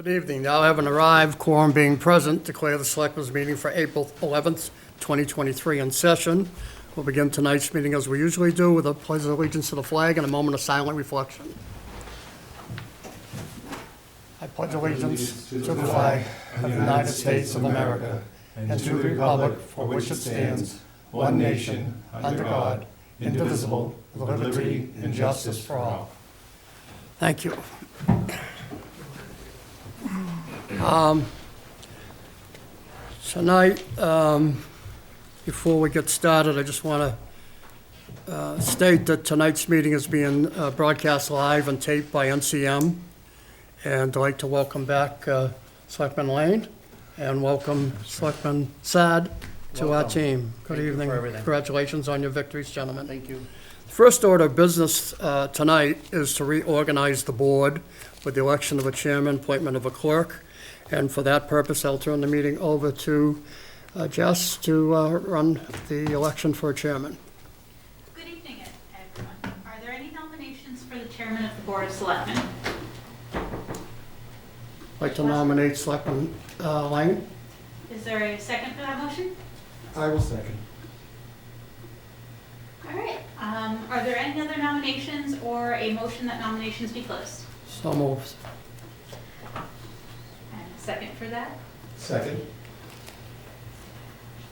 Good evening. Now having arrived, quorum being present, declare the Selectmen's meeting for April 11th, 2023 in session. We'll begin tonight's meeting as we usually do with a pledge of allegiance to the flag and a moment of silent reflection. I pledge allegiance to the flag of the United States of America and to the republic for which it stands, one nation, under God, indivisible, with liberty and justice for all. Thank you. Tonight, before we get started, I just want to state that tonight's meeting is being broadcast live and taped by NCM. And I'd like to welcome back Selectman Lane and welcome Selectman Sad to our team. Good evening. Congratulations on your victories, gentlemen. Thank you. The first order of business tonight is to reorganize the board with the election of a chairman, appointment of a clerk. And for that purpose, I'll turn the meeting over to Jess to run the election for a chairman. Good evening, everyone. Are there any nominations for the chairman of the Board of Selectmen? I'd like to nominate Selectman Lane. Is there a second for that motion? I will second. All right. Are there any other nominations or a motion that nominations be closed? So moved. And a second for that? Second.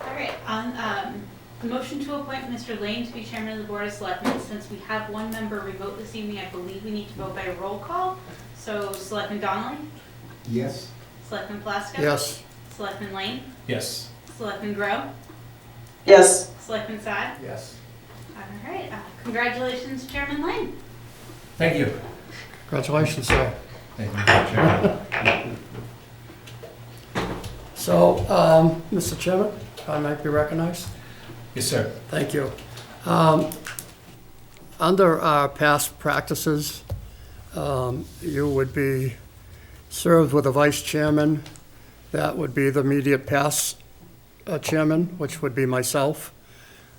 All right. On the motion to appoint Mr. Lane to be chairman of the Board of Selectmen, since we have one member remote this evening, I believe we need to vote by roll call. So Selectman Donnelly? Yes. Selectman Plasko? Yes. Selectman Lane? Yes. Selectman Grow? Yes. Selectman Saad? Yes. All right. Congratulations, Chairman Lane. Thank you. Congratulations, sir. Thank you, Mr. Chairman. So, Mr. Chairman, I might be recognized. Yes, sir. Thank you. Under our past practices, you would be served with a vice chairman. That would be the immediate past chairman, which would be myself.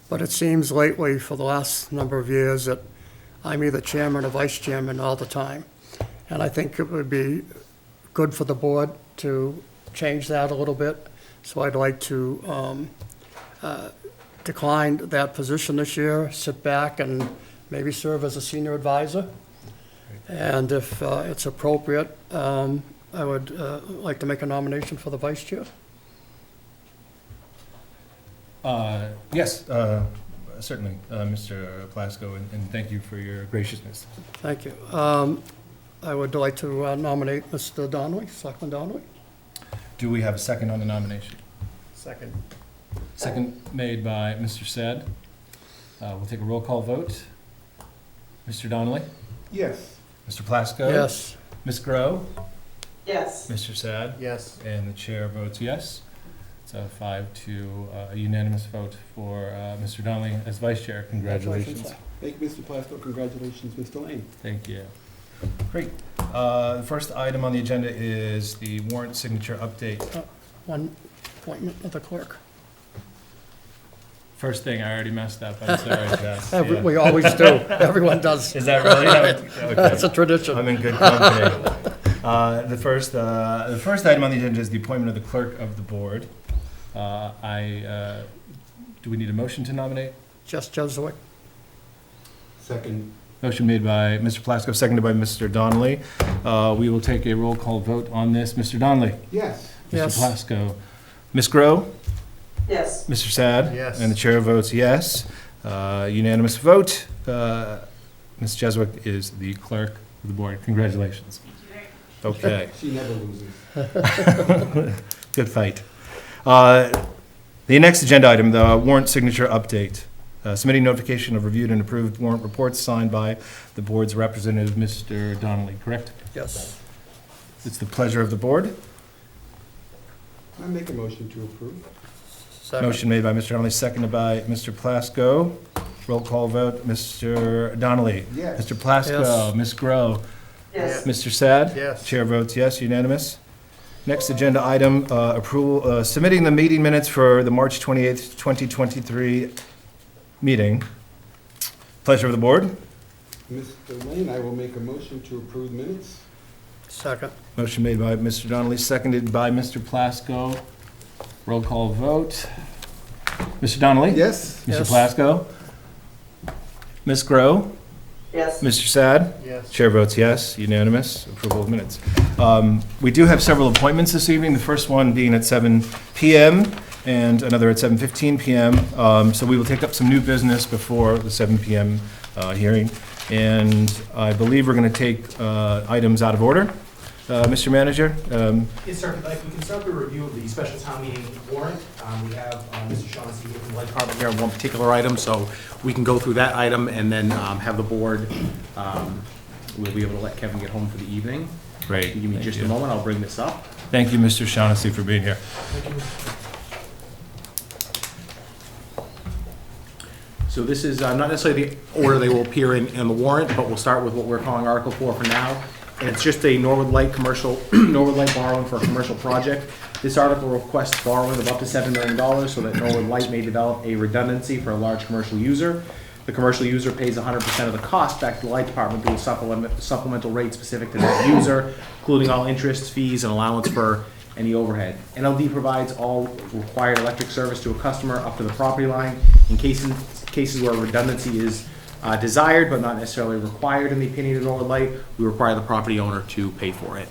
But it seems lately, for the last number of years, that I'm either chairman or vice chairman all the time. And I think it would be good for the board to change that a little bit. So I'd like to decline that position this year, sit back and maybe serve as a senior advisor. And if it's appropriate, I would like to make a nomination for the vice chair. Yes, certainly, Mr. Plasko, and thank you for your graciousness. Thank you. I would like to nominate Mr. Donnelly, Selectman Donnelly. Do we have a second on the nomination? Second. Second made by Mr. Sad. We'll take a roll call vote. Mr. Donnelly? Yes. Mr. Plasko? Yes. Ms. Grow? Yes. Mr. Sad? Yes. And the chair votes yes. It's a 5-2 a unanimous vote for Mr. Donnelly as vice chair. Congratulations. Thank you, Mr. Plasko. Congratulations, Mr. Lane. Thank you. Great. The first item on the agenda is the warrant signature update. One appointment of the clerk. First thing, I already messed up. I'm sorry, Jess. Yeah. We always do. Everyone does. Is that really? Okay. That's a tradition. I'm in good company. The first item on the agenda is the appointment of the clerk of the board. Do we need a motion to nominate? Just Jesuit. Second. Motion made by Mr. Plasko, seconded by Mr. Donnelly. We will take a roll call vote on this. Mr. Donnelly? Yes. Mr. Yes. Plasko? Ms. Grow? Yes. Mr. Sad? Yes. And the chair votes yes. Unanimous vote. Ms. Jesuit is the clerk of the board. Congratulations. Thank you very much. Okay. She never loses. Good fight. The next agenda item, the warrant signature update. Submitting notification of reviewed and approved warrant reports signed by the board's representative, Mr. Donnelly, correct? Yes. It's the pleasure of the board. I make a motion to approve. Second. Motion made by Mr. Donnelly, seconded by Mr. Plasko. Roll call vote, Mr. Donnelly. Yes. Mr. Plasko. Yes. Ms. Grow. Yes. Mr. Sad. Yes. Chair votes yes, unanimous. Next agenda item, approval, submitting the meeting minutes for the March 28th, 2023 meeting. Pleasure of the board. Mr. Lane, I will make a motion to approve minutes. Second. Motion made by Mr. Donnelly, seconded by Mr. Plasko. Roll call vote. Mr. Donnelly? Yes? Mr. Yes. Plasko? Ms. Grow? Yes. Mr. Sad? Yes. Chair votes yes, unanimous, approval of minutes. We do have several appointments this evening, the first one being at 7 PM and another at 7:15 PM. So we will take up some new business before the 7 PM hearing. And I believe we're going to take items out of order. Mr. Manager? Yes, sir. If we can start the review of the special town meeting warrant. We have Mr. Shaughnessy from the Light Department here on one particular item, so we can go through that item and then have the board, we'll be able to let Kevin get home for the evening. Great. Give me just a moment, I'll bring this up. Thank you, Mr. Shaughnessy, for being here. So this is not necessarily the order they will appear in the warrant, but we'll start with what we're calling Article 4 for now. And it's just a Norwood Light commercial, Norwood Light borrowing for a commercial project. This article requests borrowing of up to $7 million so that Norwood Light may develop a redundancy for a large commercial user. The commercial user pays 100% of the cost back to the Light Department through a supplemental rate specific to that user, including all interest, fees, and allowance for any overhead. NLD provides all required electric service to a customer up to the property line. In cases where redundancy is desired but not necessarily required in the opinion of Norwood Light, we require the property owner to pay for it.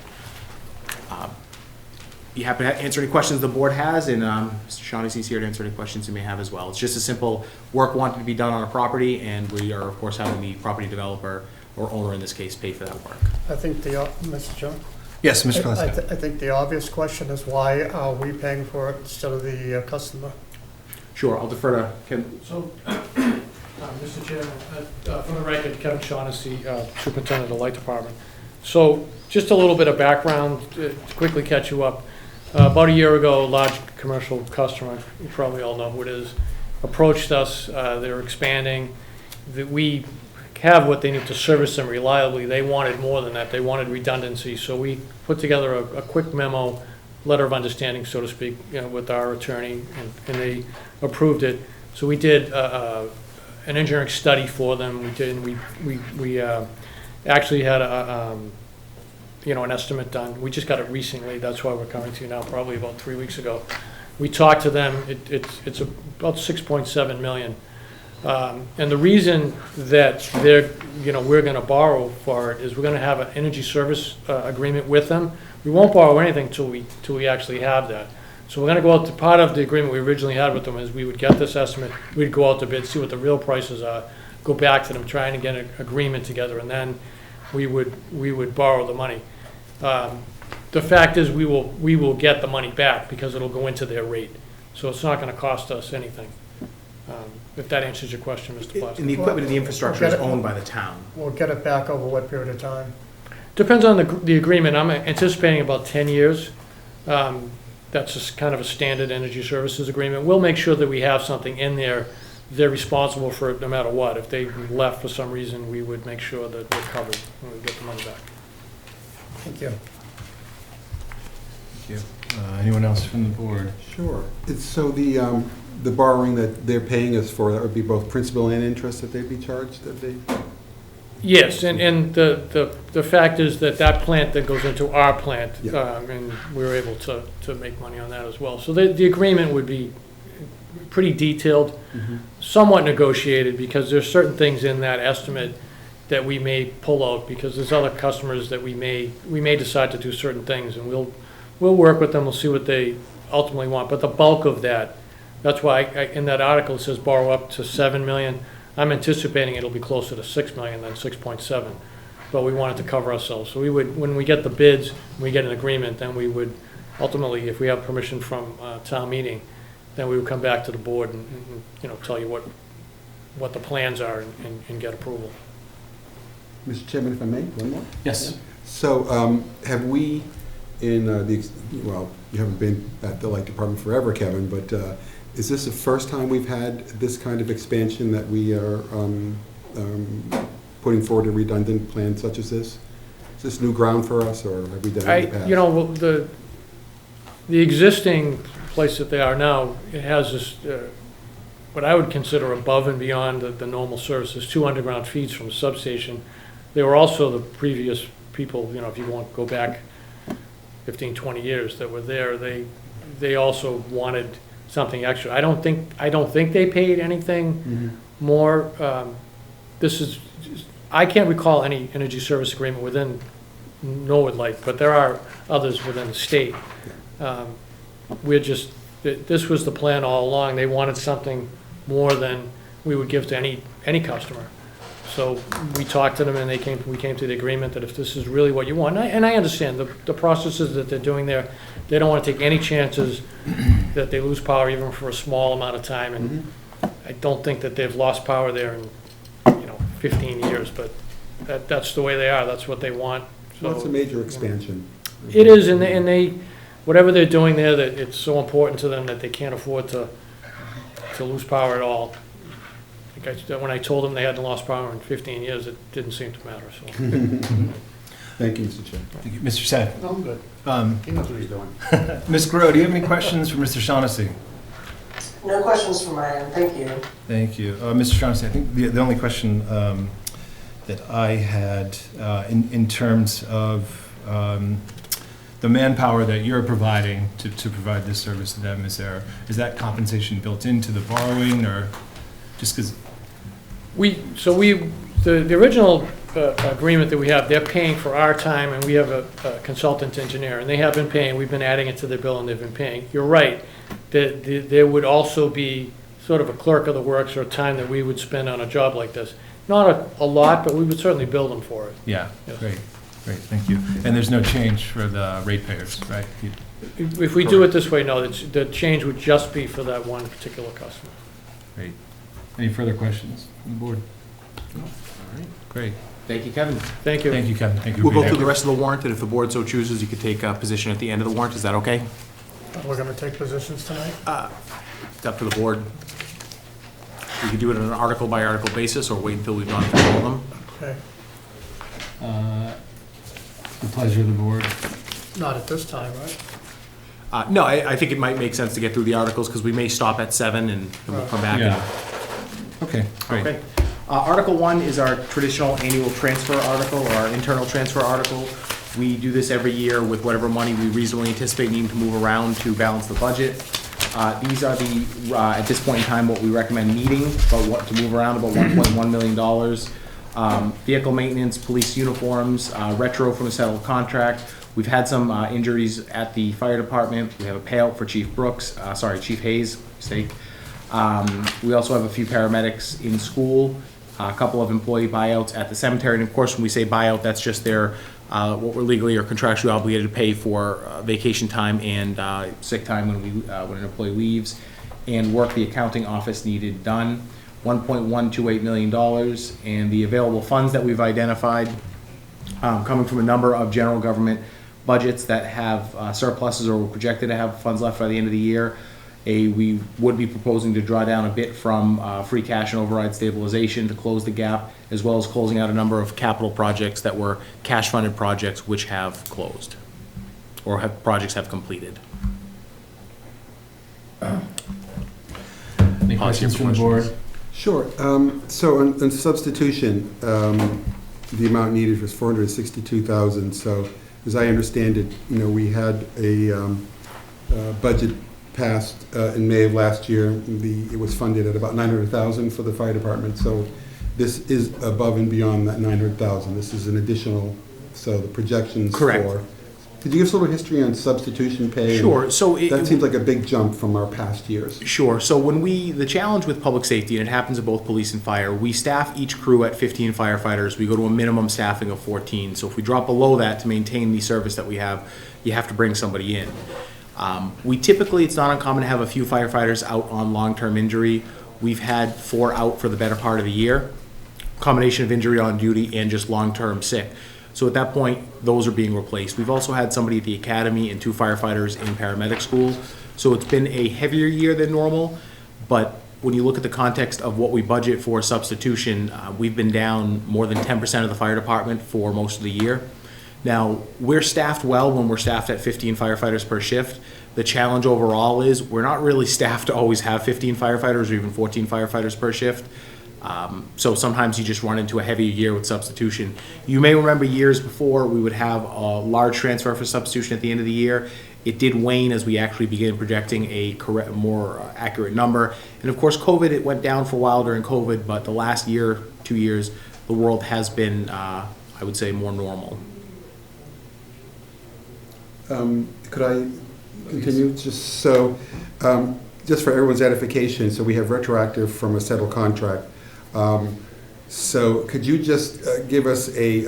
Be happy to answer any questions the board has, and Mr. Shaughnessy's here to answer any questions you may have as well. It's just a simple work wanted to be done on a property, and we are, of course, having the property developer, or owner in this case, pay for that work. I think Mr. John? Yes, Mr. I Plasko. I think the obvious question is why are we paying for it instead of the customer? Sure, I'll defer to Ken. So, Mr. Chairman, for the record, Kevin Shaughnessy, Superintendent of the Light Department. So, just a little bit of background to quickly catch you up. About a year ago, a large commercial customer, you probably all know who it is, approached us. They're expanding. We have what they need to service them reliably. They wanted more than that. They wanted redundancy. So we put together a quick memo, letter of understanding, so to speak, with our attorney, and they approved it. So we did an engineering study for them. We actually had an estimate done. We just got it recently. That's why we're coming to you now, probably about 3 weeks ago. We talked to them. It's about 6.7 million. And the reason that we're going to borrow for it is we're going to have an energy service agreement with them. We won't borrow anything till we actually have that. So we're going to go out to, part of the agreement we originally had with them is we would get this estimate, we'd go out to bid, see what the real prices are, go back to them, trying to get an agreement together, and then we would borrow the money. The fact is we will get the money back because it'll go into their rate. So it's not going to cost us anything. If that answers your question, Mr. Plasko. And the equipment and the infrastructure is owned by the town. We'll get it back over what period of time? Depends on the agreement. I'm anticipating about 10 years. That's just kind of a standard energy services agreement. We'll make sure that we have something in there. They're responsible for it no matter what. If they left for some reason, we would make sure that we're covered when we get the money back. Thank you. Thank you. Anyone else from the board? Sure. So the borrowing that they're paying us for, that would be both principal and interest that they'd be charged, that they? Yes, and the fact is that plant that goes into our plant, Yeah. and we're able to make money on that as well. So the agreement would be pretty detailed, somewhat negotiated, because there's certain things in that estimate that we may pull out, because there's other customers that we may decide to do certain things, and we'll work with them, we'll see what they ultimately want. But the bulk of that's why in that article it says borrow up to 7 million. I'm anticipating it'll be closer to 6 million than 6.7, but we wanted to cover ourselves. So we would, when we get the bids, we get an agreement, then we would ultimately, if we have permission from town meeting, then we would come back to the board and tell you what the plans are and get approval. Mr. Chairman, if I may, one more? Yes. So have we, you haven't been at the Light Department forever, Kevin, but is this the first time we've had this kind of expansion that we are putting forward a redundant plan such as this? Is this new ground for us, or have we done it in the past? The existing place that they are now, it has this, what I would consider above and beyond the normal services, 2 underground feeds from the substation. They were also the previous people, you know, if you go back 15, 20 years that were there, they also wanted something extra. I don't think they paid anything more. I can't recall any energy service agreement within Norwood Light, but there are others within the state. This was the plan all along. They wanted something more than we would give to any customer. So we talked to them, and we came to the agreement that if this is really what you want, and I understand the processes that they're doing there, they don't want to take any chances that they lose power even for a small amount of time, and I don't think that they've lost power there in 15 years, but that's the way they are. That's what they want. So Well, it's a major expansion. it is, and they whatever they're doing there, that it's so important to them that they can't afford to lose power at all. When I told them they hadn't lost power in 15 years, it didn't seem to matter, so. Thank you, Mr. Chair. Thank you. Mr. Sad. I'm good. He knows what he's doing. Ms. Grow, do you have any questions for Mr. Shaughnessy? No questions from my end, thank you. Thank you. Mr. Shaughnessy, I think the only question that I had in terms of the manpower that you're providing to provide this service to them, is that compensation built into the borrowing, or just because? The original agreement that we have, they're paying for our time, and we have a consultant engineer, and they have been paying. We've been adding it to their bill, and they've been paying. You're right, there would also be sort of a clerk of the works or time that we would spend on a job like this. Not a lot, but we would certainly bill them for it. Yeah, Yes. great, thank you. And there's no change for the ratepayers, right? If we do it this way, no, the change would just be for that one particular customer. Great. Any further questions from the board? All right. Great. Thank you, Kevin. Thank you. Thank you, Kevin. Thank you. We'll for go being through the here. rest of the warrant, and if the board so chooses, you could take a position at the end of the warrant. Is that okay? We're going to take positions tonight? It's up to the board. We could do it on an article-by-article basis, or wait until we've gone through all of them. Okay. The pleasure of the board. Not at this time, right? No, I think it might make sense to get through the articles, because we may stop at 7, and then we'll come back. Yeah. Okay, great. Okay. Article 1 is our traditional annual transfer article, or our internal transfer article. We do this every year with whatever money we reasonably anticipate needing to move around to balance the budget. These are at this point in time, what we recommend needing, but to move around about $1.1 million. Vehicle maintenance, police uniforms, retro from a settled contract. We've had some injuries at the fire department. We have a payout for Chief Hayes, mistake. We also have a few paramedics in school, a couple of employee buyouts at the cemetery. And of course, when we say buyout, that's just their, what we're legally or contractually obligated to pay for vacation time and sick time when an employee leaves, and work the accounting office needed done. $1.128 million, and the available funds that we've identified coming from a number of general government budgets that have surpluses or projected to have funds left by the end of the year. We would be proposing to draw down a bit from free cash and override stabilization to close the gap, as well as closing out a number of capital projects that were cash-funded projects which have closed or projects have completed. Any questions from the board? Sure. So on substitution, the amount needed was $462,000. So as I understand it, we had a budget passed in May of last year. It was funded at about $900,000 for the fire department. So this is above and beyond that $900,000. This is an additional. So the projections. Correct. Could you give us a little history on substitution pay? Sure. So that seems like a big jump from our past years. Sure. So the challenge with public safety, and it happens at both police and fire, we staff each crew at 15 firefighters. We go to a minimum staffing of 14. So if we drop below that to maintain the service that we have, you have to bring somebody in. We typically, it's not uncommon to have a few firefighters out on long-term injury. We've had 4 out for the better part of the year, combination of injury on duty and just long-term sick. So at that point, those are being replaced. We've also had somebody at the academy and 2 firefighters in paramedic school. So it's been a heavier year than normal, but when you look at the context of what we budget for substitution, we've been down more than 10% of the fire department for most of the year. Now, we're staffed well when we're staffed at 15 firefighters per shift. The challenge overall is we're not really staffed to always have 15 firefighters or even 14 firefighters per shift. So sometimes you just run into a heavy year with substitution. You may remember years before, we would have a large transfer for substitution at the end of the year. It did wane as we actually began projecting a correct, more accurate number. And of course, COVID, it went down for a while during COVID, but the last year, 2 years, the world has been, I would say, more normal. Could I continue? Just for everyone's edification, so we have retroactive from a settled contract. So could you just give us a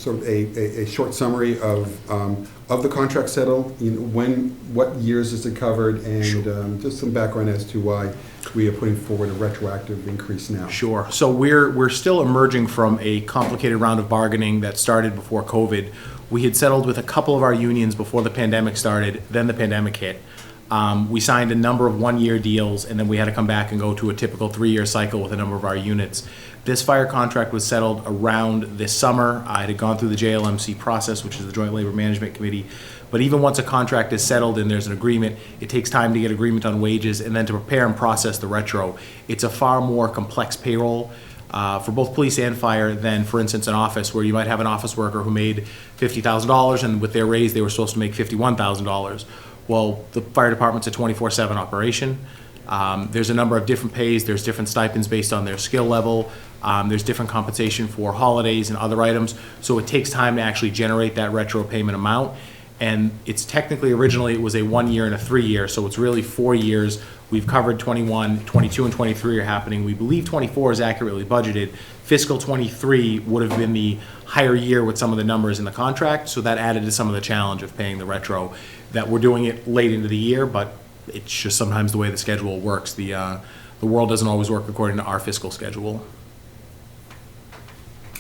sort of a short summary of the contract settled? You know, what years is it covered, and just some background as to why we are putting forward a retroactive increase now? Sure. So we're still emerging from a complicated round of bargaining that started before COVID. We had settled with a couple of our unions before the pandemic started, then the pandemic hit. We signed a number of one-year deals, and then we had to come back and go to a typical 3-year cycle with a number of our units. This fire contract was settled around this summer. It had gone through the JLMC process, which is the Joint Labor Management Committee. But even once a contract is settled and there's an agreement, it takes time to get agreement on wages and then to prepare and process the retro. It's a far more complex payroll for both police and fire than, for instance, an office, where you might have an office worker who made $50,000, and with their raise, they were supposed to make $51,000. Well, the fire department's a 24/7 operation. There's a number of different pays. There's different stipends based on their skill level. There's different compensation for holidays and other items. So it takes time to actually generate that retro payment amount. And it's technically, originally, it was a 1 year and a 3 year. So it's really 4 years. We've covered 21, 22, and 23 are happening. We believe 24 is accurately budgeted. Fiscal 23 would have been the higher year with some of the numbers in the contract. So that added to some of the challenge of paying the retro. That we're doing it late into the year, but it's just sometimes the way the schedule works. The world doesn't always work according to our fiscal schedule.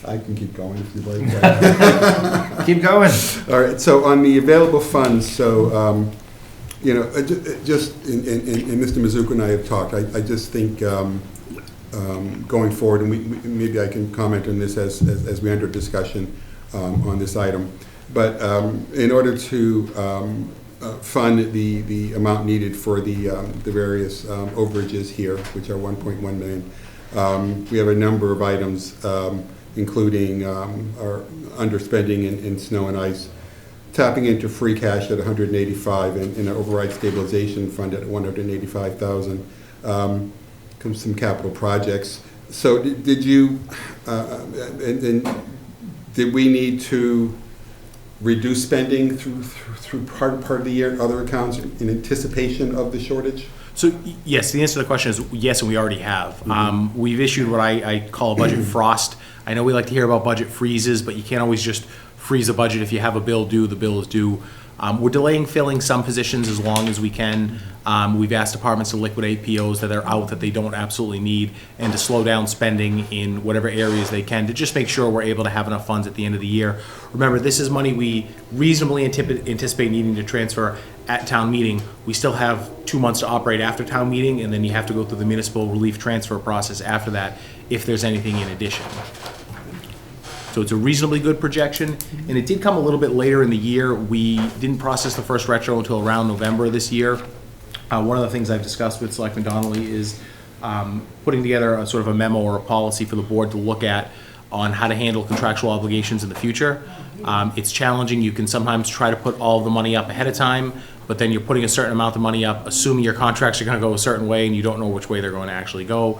I can keep going if you'd like. Keep going. All right, so on the available funds, so, you know, just, and Mr. Mizuko and I have talked, I just think going forward, and maybe I can comment on this as we enter discussion on this item, but in order to fund the amount needed for the various overages here, which are 1.1 million, we have a number of items, including our underspending in snow and ice, tapping into free cash at 185, and an override stabilization fund at 185,000, some capital projects. So did you, and did we need to reduce spending through part of the year, other accounts, in anticipation of the shortage? So yes, the answer to the question is yes, and we already have. We've issued what I call a budget frost. I know we like to hear about budget freezes, but you can't always just freeze a budget. If you have a bill due, the bill is due. We're delaying filling some positions as long as we can. We've asked departments to liquidate POs that are out that they don't absolutely need, and to slow down spending in whatever areas they can, to just make sure we're able to have enough funds at the end of the year. Remember, this is money we reasonably anticipate needing to transfer at town meeting. We still have 2 months to operate after town meeting, and then you have to go through the municipal relief transfer process after that if there's anything in addition. So it's a reasonably good projection, and it did come a little bit later in the year. We didn't process the first retro until around November this year. One of the things I've discussed with Selectman Donnelly is putting together a sort of a memo or a policy for the board to look at on how to handle contractual obligations in the future. It's challenging. You can sometimes try to put all of the money up ahead of time, but then you're putting a certain amount of money up, assuming your contracts are going to go a certain way, and you don't know which way they're going to actually go.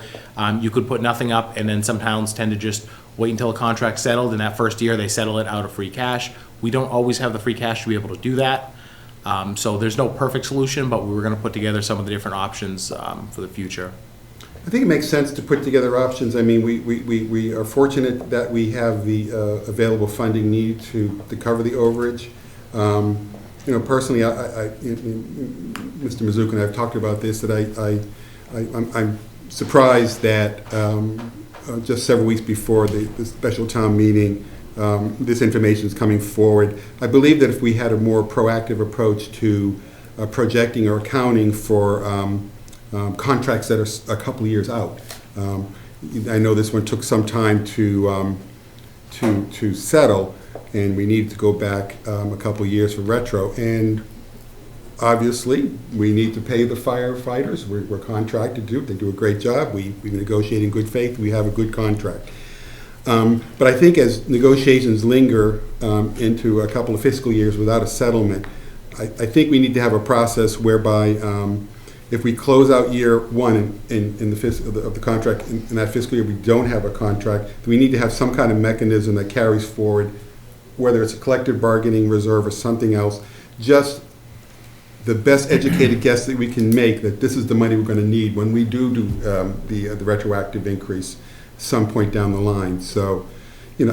You could put nothing up, and then some towns tend to just wait until a contract's settled. In that first year, they settle it out of free cash. We don't always have the free cash to be able to do that. So there's no perfect solution, but we were going to put together some of the different options for the future. I think it makes sense to put together options. I mean, we are fortunate that we have the available funding needed to cover the overage. You know, personally, Mr. Mizuko and I have talked about this, that I'm surprised that just several weeks before the special town meeting, this information is coming forward. I believe that if we had a more proactive approach to projecting or accounting for contracts that are a couple of years out. I know this one took some time to settle, and we needed to go back a couple of years for retro. And obviously, we need to pay the firefighters. We're contracted to do it. They do a great job. We negotiate in good faith. We have a good contract. But I think as negotiations linger into a couple of fiscal years without a settlement, I think we need to have a process whereby if we close out year one in the contract in that fiscal year, we don't have a contract, we need to have some kind of mechanism that carries forward, whether it's a collective bargaining reserve or something else, just the best educated guess that we can make that this is the money we're going to need when we do the retroactive increase some point down the line. So,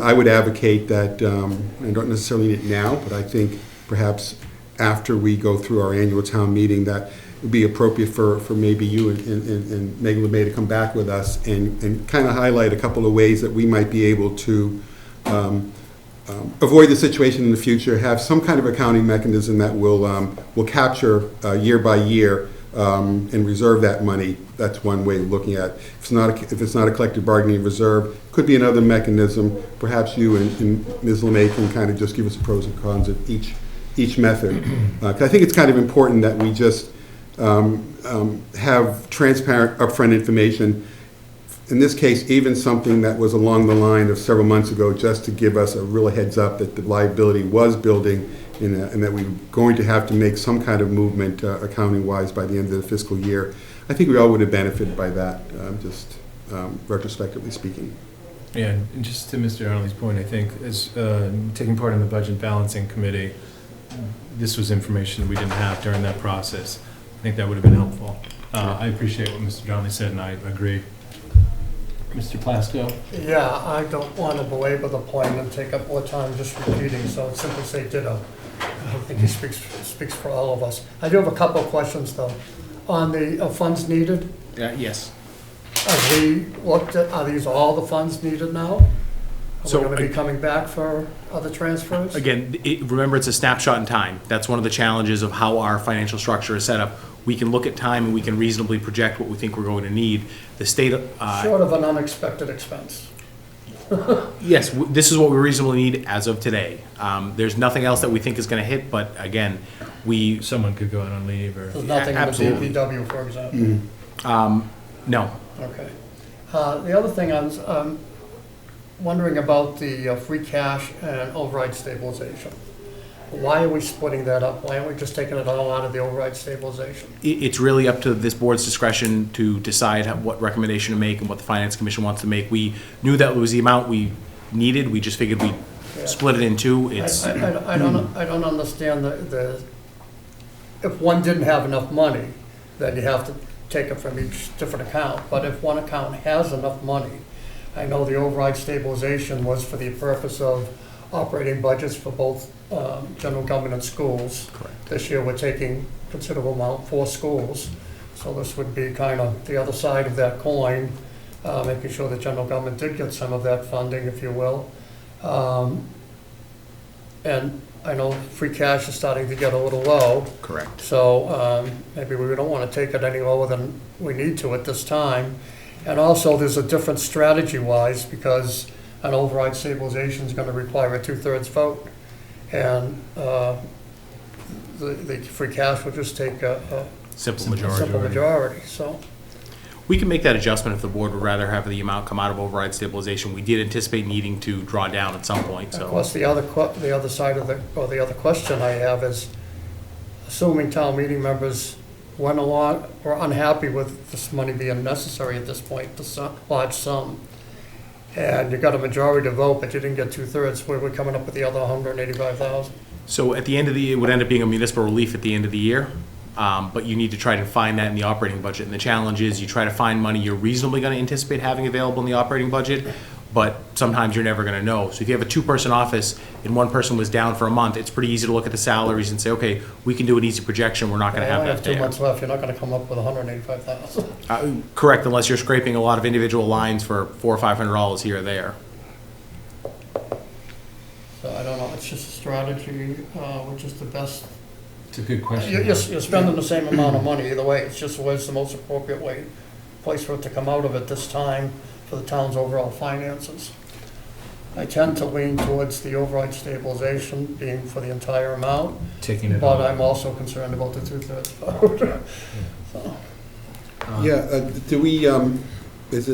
I would advocate that, I don't necessarily need it now, but I think perhaps after we go through our annual town meeting, that would be appropriate for maybe you and Megan LeMay to come back with us and kind of highlight a couple of ways that we might be able to avoid the situation in the future, have some kind of accounting mechanism that will capture year by year and reserve that money. That's one way of looking at it. If it's not a collective bargaining reserve, could be another mechanism. Perhaps you and Ms. LeMay can kind of just give us the pros and cons of each method. 'Cause I think it's kind of important that we just have transparent upfront information. In this case, even something that was along the line of several months ago, just to give us a real heads up that the liability was building and that we were going to have to make some kind of movement accounting-wise by the end of the fiscal year. I think we all would have benefited by that, just retrospectively speaking. Yeah, and just to Mr. Arnold's point, I think as taking part in the Budget Balancing Committee, this was information we didn't have during that process. I think that would have been helpful. I appreciate what Mr. Donnelly said, and I agree. Mr. Plasko? Yeah, I don't want to belabor the point and take up more time just repeating, so I'd simply say ditto. I think he speaks for all of us. I do have a couple of questions, though. On the funds needed, Yes. have we looked at, are these all the funds needed now? Are So, we going to be coming back for other transfers? Again, remember, it's a snapshot in time. That's one of the challenges of how our financial structure is set up. We can look at time and we can reasonably project what we think we're going to need. The state, Short of an unexpected expense. yes, this is what we reasonably need as of today. There's nothing else that we think is going to hit, but again, Someone could go out on leave or... There's nothing in the Absolutely. DPW, for example. no. Okay. The other thing I was wondering about the free cash and override stabilization. Why are we splitting that up? Why aren't we just taking it all out of the override stabilization? It's really up to this board's discretion to decide what recommendation to make and what the Finance Commission wants to make. We knew that was the amount we needed. We just figured we'd split it in two. It's, I don't understand if one didn't have enough money, then you have to take it from each different account. But if one account has enough money, I know the override stabilization was for the purpose of operating budgets for both general government and schools. Correct. This year, we're taking considerable amount for schools. So this would be kind of the other side of that coin, making sure that general government did get some of that funding, if you will. And I know free cash is starting to get a little low. correct. So maybe we don't want to take it any lower than we need to at this time. And also, there's a difference strategy-wise, because an override stabilization is going to require a 2/3 vote. And the free cash would just take a Simple majority. simple majority, so. We can make that adjustment if the board would rather have the amount come out of override stabilization. We did anticipate needing to draw down at some point, Of so. course, the other side of the other question I have is, assuming town meeting members went along, were unhappy with this money being necessary at this point, this large sum, and you got a majority to vote, but you didn't get 2/3, where we're coming up with the other 185,000? So at the end of the year, it would end up being a municipal relief at the end of the year, but you need to try to find that in the operating budget. And the challenge is you try to find money you're reasonably going to anticipate having available in the operating budget, but sometimes you're never going to know. So if you have a two-person office and one person was down for a month, it's pretty easy to look at the salaries and say, okay, we can do an easy projection, we're not going to have You only that have 2 there. months left, you're not gonna come up with 185,000. Correct, unless you're scraping a lot of individual lines for $400 or $500 here or there. So I don't know, it's just a strategy, which is the best. It's a good question. You're spending the same amount of money either way, it's just where's the most appropriate place for it to come out of at this time for the town's overall finances. I tend to lean towards the override stabilization being for the entire amount, Taking it but all. I'm also concerned about the 2/3 vote. So, Yeah, do we, is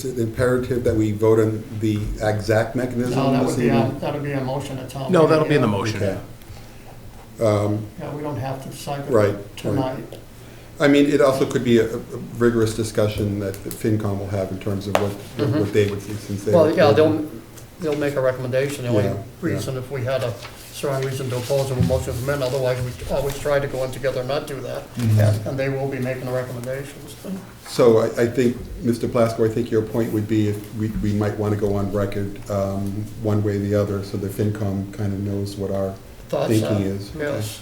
it imperative that we vote on the exact mechanism? No, this evening? that would be a motion at town. No, meeting, that'll be in the yeah. motion. Okay. Yeah, we don't have to decide Right, that tonight. I mean, it also could be a rigorous discussion that the FinCom will have in terms of what they would see, since they. Well, yeah, they'll make a recommendation. The only Yeah, reason, if we had a strong reason to oppose them, motion to amend, otherwise we always try to go in together and not do that. And they will be making the recommendations. So I think, Mr. Plasko, I think your point would be if we might want to go on record one way or the other, so the FinCom kind of knows what our Thoughts, thinking is. Okay. yes.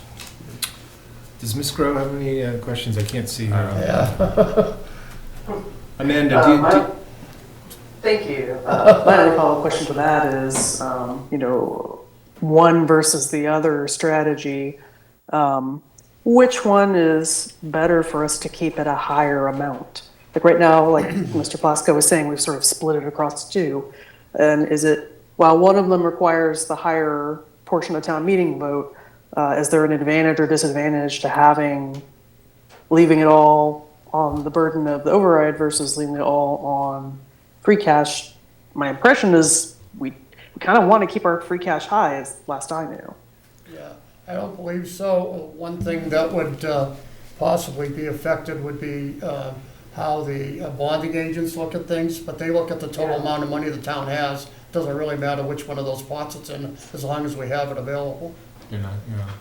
Does Ms. Grow have any questions? I can't see her. Yeah. Amanda, do you, Thank you. My only follow-up question to that is, one versus the other strategy, which one is better for us to keep at a higher amount? Like right now, like Mr. Plasko was saying, we've sort of split it across two. And is it, while one of them requires the higher portion of town meeting vote, is there an advantage or disadvantage to leaving it all on the burden of the override versus leaving it all on free cash? My impression is we kind of want to keep our free cash high, as last I knew. Yeah, I don't believe so. One thing that would possibly be affected would be how the bonding agents look at things, but they look at the total amount of money the town has. Doesn't really matter which one of those pots it's in, as long as we have it available. you're not.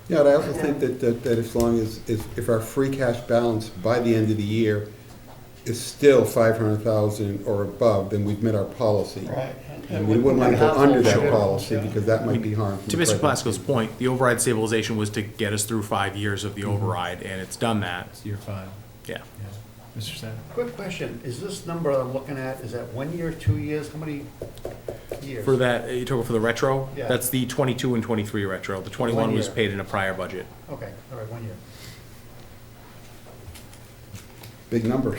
Yeah, and I also think that as long as, if our free cash balance by the end of the year is still 500,000 or above, then we've met our policy. Right. And we wouldn't want to go under that Yeah. policy, because that might be harmful. To Mr. Plasko's point, the override stabilization was to get us through 5 years of the override, and it's done that. It's year 5. Yeah. Yeah. Mr. Sad? Quick question, is this number I'm looking at, is that 1 year, 2 years, how many years? For that, you talking for the retro? Yeah. That's the 22 and 23 retro. The 21 1 was year. paid in a prior budget. Okay, all right, 1 year. Big number.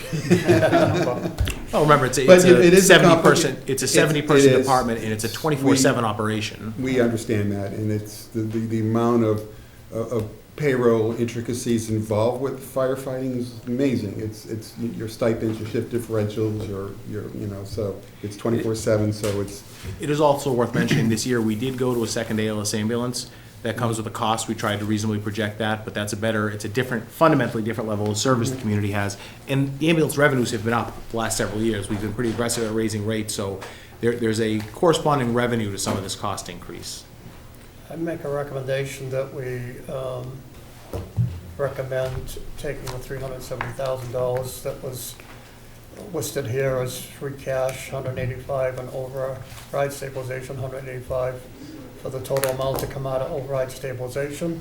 Oh, remember, it's But it a is a 70-person, complicated- it's a it 70-person is. department, and it's a 24/7 operation. We understand that, and it's the amount of payroll intricacies involved with firefighting is amazing. It's your stipends, your shift differentials, so it's 24/7, so it's, It is also worth mentioning, this year, we did go to a second ALS ambulance. That comes with a cost. We tried to reasonably project that, but it's a different, fundamentally different level of service the community has. And the ambulance revenues have been up the last several years. We've been pretty aggressive at raising rates, so there's a corresponding revenue to some of this cost increase. I'd make a recommendation that we recommend taking the $370,000 that was listed here as free cash, 185, and override stabilization, 185, for the total amount to come out of override stabilization.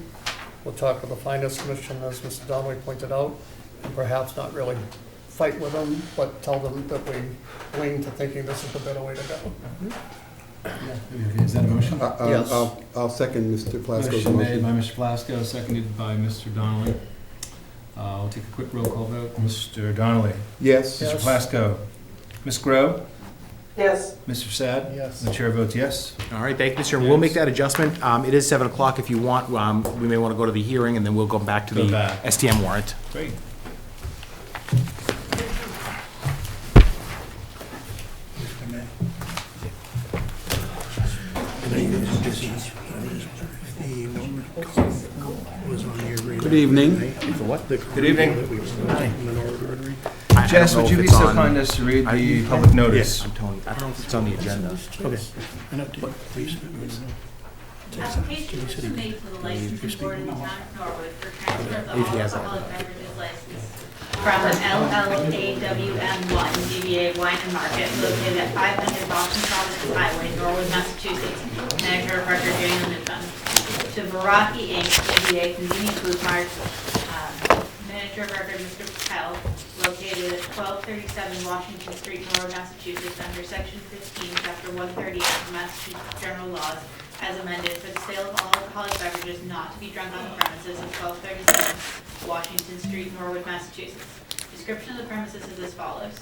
We'll talk with the Finance Commission, as Mr. Donnelly pointed out, and perhaps not really fight with them, but tell them that we lean to thinking this is the better way to go. Is that a motion? Yes. I'll second Mr. Plasko's Motion made by motion. Mr. Plasko, seconded by Mr. Donnelly. We'll take a quick roll call vote. Mr. Donnelly? Yes? Mr. Yes. Plasko? Ms. Grow? Yes. Mr. Sad? Yes. The chair votes yes. All right, thank you, Mr. Chairman. We'll make that adjustment. It is 7 o'clock if you want. We may want to go to the hearing, and then we'll go back to Go the back. STM warrant. Great. Good evening. Good evening. I don't Jess, know would if you be it's so on- kind as to read the public notice? Yes, Tony. I don't know if it's on the agenda. Application was made to the licensing board in the town of Norwood for transfer of the all alcoholic beverages license from LLAWM1 DBA Wine and Market located at 500 Boston Providence Highway, Norwood, Massachusetts. Manager of record Daniel Newcomb. To Veraki Inc., DBA Convenient Food Mart, manager of record Mr. Patel, located at 1237 Washington Street, Norwood, Massachusetts, under Section 15, Chapter 138 of Massachusetts General Laws, as amended, for the sale of all alcoholic beverages not to be drunk on the premises of 1237 Washington Street, Norwood, Massachusetts. description of the premises is as follows.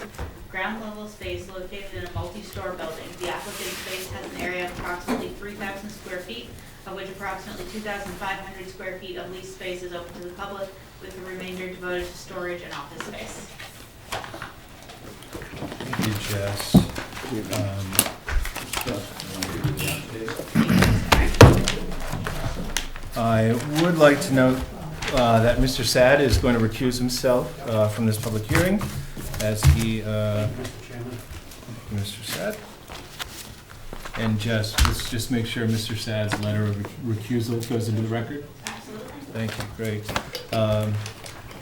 Ground level space located in a multi-store building. The applicant space has an area of approximately 3,000 square feet, of which approximately 2,500 square feet of leased space is open to the public, with the remainder devoted to storage and office space. Thank you, Jess. I would like to note that Mr. Sad is going to recuse himself from this public hearing, as he, Mr. Sad. And Jess, let's just make sure Mr. Sad's letter of recusal goes into the record. Absolutely. Thank you, great.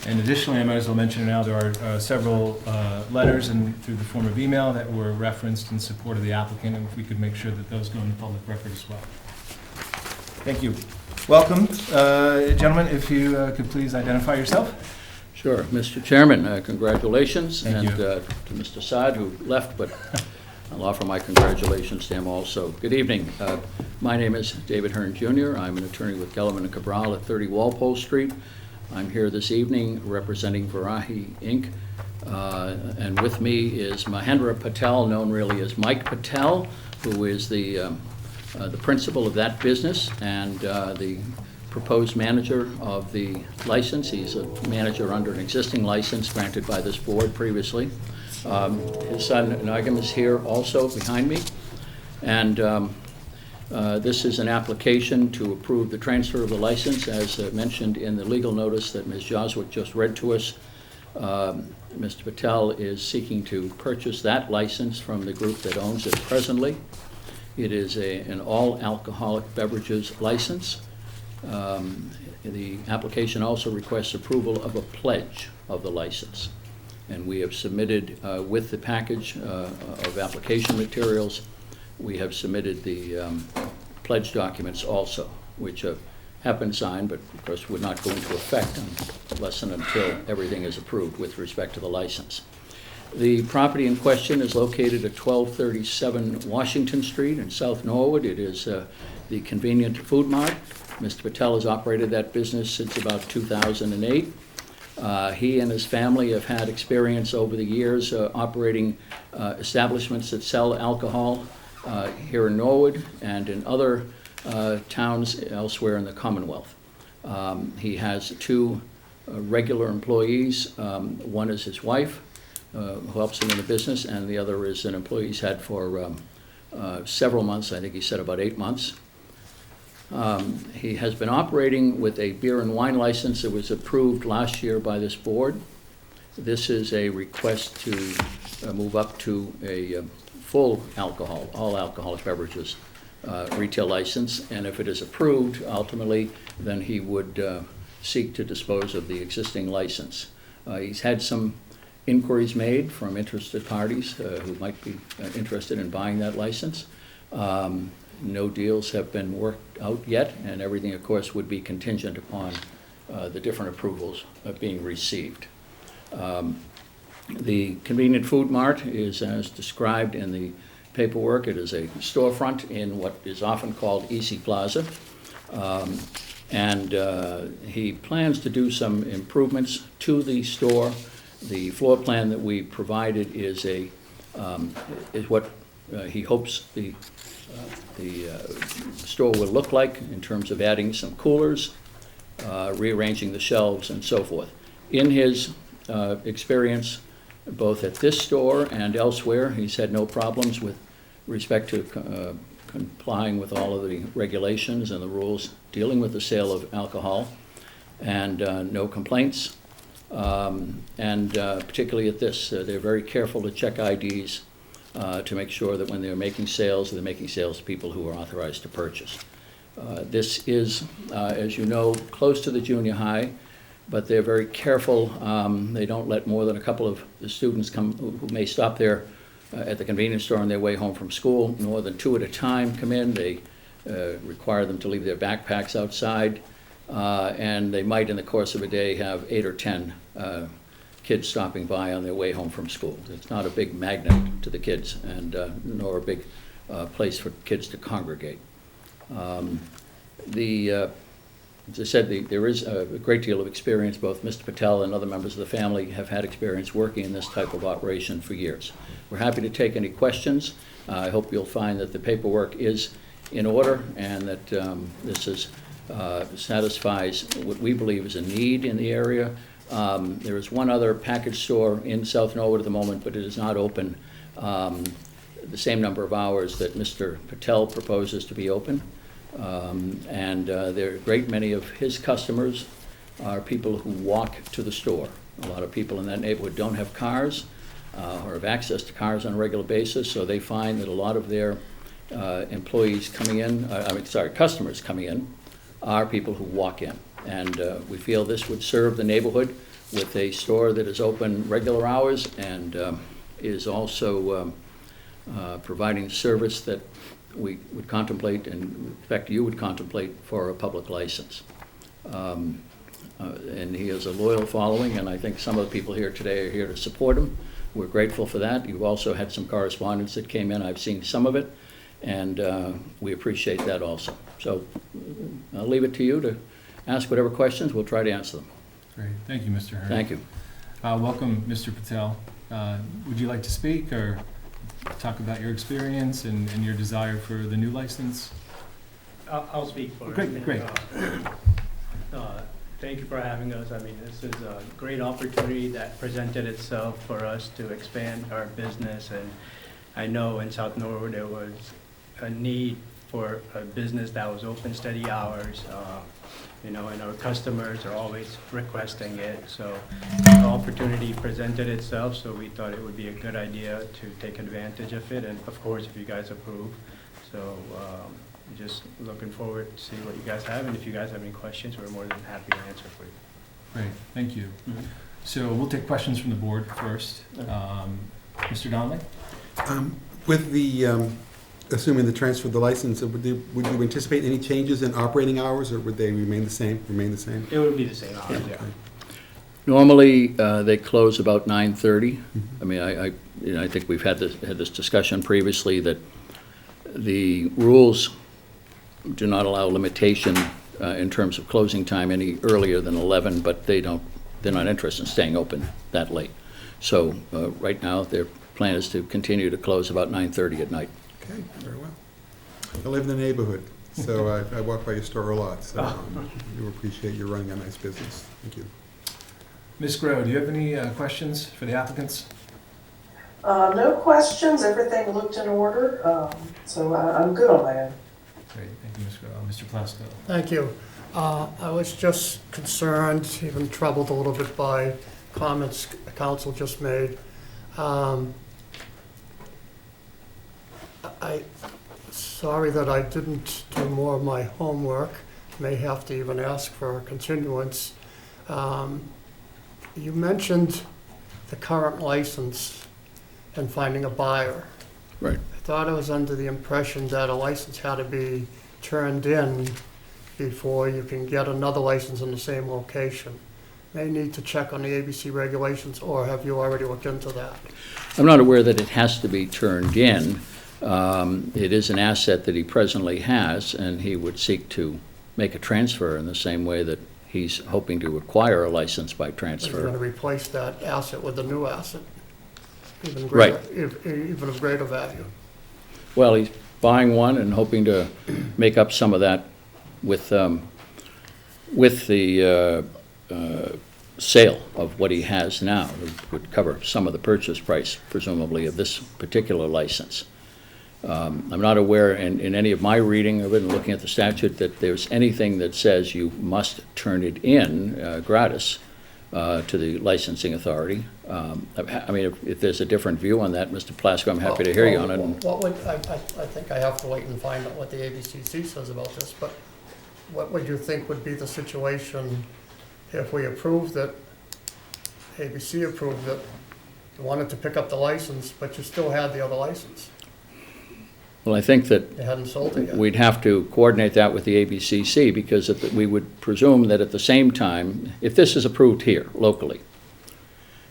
And additionally, I might as well mention now, there are several letters and through the form of email that were referenced in support of the applicant, and if we could make sure that those go in the public record as well. Thank you. Welcome, gentlemen, if you could please identify yourself. Sure. Mr. Chairman, congratulations. Thank you. And to Mr. Saad, who left, but I'll offer my congratulations to him also. Good evening. My name is David Hearn Jr. I'm an attorney with Gellerman and Cabral at 30 Walpole Street. I'm here this evening representing Varahi Inc. And with me is Mahendra Patel, known really as Mike Patel, who is the principal of that business and the proposed manager of the license. He's a manager under an existing license granted by this board previously. His son Nagam is here also behind me. And this is an application to approve the transfer of the license, as mentioned in the legal notice that Ms. Joswick just read to us. Mr. Patel is seeking to purchase that license from the group that owns it presently. It is an all-alcoholic beverages license. The application also requests approval of a pledge of the license. And we have submitted, with the package of application materials, we have submitted the pledge documents also, which have been signed, but of course would not go into effect unless and until everything is approved with respect to the license. The property in question is located at 1237 Washington Street in South Norwood. It is the Convenient Food Mart. Mr. Patel has operated that business since about 2008. He and his family have had experience over the years operating establishments that sell alcohol here in Norwood and in other towns elsewhere in the Commonwealth. He has two regular employees. One is his wife, who helps him in the business, and the other is an employee he's had for several months. I think he said about 8 months. He has been operating with a beer and wine license that was approved last year by this board. This is a request to move up to a full alcohol, all alcoholic beverages retail license, and if it is approved, ultimately, then he would seek to dispose of the existing license. He's had some inquiries made from interested parties who might be interested in buying that license. No deals have been worked out yet, and everything, of course, would be contingent upon the different approvals being received. The Convenient Food Mart is as described in the paperwork. It is a storefront in what is often called Easy Plaza. And he plans to do some improvements to the store. The floor plan that we provided is what he hopes the store will look like in terms of adding some coolers, rearranging the shelves, and so forth. In his experience, both at this store and elsewhere, he's had no problems with respect to complying with all of the regulations and the rules dealing with the sale of alcohol, and no complaints. And particularly at this, they're very careful to check IDs to make sure that when they're making sales to people who are authorized to purchase. This is, as you know, close to the junior high, but they're very careful. They don't let more than a couple of the students come who may stop there at the convenience store on their way home from school. More than 2 at a time come in. They require them to leave their backpacks outside, and they might in the course of a day have 8 or 10 kids stopping by on their way home from school. It's not a big magnet to the kids, and nor a big place for kids to congregate. The As I said, there is a great deal of experience. Both Mr. Patel and other members of the family have had experience working in this type of operation for years. We're happy to take any questions. I hope you'll find that the paperwork is in order and that this satisfies what we believe is a need in the area. There is one other package store in South Norwood at the moment, but it is not open the same number of hours that Mr. Patel proposes to be open. There are a great many of his customers are people who walk to the store. A lot of people in that neighborhood don't have cars or have access to cars on a regular basis, so they find that a lot of their employees coming in, customers coming in, are people who walk in. And we feel this would serve the neighborhood with a store that is open regular hours and is also providing service that we would contemplate, and in fact you would contemplate, for a public license. And he has a loyal following, and I think some of the people here today are here to support him. We're grateful for that. You've also had some correspondence that came in. I've seen some of it, and we appreciate that also. So I'll leave it to you to ask whatever questions. We'll try to answer them. Great. Thank you, Mr. Hearn. Thank you. Welcome, Mr. Patel. Would you like to speak or talk about your experience and your desire for the new license? I'll speak for it. Great. Thank you for having us. I mean, this is a great opportunity that presented itself for us to expand our business. And I know in South Norwood there was a need for a business that was open steady hours, and our customers are always requesting it. So the opportunity presented itself, so we thought it would be a good idea to take advantage of it. And of course, if you guys approve. So just looking forward to see what you guys have, and if you guys have any questions, we're more than happy to answer for you. Great, thank you. Mm-hmm. So we'll take questions from the board first. Mr. Donnelly? With the, assuming the transfer of the license, would you anticipate any changes in operating hours, or would they remain the same? It would be the same hours, yeah. Normally, they close about 9:30. I mean, I think we've had this discussion previously that the rules do not allow limitation in terms of closing time any earlier than 11, but they're not interested in staying open that late. So right now, their plan is to continue to close about 9:30 at night. Okay, very well. I live in the neighborhood, so I walk by your store a lot, so I do appreciate you running a nice business. Thank you. Ms. Groh, do you have any questions for the applicants? No questions, everything looked in order, so I'm good on that. Great, thank you, Ms. Groh. Mr. Plasko? Thank you. I was just concerned, even troubled a little bit by comments the council just made. Sorry that I didn't do more of my homework. May have to even ask for a continuance. You mentioned the current license and finding a buyer. Right. I thought I was under the impression that a license had to be turned in before you can get another license in the same location. May need to check on the ABC regulations, or have you already looked into that? I'm not aware that it has to be turned in. It is an asset that he presently has, and he would seek to make a transfer in the same way that he's hoping to acquire a license by He's going to transfer. replace that asset with a new asset, even greater, Right. even of greater value. Well, he's buying one and hoping to make up some of that with the sale of what he has now. It would cover some of the purchase price, presumably, of this particular license. I'm not aware in any of my reading of it and looking at the statute that there's anything that says you must turn it in gratis to the licensing authority. I mean, if there's a different view on that, Mr. Plasko, I'm happy to hear you on it. What would, I think I have to wait and find out what the ABCC says about this, but what would you think would be the situation if we approved it, ABC approved it, you wanted to pick up the license, but you still had the other license? Well, I think that You hadn't sold it yet. we'd have to coordinate that with the ABCC, because we would presume that at the same time, if this is approved here locally,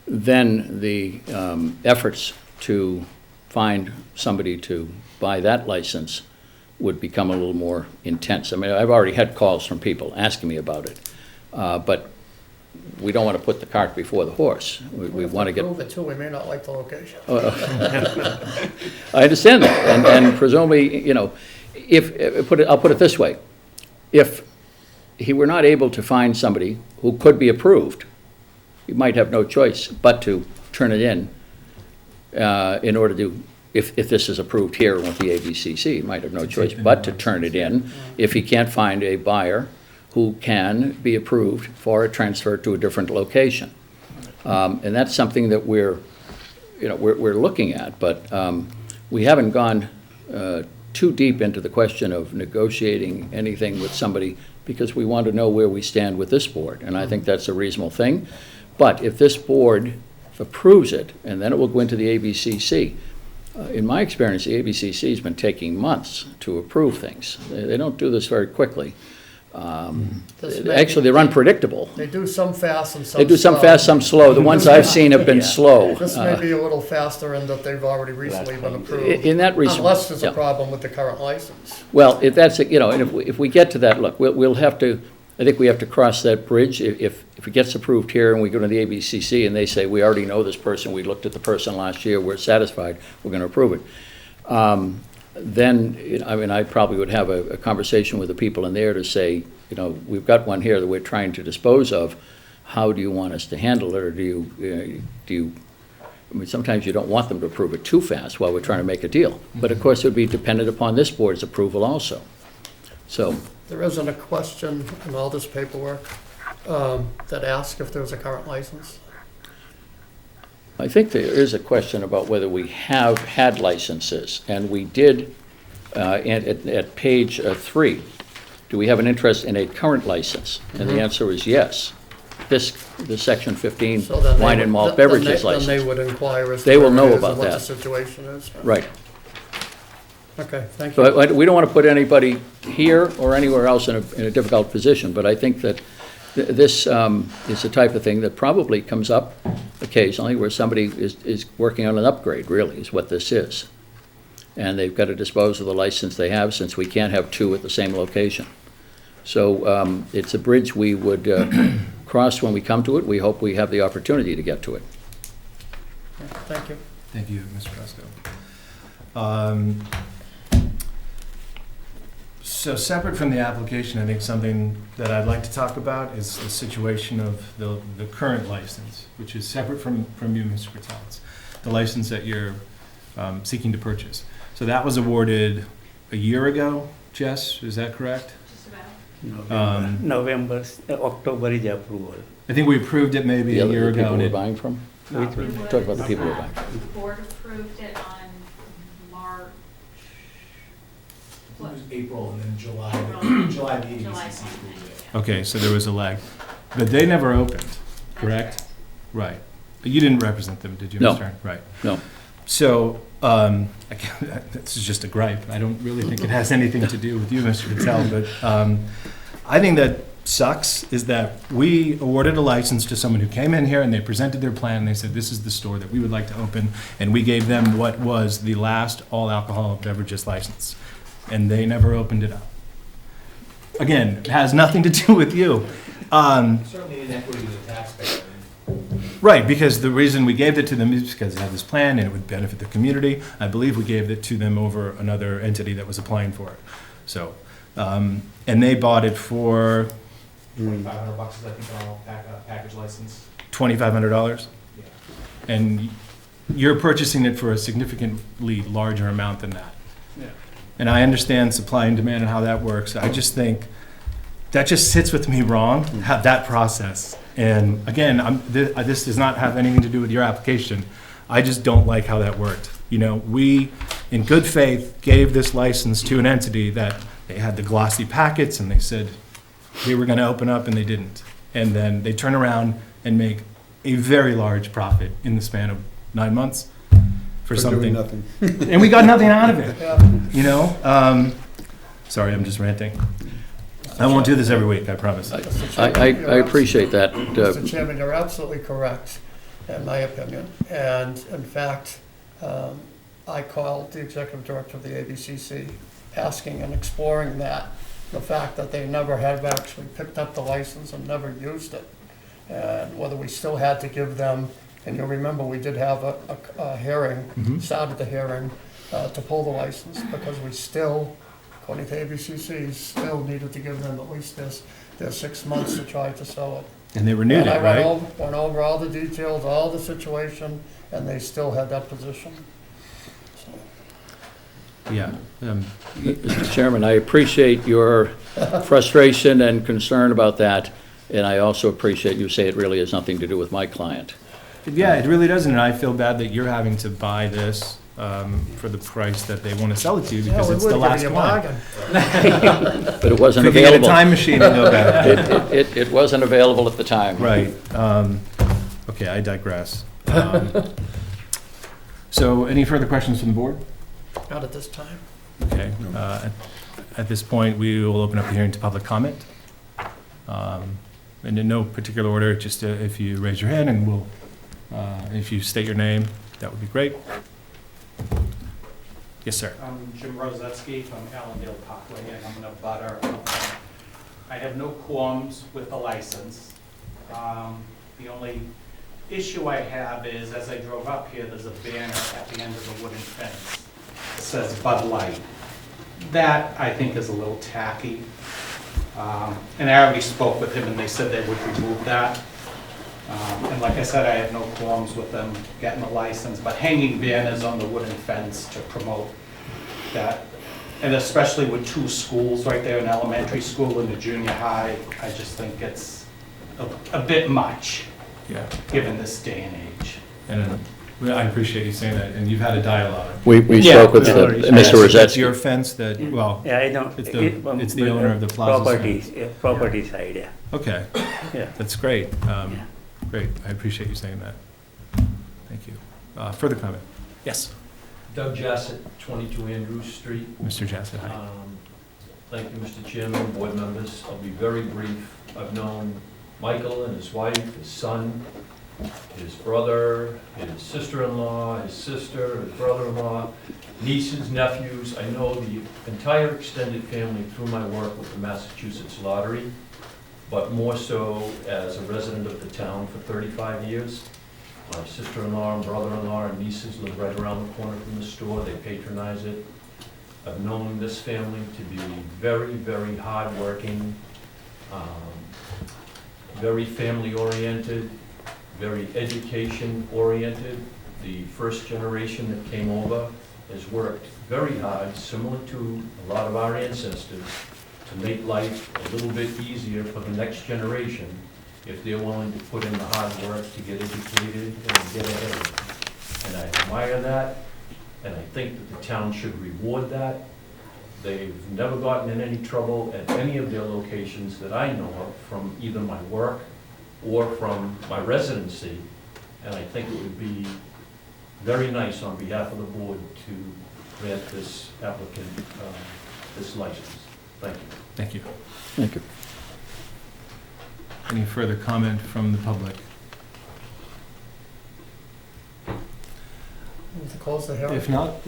then the efforts to find somebody to buy that license would become a little more intense. I mean, I've already had calls from people asking me about it, but we don't want to put the cart before the horse. We want to get. Prove it too, we may not like the location. I understand that, and presumably, you know, I'll put it this way. If he were not able to find somebody who could be approved, he might have no choice but to turn it in order to, if this is approved here with the ABCC, he might have no choice but to turn it in if he can't find a buyer who can be approved for a transfer to a different location. And that's something that we're looking at, but we haven't gone too deep into the question of negotiating anything with somebody because we want to know where we stand with this board, and I think that's a reasonable thing. But if this board approves it, and then it will go into the ABCC, in my experience, the ABCC has been taking months to approve things. They don't do this very quickly. Actually, they're unpredictable. They do some fast and some They do some slow. fast, some slow. The ones I've seen have been slow. This may be a little faster in that they've already recently been approved. In that reason. Unless there's yeah. a problem with the current license. Well, if that's, you know, and if we get to that, look, we'll have to, I think we have to cross that bridge. If it gets approved here and we go to the ABCC and they say, we already know this person, we looked at the person last year, we're satisfied, we're going to approve it. Then, I mean, I probably would have a conversation with the people in there to say, you know, we've got one here that we're trying to dispose of. How do you want us to handle it, or do you? I mean, sometimes you don't want them to approve it too fast while we're trying to make a deal. But of course, it would be dependent upon this board's approval also. So. There isn't a question in all this paperwork that asks if there's a current license. I think there is a question about whether we have had licenses, and we did at page 3. Do we have an interest in a current license? And the answer is yes. This section 15 So then they wine would- and malt then beverages they- license. Then they would inquire as to They will where it know is and about what the that. situation is. Right. Okay, thank you. So we don't want to put anybody here or anywhere else in a difficult position, but I think that this is the type of thing that probably comes up occasionally where somebody is working on an upgrade, really, is what this is. And they've got to dispose of the license they have, since we can't have two at the same location. So it's a bridge we would cross when we come to it. We hope we have the opportunity to get to it. Thank you. Thank you, Mr. Fresco. So separate from the application, I think something that I'd like to talk about is the situation of the current license, which is separate from you, Mr. Patel. It's the license that you're seeking to purchase. So that was awarded a year ago, Jess, is that correct? Just about. November, October is the approval. I think we approved it maybe a year The ago. people and we're it- buying from? Talk about the people we're buying from. The board approved it on March. It was April and then July. April. July the July ABCC approved it. 29th. Okay, so there was a lag. But they never opened, correct? Right. But you didn't represent them, did you, No. Mr. Right. No. So, this is just a gripe. I don't really think it has anything to do with you, Mr. Patel, but I think that sucks is that we awarded a license to someone who came in here and they presented their plan. And they said, this is the store that we would like to open. And we gave them what was the last all alcoholic beverages license. And they never opened it up. Again, it has nothing to do with you. Certainly inequity to the taxpayer. Right, because the reason we gave it to them is because it had this plan and it would benefit the community. I believe we gave it to them over another entity that was applying for it. So, and they bought it for $2,500 is, I think, all package license. $2,500, Yeah. and you're purchasing it for a significantly larger amount than that. Yeah. And I understand supply and demand and how that works. I just think that just sits with me wrong, that process. And again, this does not have anything to do with your application. I just don't like how that worked. You know, we, in good faith, gave this license to an entity that they had the glossy packets and they said they were going to open up and they didn't. And then they turn around and make a very large profit in the span of 9 months for something. doing nothing. And we got nothing out of it, you know? Sorry, I'm just ranting. I won't do this every week, I promise. I appreciate that. Mr. Chairman, you're absolutely correct, in my opinion. And in fact, I called the executive director of the ABCC asking and exploring that, the fact that they never have actually picked up the license and never used it. And whether we still had to give them, and you'll remember, we did have a hearing, started the hearing to pull the license, because we still, according to ABCC, still needed to give them at least their 6 months to try to sell it. And they renewed And it, I right? went over all the details, all the situation, and they still had that position. Yeah. Mr. Chairman, I appreciate your frustration and concern about that, and I also appreciate you say it really has nothing to do with my client. Yeah, it really doesn't, and I feel bad that you're having to buy this for the price that they want to sell it to you, because it's the last one. But it wasn't Could you get a available. time machine and go back? It wasn't available at the time. Right. Okay, I digress. So any further questions from the board? Not at this time. Okay. At this point, we will open up the hearing to public comment. And in no particular order, just if you raise your hand and we'll, if you state your name, that would be great. Yes, sir. I'm Jim Rosetsky from Allendale Parkway, and I'm an abutter. I have no qualms with the license. The only issue I have is, as I drove up here, there's a banner at the end of the wooden fence that says Bud Light. That, I think, is a little tacky. And I already spoke with him, and they said they would remove that. And like I said, I have no qualms with them getting a license, but hanging banners on the wooden fence to promote that, and especially with two schools right there, an elementary school and a junior high, I just think it's a bit much, Yeah. given this day and age. And I appreciate you saying that, and you've had a dialogue. We Yeah, spoke with no worries. Mr. That's Rosetsky. your fence that, well, Yeah, I know. It's the owner of the plaza sign. Property side, yeah. okay, Yeah. that's great. Great, I appreciate you saying that. Thank you. Further comment? Yes, Doug Jassett, 22 Andrews Street. Mr. Jassett, hi. Thank you, Mr. Chairman, board members. I'll be very brief. I've known Michael and his wife, his son, his brother, his sister-in-law, his sister, his brother-in-law, nieces, nephews. I know the entire extended family through my work with the Massachusetts Lottery, but more so as a resident of the town for 35 years. My sister-in-law and brother-in-law and nieces live right around the corner from the store. They patronize it. I've known this family to be very, very hardworking, very family-oriented, very education-oriented. The first generation that came over has worked very hard, similar to a lot of our ancestors, to make life a little bit easier for the next generation if they're willing to put in the hard work to get educated and get ahead. And I admire that, and I think that the town should reward that. They've never gotten in any trouble at any of their locations that I know of from either my work or from my residency, and I think it would be very nice on behalf of the board to grant this applicant this license. Thank you. Thank you. Thank you. Any further comment from the public? Move to close the hearing. If not,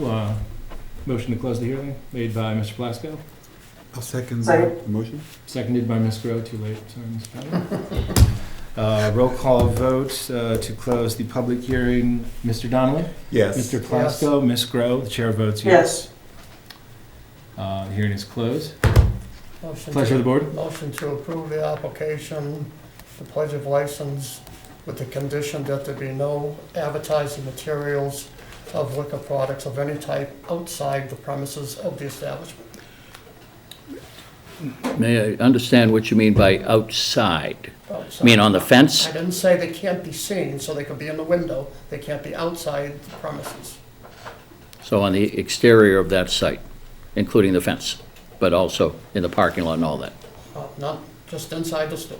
motion to close the hearing made by Mr. Plasko, I'll second the Second. motion. seconded by Ms. Grow. Too late, sorry, Ms. Powell. Roll call vote to close the public hearing. Mr. Donnelly? Yes. Mr. Plasko? Ms. Grow? The chair votes yes. The hearing is closed. Motion Pleasure of the board. Motion to approve the application, the pledge of license, with the condition that there be no advertising materials of liquor products of any type outside the premises of the establishment. May I understand what you mean by outside? Outside. You mean on the fence? I didn't say they can't be seen, so they could be in the window. They can't be outside the premises. So on the exterior of that site, including the fence, but also in the parking lot and all that? Not just inside the store.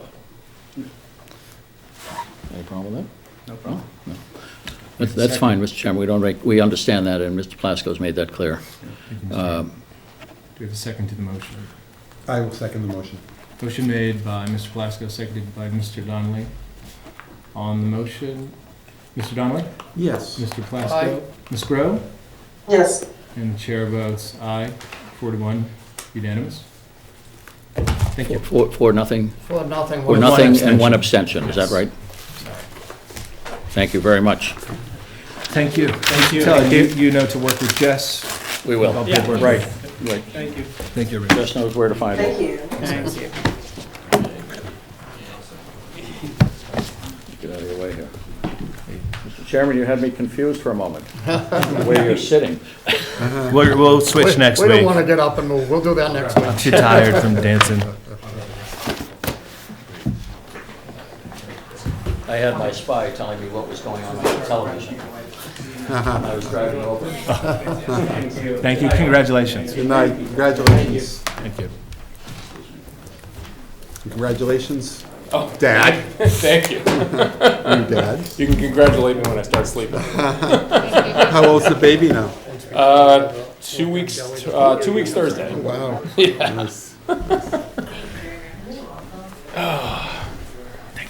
Any problem with that? No problem. No. That's fine, Mr. Chairman. We understand that, and Mr. Plasko's made that clear. Do we have a second to the motion? I will second the motion. Motion made by Mr. Plasko, seconded by Mr. Donnelly. On the motion, Mr. Donnelly? Yes. Mr. Plasko? Aye. Ms. Grow? Yes. And the chair votes aye. 4-1, unanimous. Thank you. For nothing, For nothing. for one nothing and one abstention. abstention, is that right? Thank you very much. Thank you. Thank you. Tell you know to work with Jess. We will. About Yeah. paperwork. Right. Thank you. Thank you, everybody. Just knows where to find Thank it. you. Thank you. Get out of your way here. Mr. Chairman, you had me confused for a moment, the way you're sitting. We'll switch next We week. don't want to get up and move. We'll do that next week. I'm too tired from dancing. I had my spy telling me what was going on the television. I was driving over. Thank you. Congratulations. Good night, congratulations. Thank you. Congratulations. Oh, Dad. Thank you. Your dad. You can congratulate me when I start sleeping. How old's the baby now? 2 weeks. 2 weeks Thursday. Wow. Yeah. Nice. Thanks,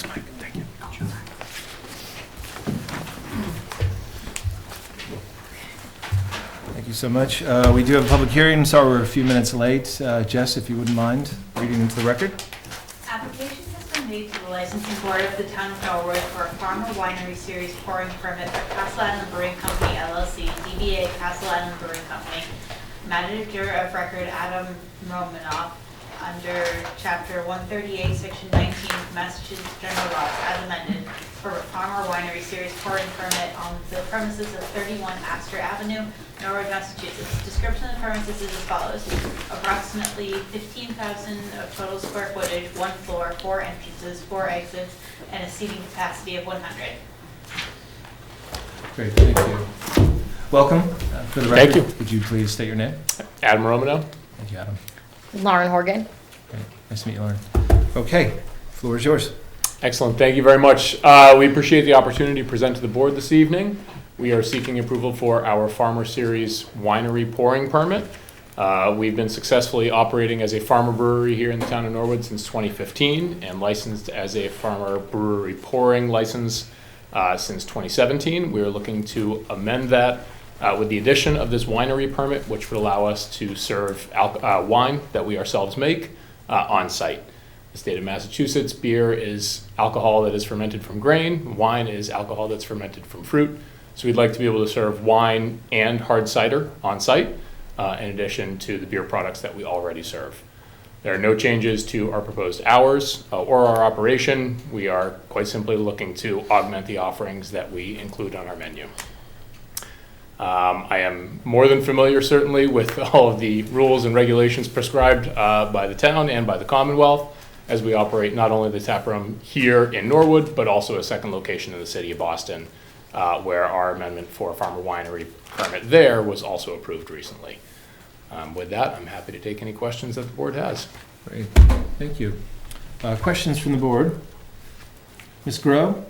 Mike. Thank you. Thank you so much. We do have a public hearing. Sorry we're a few minutes late. Jess, if you wouldn't mind reading into the record. Application has been made to the licensing board of the town of Norwood for a Farmer Winery Series pouring permit for Castle Island Brewing Company LLC, DBA Castle Island Brewing Company. Manager of record Adam Romanoff, under Chapter 138, Section 19 of Massachusetts General Laws, as amended, for a Farmer Winery Series pouring permit on the premises of 31 Astor Avenue, Norwood, Massachusetts. Description of the premises is as follows. Approximately 15,000 of total square footage, 1 floor, 4 entrances, 4 exits, and a seating capacity of 100. Great, thank you. Welcome. For the Thank record, you. would you please state your name? Adam Romano. Thank you, Adam. Lauren Horgan. Great. Nice to meet you, Lauren. Okay, floor is yours. Excellent. Thank you very much. We appreciate the opportunity to present to the board this evening. We are seeking approval for our Farmer Series winery pouring permit. We've been successfully operating as a farmer brewery here in the town of Norwood since 2015 and licensed as a farmer brewery pouring license since 2017. We are looking to amend that with the addition of this winery permit, which would allow us to serve wine that we ourselves make on site. The state of Massachusetts, beer is alcohol that is fermented from grain. Wine is alcohol that's fermented from fruit. So we'd like to be able to serve wine and hard cider on site, in addition to the beer products that we already serve. There are no changes to our proposed hours or our operation. We are quite simply looking to augment the offerings that we include on our menu. I am more than familiar, certainly, with all of the rules and regulations prescribed by the town and by the Commonwealth, as we operate not only the tap room here in Norwood, but also a second location in the city of Boston, where our amendment for a farmer winery permit there was also approved recently. With that, I'm happy to take any questions that the board has. Great, thank you. Questions from the board? Ms. Grow?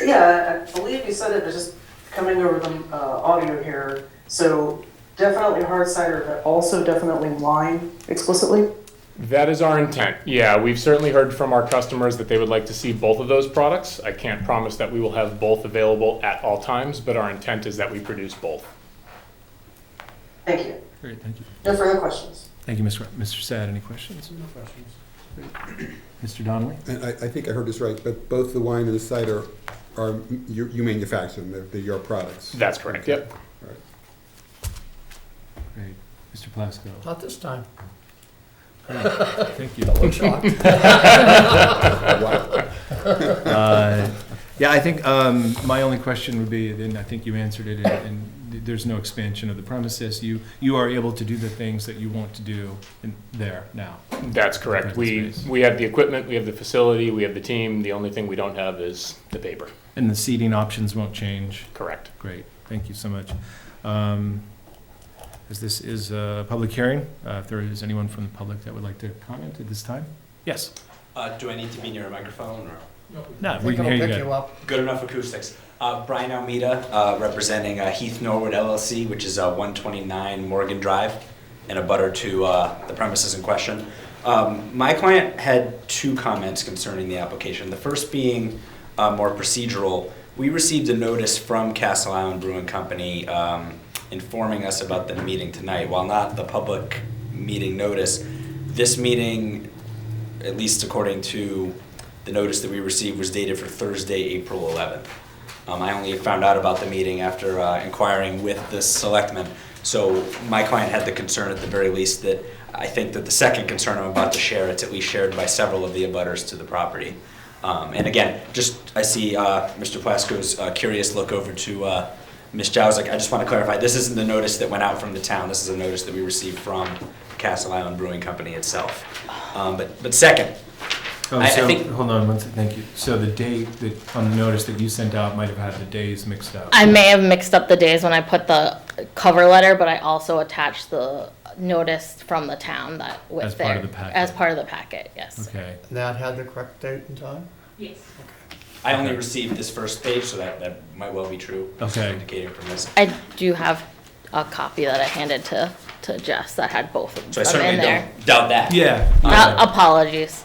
Yeah, I believe you said it was just coming over the audio here. So definitely hard cider, but also definitely wine explicitly? That is our intent. Yeah, we've certainly heard from our customers that they would like to see both of those products. I can't promise that we will have both available at all times, but our intent is that we produce both. Thank you. Great, thank you. No further questions. Thank you, Mr. Sad. Any questions? No questions. Mr. Donnelly? And I think I heard this right, but both the wine and the cider are, you manufacture them, they're your products. That's correct, yep. All right. Great. Mr. Plasko? Not this time. Thank you. I'm shocked. Yeah, I think my only question would be, and I think you answered it, and there's no expansion of the premises. You are able to do the things that you want to do there now. That's correct. We have the equipment, we have the facility, we have the team. The only thing we don't have is the paper. And the seating options won't change? Correct. Great, thank you so much. As this is a public hearing, if there is anyone from the public that would like to comment at this time? Yes? Do I need to be near a microphone or? No, we can hear you good. Good enough acoustics. Brian Almeida, representing Heath Norwood LLC, which is 129 Morgan Drive, and a butter to the premises in question. My client had 2 comments concerning the application. The first being more procedural. We received a notice from Castle Island Brewing Company informing us about the meeting tonight. While not the public meeting notice, this meeting, at least according to the notice that we received, was dated for Thursday, April 11th. I only found out about the meeting after inquiring with the selectmen. So my client had the concern at the very least that I think that the second concern I'm about to share, it's at least shared by several of the abutters to the property. And again, I see Mr. Plasko's curious look over to Ms. Jowsik. I just want to clarify, this isn't the notice that went out from the town. This is a notice that we received from Castle Island Brewing Company itself. But second, I think... Hold on one second, thank you. So the date on the notice that you sent out might have had the days mixed up. I may have mixed up the days when I put the cover letter, but I also attached the notice from the town that was As there. part of the packet. As part of the packet, yes. Okay. And that had the correct date and time? Yes. I only received this first page, so that might well be true. Okay. Indicating from this. I do have a copy that I handed to Jess that had both of So I them certainly in there. don't doubt that. Yeah. Apologies.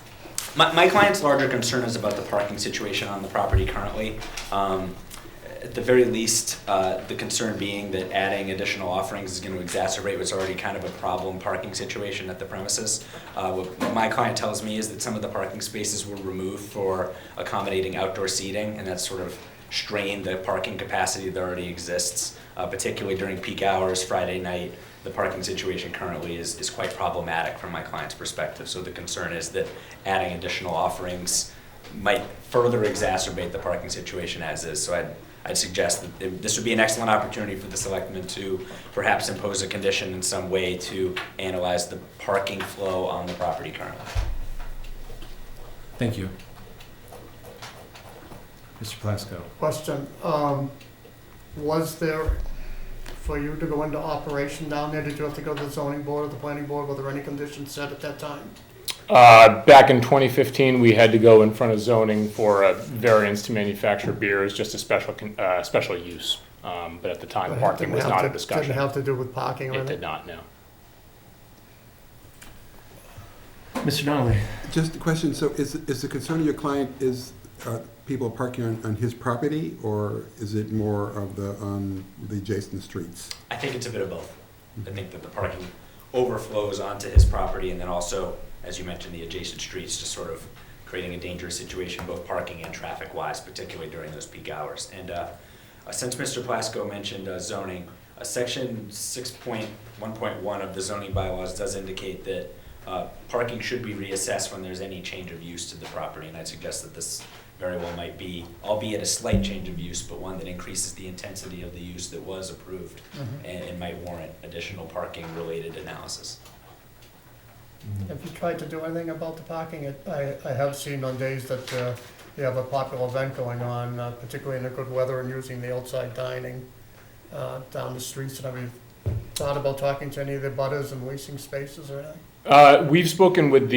My client's larger concern is about the parking situation on the property currently. At the very least, the concern being that adding additional offerings is going to exacerbate what's already kind of a problem parking situation at the premises. What my client tells me is that some of the parking spaces were removed for accommodating outdoor seating, and that's sort of strained the parking capacity that already exists, particularly during peak hours, Friday night. The parking situation currently is quite problematic from my client's perspective. So the concern is that adding additional offerings might further exacerbate the parking situation as is. So I'd suggest that this would be an excellent opportunity for the selectmen to perhaps impose a condition in some way to analyze the parking flow on the property currently. Thank you. Mr. Plasko. Question, was there, for you to go into operation down there, did you have to go to the zoning board or the planning board? Were there any conditions set at that time? Back in 2015, we had to go in front of zoning for a variance to manufacture beers, just a special use. But at the time, parking was not a discussion. Didn't have to do with parking or It anything? did not, no. Mr. Donnelly. Just a question, so is the concern of your client people parking on his property, or is it more of on the adjacent streets? I think it's a bit of both. I think that the parking overflows onto his property, and then also, as you mentioned, the adjacent streets, just sort of creating a dangerous situation, both parking and traffic-wise, particularly during those peak hours. And since Mr. Plasko mentioned zoning, section 6.1.1 of the zoning bylaws does indicate that parking should be reassessed when there's any change of use to the property, and I'd suggest that this very well might be, albeit a slight change of use, but one that increases the intensity of the use that was approved and might warrant additional parking-related analysis. Have you tried to do anything about the parking? I have seen on days that you have a popular event going on, particularly in the good weather, and using the outside dining down the streets. And have you thought about talking to any of the butters and leasing spaces or anything? We've spoken with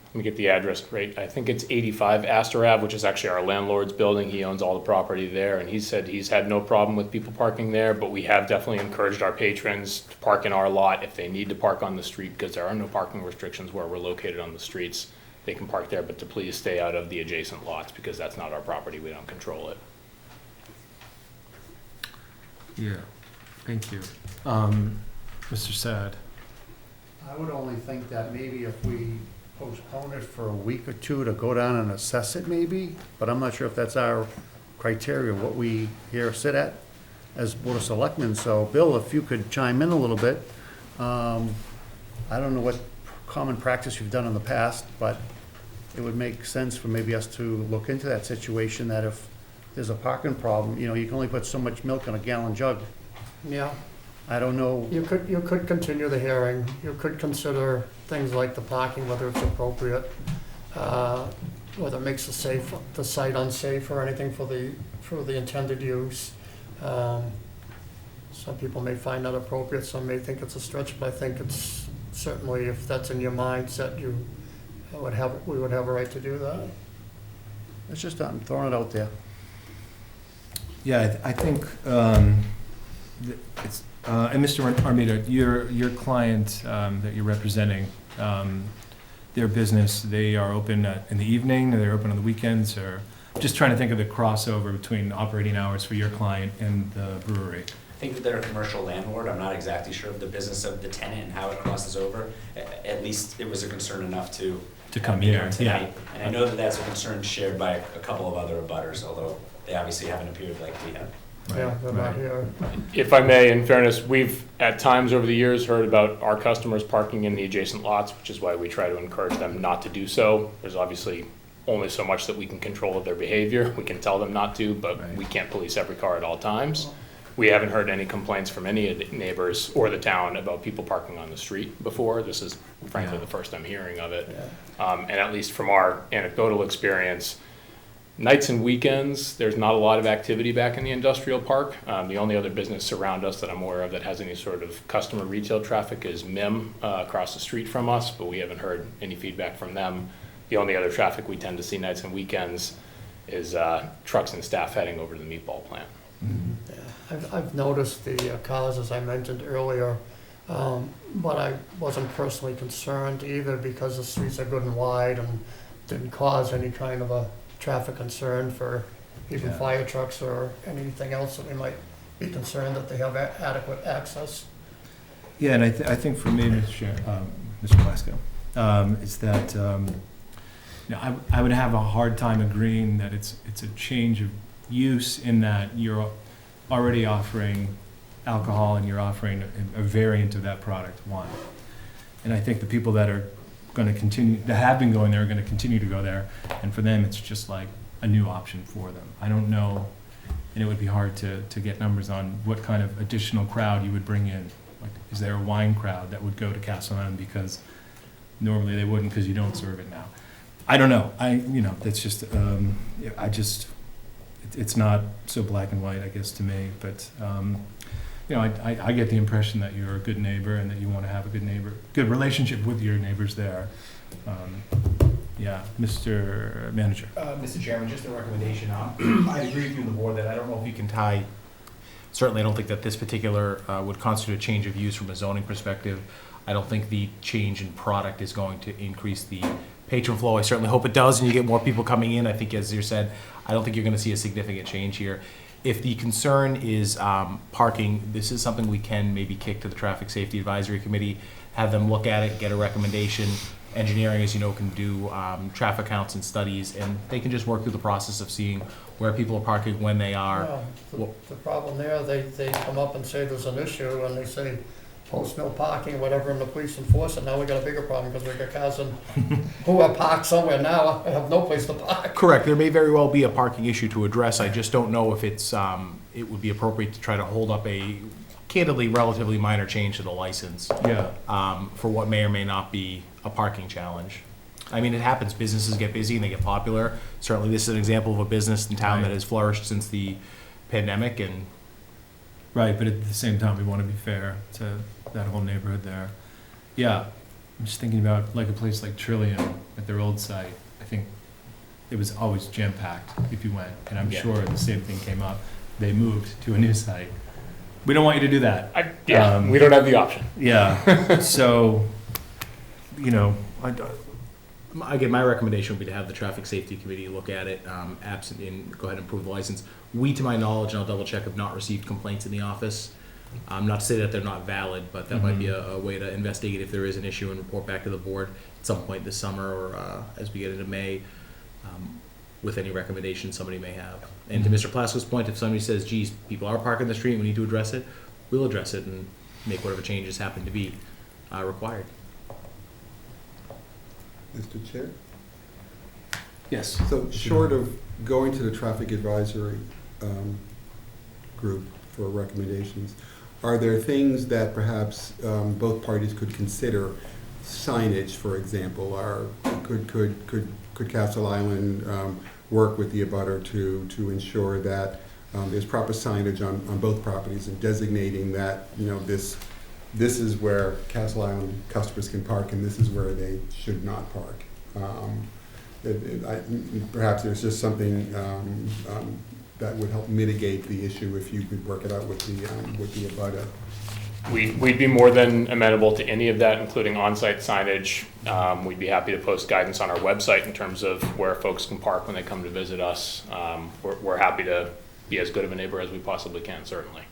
let me get the address right. I think it's 85 Astor Ave, which is actually our landlord's building. He owns all the property there, and he said he's had no problem with people parking there, but we have definitely encouraged our patrons to park in our lot if they need to park on the street, because there are no parking restrictions where we're located on the streets. They can park there, but to please stay out of the adjacent lots, because that's not our property. We don't control it. Yeah, thank you. Mr. Sad. I would only think that maybe if we postpone it for a week or two to go down and assess it maybe, but I'm not sure if that's our criteria, what we here sit at as Board of Selectmen. So Bill, if you could chime in a little bit. I don't know what common practice you've done in the past, but it would make sense for maybe us to look into that situation, that if there's a parking problem, you can only put so much milk in a gallon jug. Yeah. I don't know. You could continue the hearing. You could consider things like the parking, whether it's appropriate, whether it makes the site unsafe or anything for the intended use. Some people may find that appropriate, some may think it's a stretch, but I think it's certainly, if that's in your mindset, we would have a right to do that. It's just, I'm throwing it out there. Yeah, I think it's, and Mr. Armita, your client that you're representing, their business, they are open in the evening, or they're open on the weekends, or just trying to think of the crossover between operating hours for your client and the brewery. think that they're a commercial landlord. I'm not exactly sure of the business of the tenant and how it crosses over. At least it was a concern enough to come be here, tonight. And I know that that's a concern shared by a couple of other abutters, although they obviously haven't appeared like we have. Yeah, they're not here. If I may, in fairness, we've at times over the years heard about our customers parking in the adjacent lots, which is why we try to encourage them not to do so. There's obviously only so much that we can control of their behavior. We can tell them not to, but we can't police every car at all times. We haven't heard any complaints from any of the neighbors or the town about people parking on the street before. This is frankly the first I'm hearing of it. And at least from our anecdotal experience, nights and weekends, there's not a lot of activity back in the industrial park. The only other business around us that I'm aware of that has any sort of customer retail traffic is MIM across the street from us, but we haven't heard any feedback from them. The only other traffic we tend to see nights and weekends is trucks and staff heading over to the meatball plant. Yeah, I've noticed the cars, as I mentioned earlier, but I wasn't personally concerned either because the streets are good and wide and didn't cause any kind of a traffic concern for even fire trucks or anything else that we might be concerned that they have adequate access. Yeah, and I think for me, Mr. Plasko, is that I would have a hard time agreeing that it's a change of use in that you're already offering alcohol and you're offering a variant of that product, one. And I think the people that are going to continue, that have been going there, are going to continue to go there, and for them, it's just like a new option for them. I don't know, and it would be hard to get numbers on what kind of additional crowd you would bring in. Like, is there a wine crowd that would go to Castle Island because normally they wouldn't because you don't serve it now? I don't know. That's just, it's not so black and white, I guess, to me. But, I get the impression that you're a good neighbor and that you want to have a good relationship with your neighbors there. Mr. Manager. Mr. Chairman, just a recommendation. I agree with you and the board that I don't know if you can tie, certainly I don't think that this particular would constitute a change of use from a zoning perspective. I don't think the change in product is going to increase the patron flow. I certainly hope it does and you get more people coming in. I think, as you said, I don't think you're going to see a significant change here. If the concern is parking, this is something we can maybe kick to the Traffic Safety Advisory Committee, have them look at it, get a recommendation. Engineering, as you know, can do traffic counts and studies, and they can just work through the process of seeing where people are parking, when they are. The problem there, they come up and say there's an issue, and they say, post no parking, whatever, and the police enforce it. Now we got a bigger problem because we got cars who are parked somewhere now, I have no place to park. Correct. There may very well be a parking issue to address. I just don't know if it's it would be appropriate to try to hold up a candidly relatively minor change to the license. For what may or may not be a parking challenge. I mean, it happens. Businesses get busy and they get popular. Certainly, this is an example of a business in town that has flourished since the pandemic. And right, but at the same time, we want to be fair to that whole neighborhood there. Yeah, I'm just thinking about like a place like Trillium at their old site. I think it was always jam-packed if you went, and I'm sure the same thing came up. They moved to a new site. We don't want you to do that. We don't have the option. Yeah, so, again, my recommendation would be to have the Traffic Safety Committee look at it, absent and go ahead and approve the license. We, to my knowledge, and I'll double check, have not received complaints in the office. Not to say that they're not valid, but that might be a way to investigate if there is an issue and report back to the board at some point this summer or as we get into May with any recommendations somebody may have. And to Mr. Plasko's point, if somebody says, geez, people are parking the street, we need to address it, we'll address it and make whatever changes happen to be required. Mr. Chair? Yes. So short of going to the traffic advisory group for recommendations, are there things that perhaps both parties could consider? Signage, for example, could Castle Island work with the abutter to ensure that there's proper signage on both properties and designating that this is where Castle Island customers can park and this is where they should not park. Perhaps there's just something that would help mitigate the issue if you could work it out with the abutter. We'd be more than amenable to any of that, including on-site signage. We'd be happy to post guidance on our website in terms of where folks can park when they come to visit us. We're happy to be as good of a neighbor as we possibly can, certainly.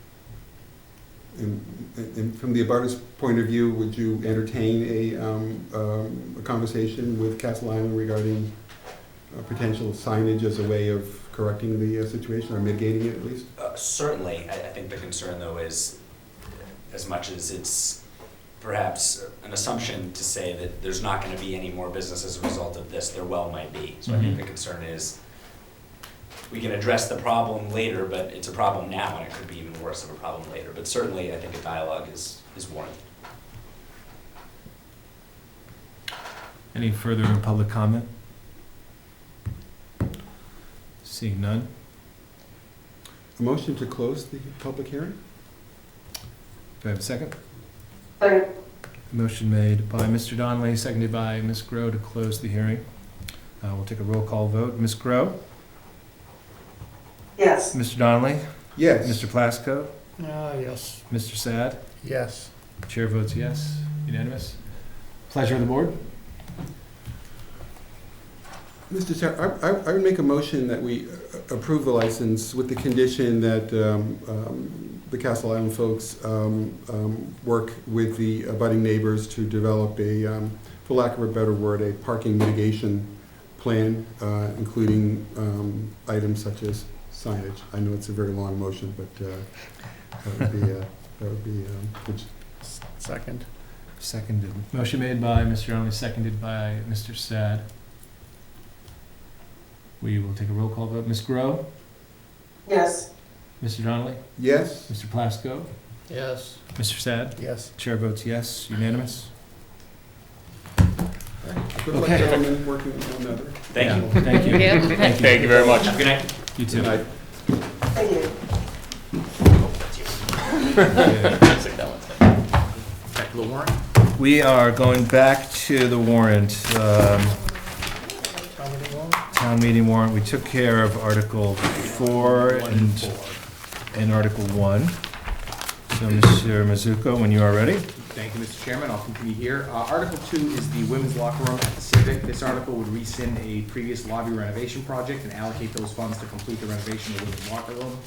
and from the abutters' point of view, would you entertain a conversation with Castle Island regarding potential signage as a way of correcting the situation or mitigating it at least? Certainly, I think the concern though is, as much as it's perhaps an assumption to say that there's not going to be any more business as a result of this, there well might be. So I think the concern is we can address the problem later, but it's a problem now and it could be even worse of a problem later. But certainly I think a dialogue is warranted. Any further public comment? Seeing none. A motion to close the public hearing? Do I have a second? Second. Motion made by Mr. Donnelly, seconded by Ms. Grow to close the hearing. We'll take a roll call vote. Ms. Grow? Yes. Mr. Donnelly? Yes. Mr. Plasko? Yes. Mr. Sad? Yes. Chair votes yes. Unanimous. Pleasure of the board. Mr. Chair, I would make a motion that we approve the license with the condition that the Castle Island folks work with the abutting neighbors to develop a, for lack of a better word, a parking mitigation plan, including items such as signage. I know it's a very long motion, but that would be good. Second. Seconded. Motion made by Mr. Donnelly, seconded by Mr. Sad. We will take a roll call vote. Ms. Grow? Yes. Mr. Donnelly? Yes? Mr. Plasko? Yes. Mr. Sad? Yes. Chair votes yes. Unanimous. Good luck, Okay. gentlemen, working with one another. Thank you. Thank you. Thank you. Thank you very much. Good night. You too. Good night. Thank you. Back to the warrant. We are going back to the warrant. Town meeting warrant. We took care of Article 4 and Article 1. So, Mr. Mizuko, when you are ready. Thank you, Mr. Chairman. I'll continue here. Article 2 is the women's locker room at the Civic. This article would rescind a previous lobby renovation project and allocate those funds to complete the renovation of the women's locker room.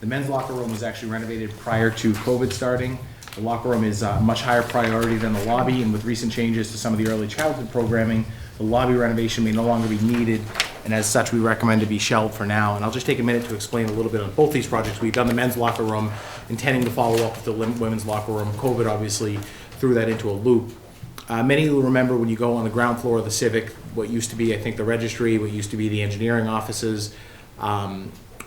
The men's locker room was actually renovated prior to COVID starting. The locker room is a much higher priority than the lobby, and with recent changes to some of the early childhood programming, the lobby renovation may no longer be needed, and as such, we recommend to be shelved for now. And I'll just take a minute to explain a little bit on both these projects. We've done the men's locker room, intending to follow up with the women's locker room. COVID obviously threw that into a loop. Many will remember when you go on the ground floor of the Civic, what used to be, I think, the registry, what used to be the engineering offices,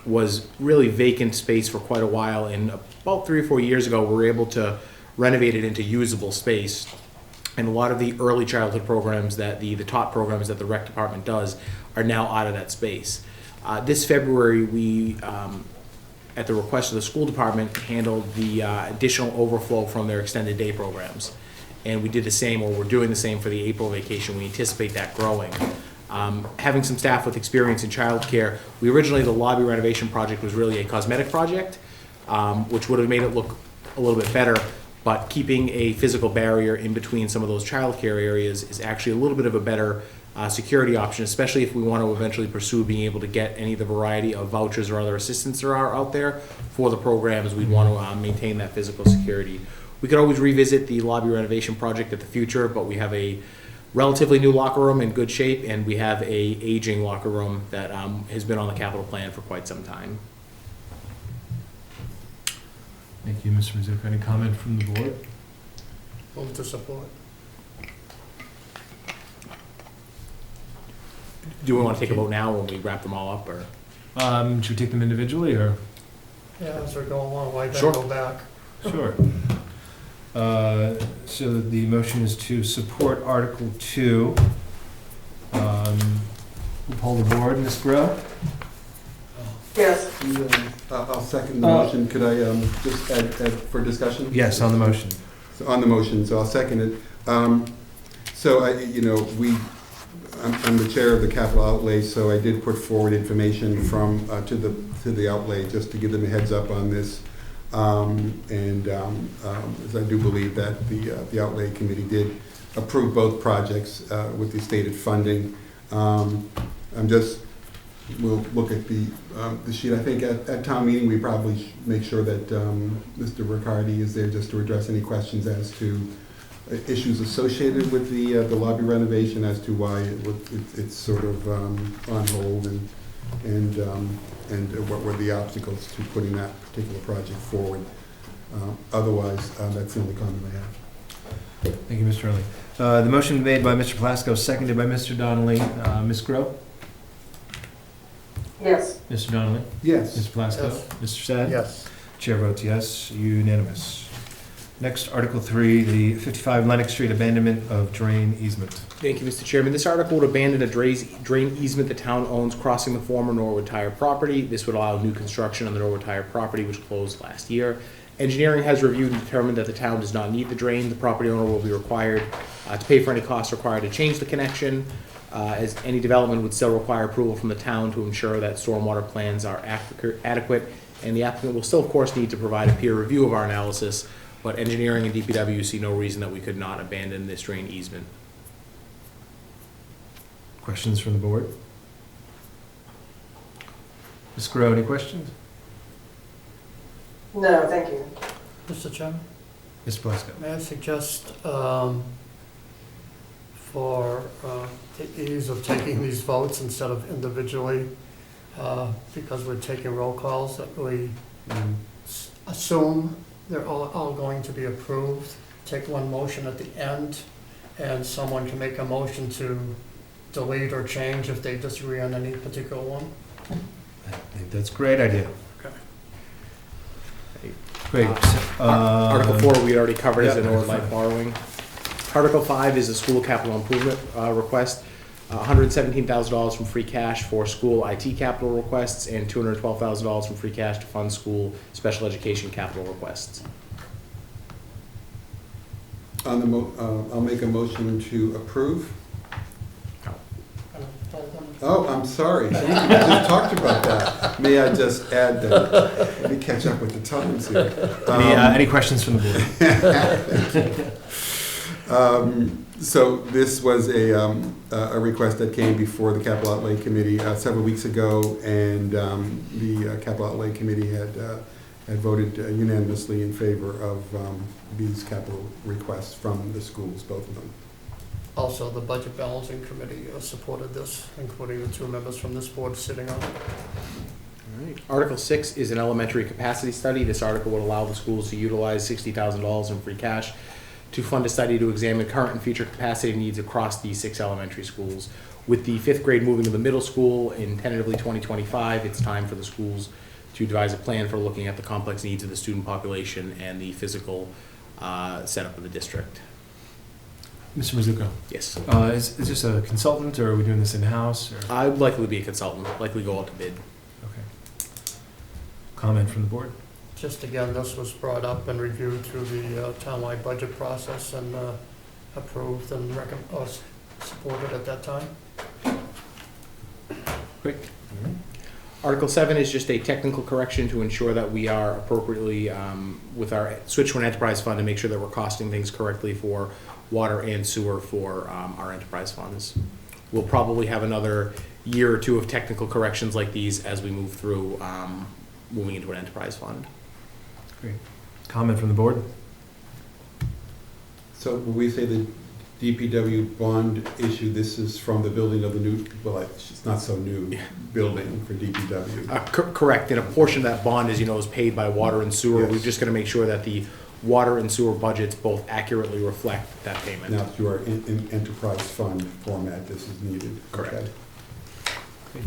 was really vacant space for quite a while. And about 3 or 4 years ago, we were able to renovate it into usable space. And a lot of the early childhood programs that the top programs that the rec department does are now out of that space. This February, we, at the request of the school department, handled the additional overflow from their extended day programs. And we did the same, or we're doing the same for the April vacation. We anticipate that growing. Having some staff with experience in childcare, originally the lobby renovation project was really a cosmetic project, which would have made it look a little bit better. But keeping a physical barrier in between some of those childcare areas is actually a little bit of a better security option, especially if we want to eventually pursue being able to get any of the variety of vouchers or other assistance there are out there for the programs. We'd want to maintain that physical security. We could always revisit the lobby renovation project at the future, but we have a relatively new locker room in good shape, and we have a aging locker room that has been on the capital plan for quite some time. Thank you, Mr. Mizuko. Any comment from the board? Move to support. Do we want to take a vote now when we wrap them all up, or? Should we take them individually, or? Yeah, as we're going along, why Sure. don't go back? Sure. So the motion is to support Article 2. We'll poll the board. Ms. Grow? Yes. I'll second the motion. Could I just add for discussion? Yes, on the motion. So on the motion, so I'll second it. So I'm the chair of the capital outlay, so I did put forward information from to the outlay just to give them a heads up on this. As I do believe that the outlay committee did approve both projects with the stated funding. We'll look at the the sheet. I think at town meeting, we probably make sure that Mr. Riccardi is there just to address any questions as to issues associated with the lobby renovation, as to why it's sort of on hold, and what were the obstacles to putting that particular project forward. Otherwise, that's the only comment I have. Thank you, Mr. Early. The motion made by Mr. Plasko, seconded by Mr. Donnelly. Ms. Grow? Yes. Mr. Donnelly? Yes. Mr. Plasko? Yes. Mr. Sad? Yes. Chair votes yes, unanimous. Next, Article 3, the 55 Lennox Street abandonment of drain easement. Thank you, Mr. Chairman. This article would abandon a drain easement the town owns crossing the former Norwood Tire property. This would allow new construction on the Norwood Tire property, which closed last year. Engineering has reviewed and determined that the town does not need the drain. The property owner will be required to pay for any costs required to change the connection, as any development would still require approval from the town to ensure that stormwater plans are adequate, and the applicant will still, of course, need to provide a peer review of our analysis, but engineering and DPW see no reason that we could not abandon this drain easement. Questions from the board? Ms. Grow, any questions? No, thank you. Mr. Chairman, Mr. Plasko? may I suggest, for the ease of taking these votes instead of individually, because we're taking roll calls, that we assume they're all going to be approved, take one motion at the end, and someone can make a motion to delete or change if they disagree on any particular one? I think that's a great idea. Okay. Great. Article 4, we already covered, is yeah, the Norwood fine. Light borrowing. Article 5 is a school capital improvement request. $117,000 from free cash for school IT capital requests, and $212,000 from free cash to fund school special education capital requests. On the I'll make a motion to approve. Oh, I'm sorry. We just talked about that. May I just add that? Let me catch up with the times here. Any questions from the board? So this was a request that came before the Capital Outlay Committee several weeks ago, and the Capital Outlay Committee had voted unanimously in favor of these capital requests from the schools, both of them. Also, the Budget Balancing Committee supported this, including the two members from this board sitting on it. All right. Article 6 is an elementary capacity study. This article would allow the schools to utilize $60,000 in free cash to fund a study to examine current and future capacity needs across these 6 elementary schools. With the 5th grade moving to the middle school in tentatively 2025, it's time for the schools to devise a plan for looking at the complex needs of the student population and the physical setup of the district. Mr. Mizuko? Yes. Is this a consultant, or are we doing this in-house? Or? I would likely be a consultant, likely go out to bid. Okay. Comment from the board? Just again, this was brought up and reviewed through the townwide budget process and approved and supported at that time. Great. Article 7 is just a technical correction to ensure that we are appropriately, with our switch to an enterprise fund, to make sure that we're costing things correctly for water and sewer for our enterprise funds. We'll probably have another year or two of technical corrections like these as we move through moving into an enterprise fund. Great. Comment from the board? So when we say the DPW bond issue, this is from the building of the new, well, it's not so new, building for DPW. Correct, and a portion of that bond, as you know, is paid by water and sewer. Yes. We're just gonna make sure that the water and sewer budgets both accurately reflect that payment. Now, through our in enterprise fund format, this is needed. Correct. Okay.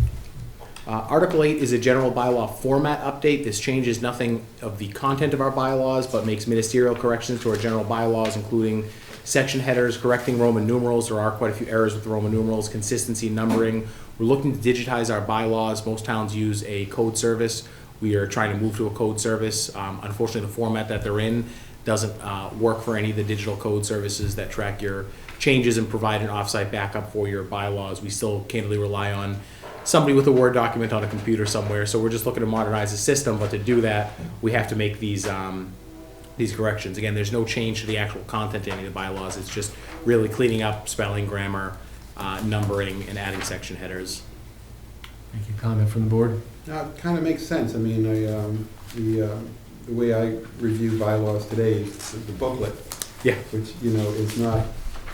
Article 8 is a general bylaw format update. This changes nothing of the content of our bylaws, but makes ministerial corrections to our general bylaws, including section headers, correcting Roman numerals. There are quite a few errors with the Roman numerals, consistency, numbering. We're looking to digitize our bylaws. Most towns use a code service. We are trying to move to a code service. Unfortunately, the format that they're in doesn't work for any of the digital code services that track your changes and provide an offsite backup for your bylaws. We still candidly rely on somebody with a Word document on a computer somewhere. So we're just looking to modernize the system, but to do that, we have to make these corrections. Again, there's no change to the actual content of any of the bylaws. It's just really cleaning up spelling, grammar, numbering, and adding section headers. Thank you. Comment from the board? It kind of makes sense. I mean, the way I review bylaws today is the booklet. Yeah. Which, you know, is not,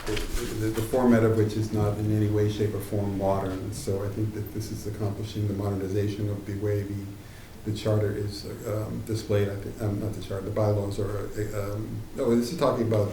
the format of which is not in any way, shape, or form modern. So I think that this is accomplishing the modernization of the way the charter is displayed. I think, not the charter, the bylaws are, no, this is talking about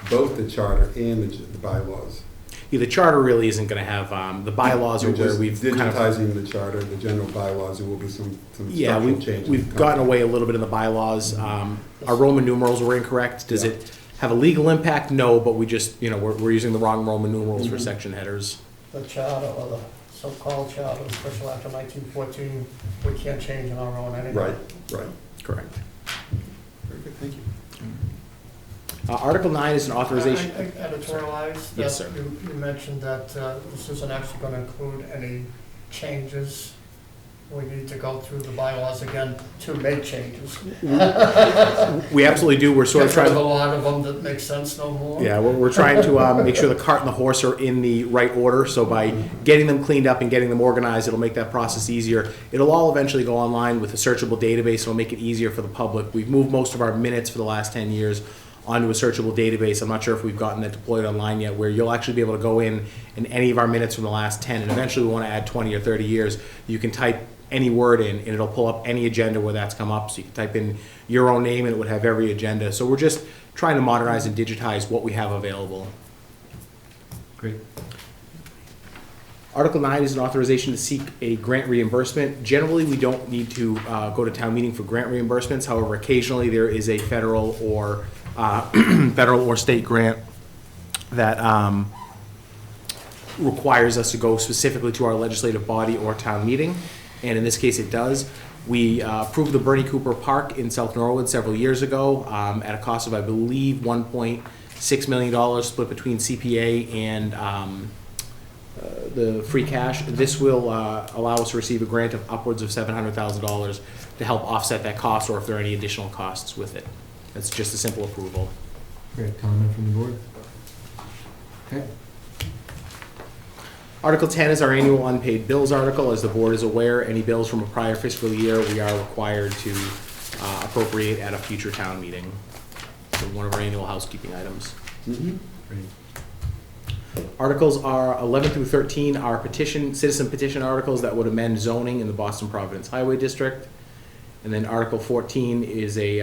both the charter and the bylaws. Yeah, the charter really isn't going to have, the bylaws are We're where just we've kind of. digitizing the charter, the general bylaws, there will be some Yeah, structural changes. we've gotten away a little bit in the bylaws. Our Roman numerals were incorrect. Does it have a legal impact? No, but we just, you know, we're using the wrong Roman numerals for section headers. The charter, or the so-called charter, especially after 1914, we can't change on our own anyway. Right. Correct. Very good, thank you. Article 9 is an authorization. I editorialized Yes, that sir. you mentioned that this isn't actually going to include any changes. We need to go through the bylaws again to make changes. We absolutely do. We're sort of trying There's a to. lot of them that make sense no more. Yeah, we're trying to make sure the cart and the horse are in the right order. So by getting them cleaned up and getting them organized, it'll make that process easier. It'll all eventually go online with a searchable database. It'll make it easier for the public. We've moved most of our minutes for the last 10 years onto a searchable database. I'm not sure if we've gotten that deployed online yet, where you'll actually be able to go in any of our minutes from the last 10, and eventually we want to add 20 or 30 years. You can type any word in, and it'll pull up any agenda where that's come up. So you can type in your own name, and it would have every agenda. So we're just trying to modernize and digitize what we have available. Great. Article 9 is an authorization to seek a grant reimbursement. Generally, we don't need to go to town meeting for grant reimbursements. However, occasionally there is a federal or state grant that requires us to go specifically to our legislative body or town meeting. And in this case, it does. We approved the Bernie Cooper Park in South Norwood several years ago at a cost of, I believe, $1.6 million, split between CPA and the free cash. This will allow us to receive a grant of upwards of $700,000 to help offset that cost, or if there are any additional costs with it. It's just a simple approval. Great. Comment from the board? Okay. Article 10 is our annual unpaid bills article. As the board is aware, any bills from a prior fiscal year we are required to appropriate at a future town meeting. So one of our annual housekeeping items. Great. Articles are 11 through 13 are citizen petition articles that would amend zoning in the Boston Providence Highway District. And then Article 14 is a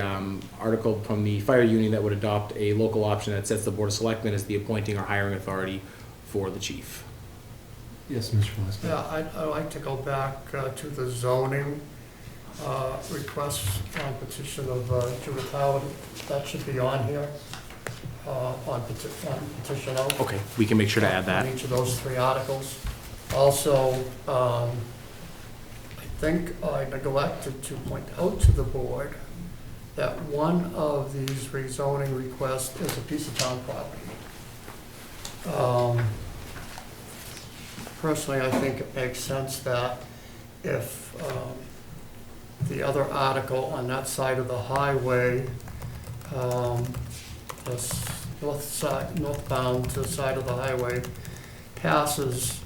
article from the fire union that would adopt a local option that sets the Board of Selectmen as the appointing or hiring authority for the chief. Yes, Mr. Plasko. Yeah, I'd like to go back to the zoning request on petition of Judith Howard. That should be on here, on petition O. Okay, we can make sure to add that. On each of those 3 articles. Also, I think I neglected to point out to the board that one of these rezoning requests is a piece of town property. Personally, I think it makes sense that if the other article on that side of the highway, the northbound to the side of the highway passes,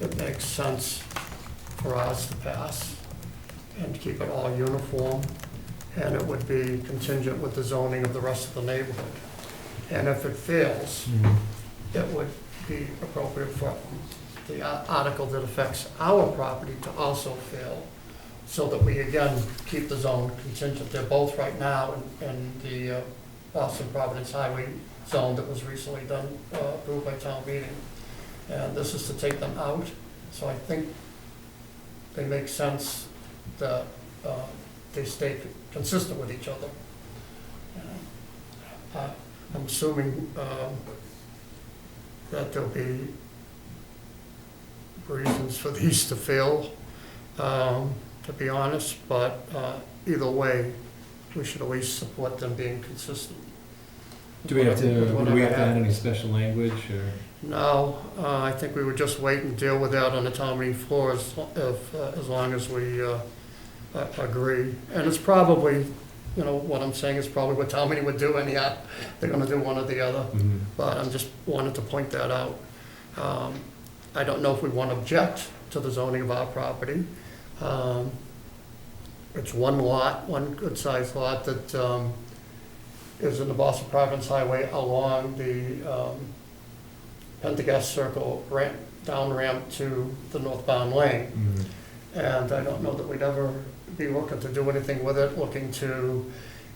it makes sense for us to pass and to keep it all uniform, and it would be contingent with the zoning of the rest of the neighborhood. And if it fails, it would be appropriate for the article that affects our property to also fail, so that we again keep the zone contingent. They're both right now in the Boston Providence Highway zone that was recently done, approved by town meeting. And this is to take them out. So I think they make sense that they stay consistent with each other. I'm assuming that there'll be reasons for these to fail, to be honest, but either way, we should at least support them being consistent. Do we have to add any special language, or? No, I think we would just wait and deal with that on the town meeting floor as long as we agree. And it's probably, you know, what I'm saying is probably what town meeting would do anyhow. They're gonna do one or the other, but I'm just wanted to point that out. I don't know if we want to object to the zoning of our property. It's one lot, one good-sized lot that is in the Boston Providence Highway along the Pendergast Circle ramp, down ramp to the northbound lane. And I don't know that we'd ever be looking to do anything with it, looking to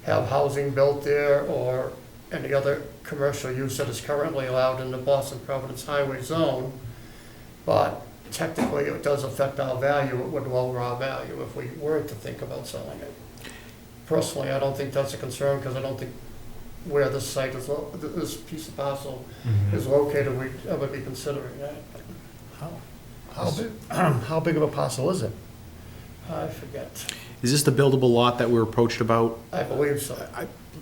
have housing built there or any other commercial use that is currently allowed in the Boston Providence Highway zone. But technically, it does affect our value. It would lower our value if we were to think about selling it. Personally, I don't think that's a concern because I don't think where this site is, this piece of parcel is located, we'd ever be considering that. How big of a parcel is it? I forget. Is this the buildable lot that we were approached about? I believe so.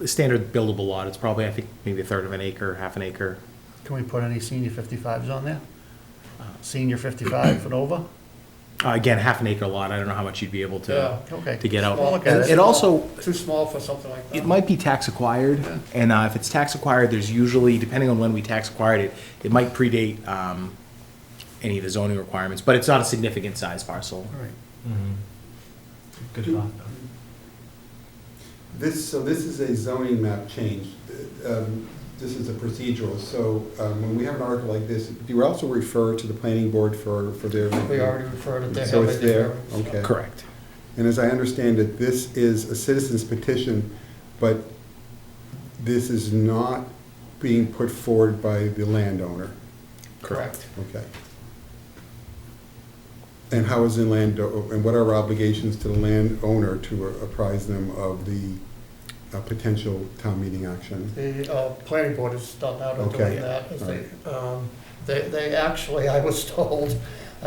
Standard buildable lot, it's probably, I think, maybe a third of an acre, half an acre. Can we put any senior 55s on there? Senior 55 and over? Again, half an acre lot, I don't know how much you'd be able Yeah. to get out. Small, And it also, too small for something like that. it might be tax acquired, and if it's tax acquired, there's usually, depending on when we tax acquired it, it might predate any of the zoning requirements, but it's not a significant size parcel. All right. Good thought. So this is a zoning map change. This is a procedural, so when we have an article like this, do you also refer to the planning board for their? We already referred it, they So have it's it there, there. okay. Correct. And as I understand it, this is a citizen's petition, but this is not being put forward by the landowner. Correct. Okay. And how is the and what are our obligations to the landowner to apprise them of the potential town meeting action? The planning board has done out of Okay. doing that. As All they actually, I was told,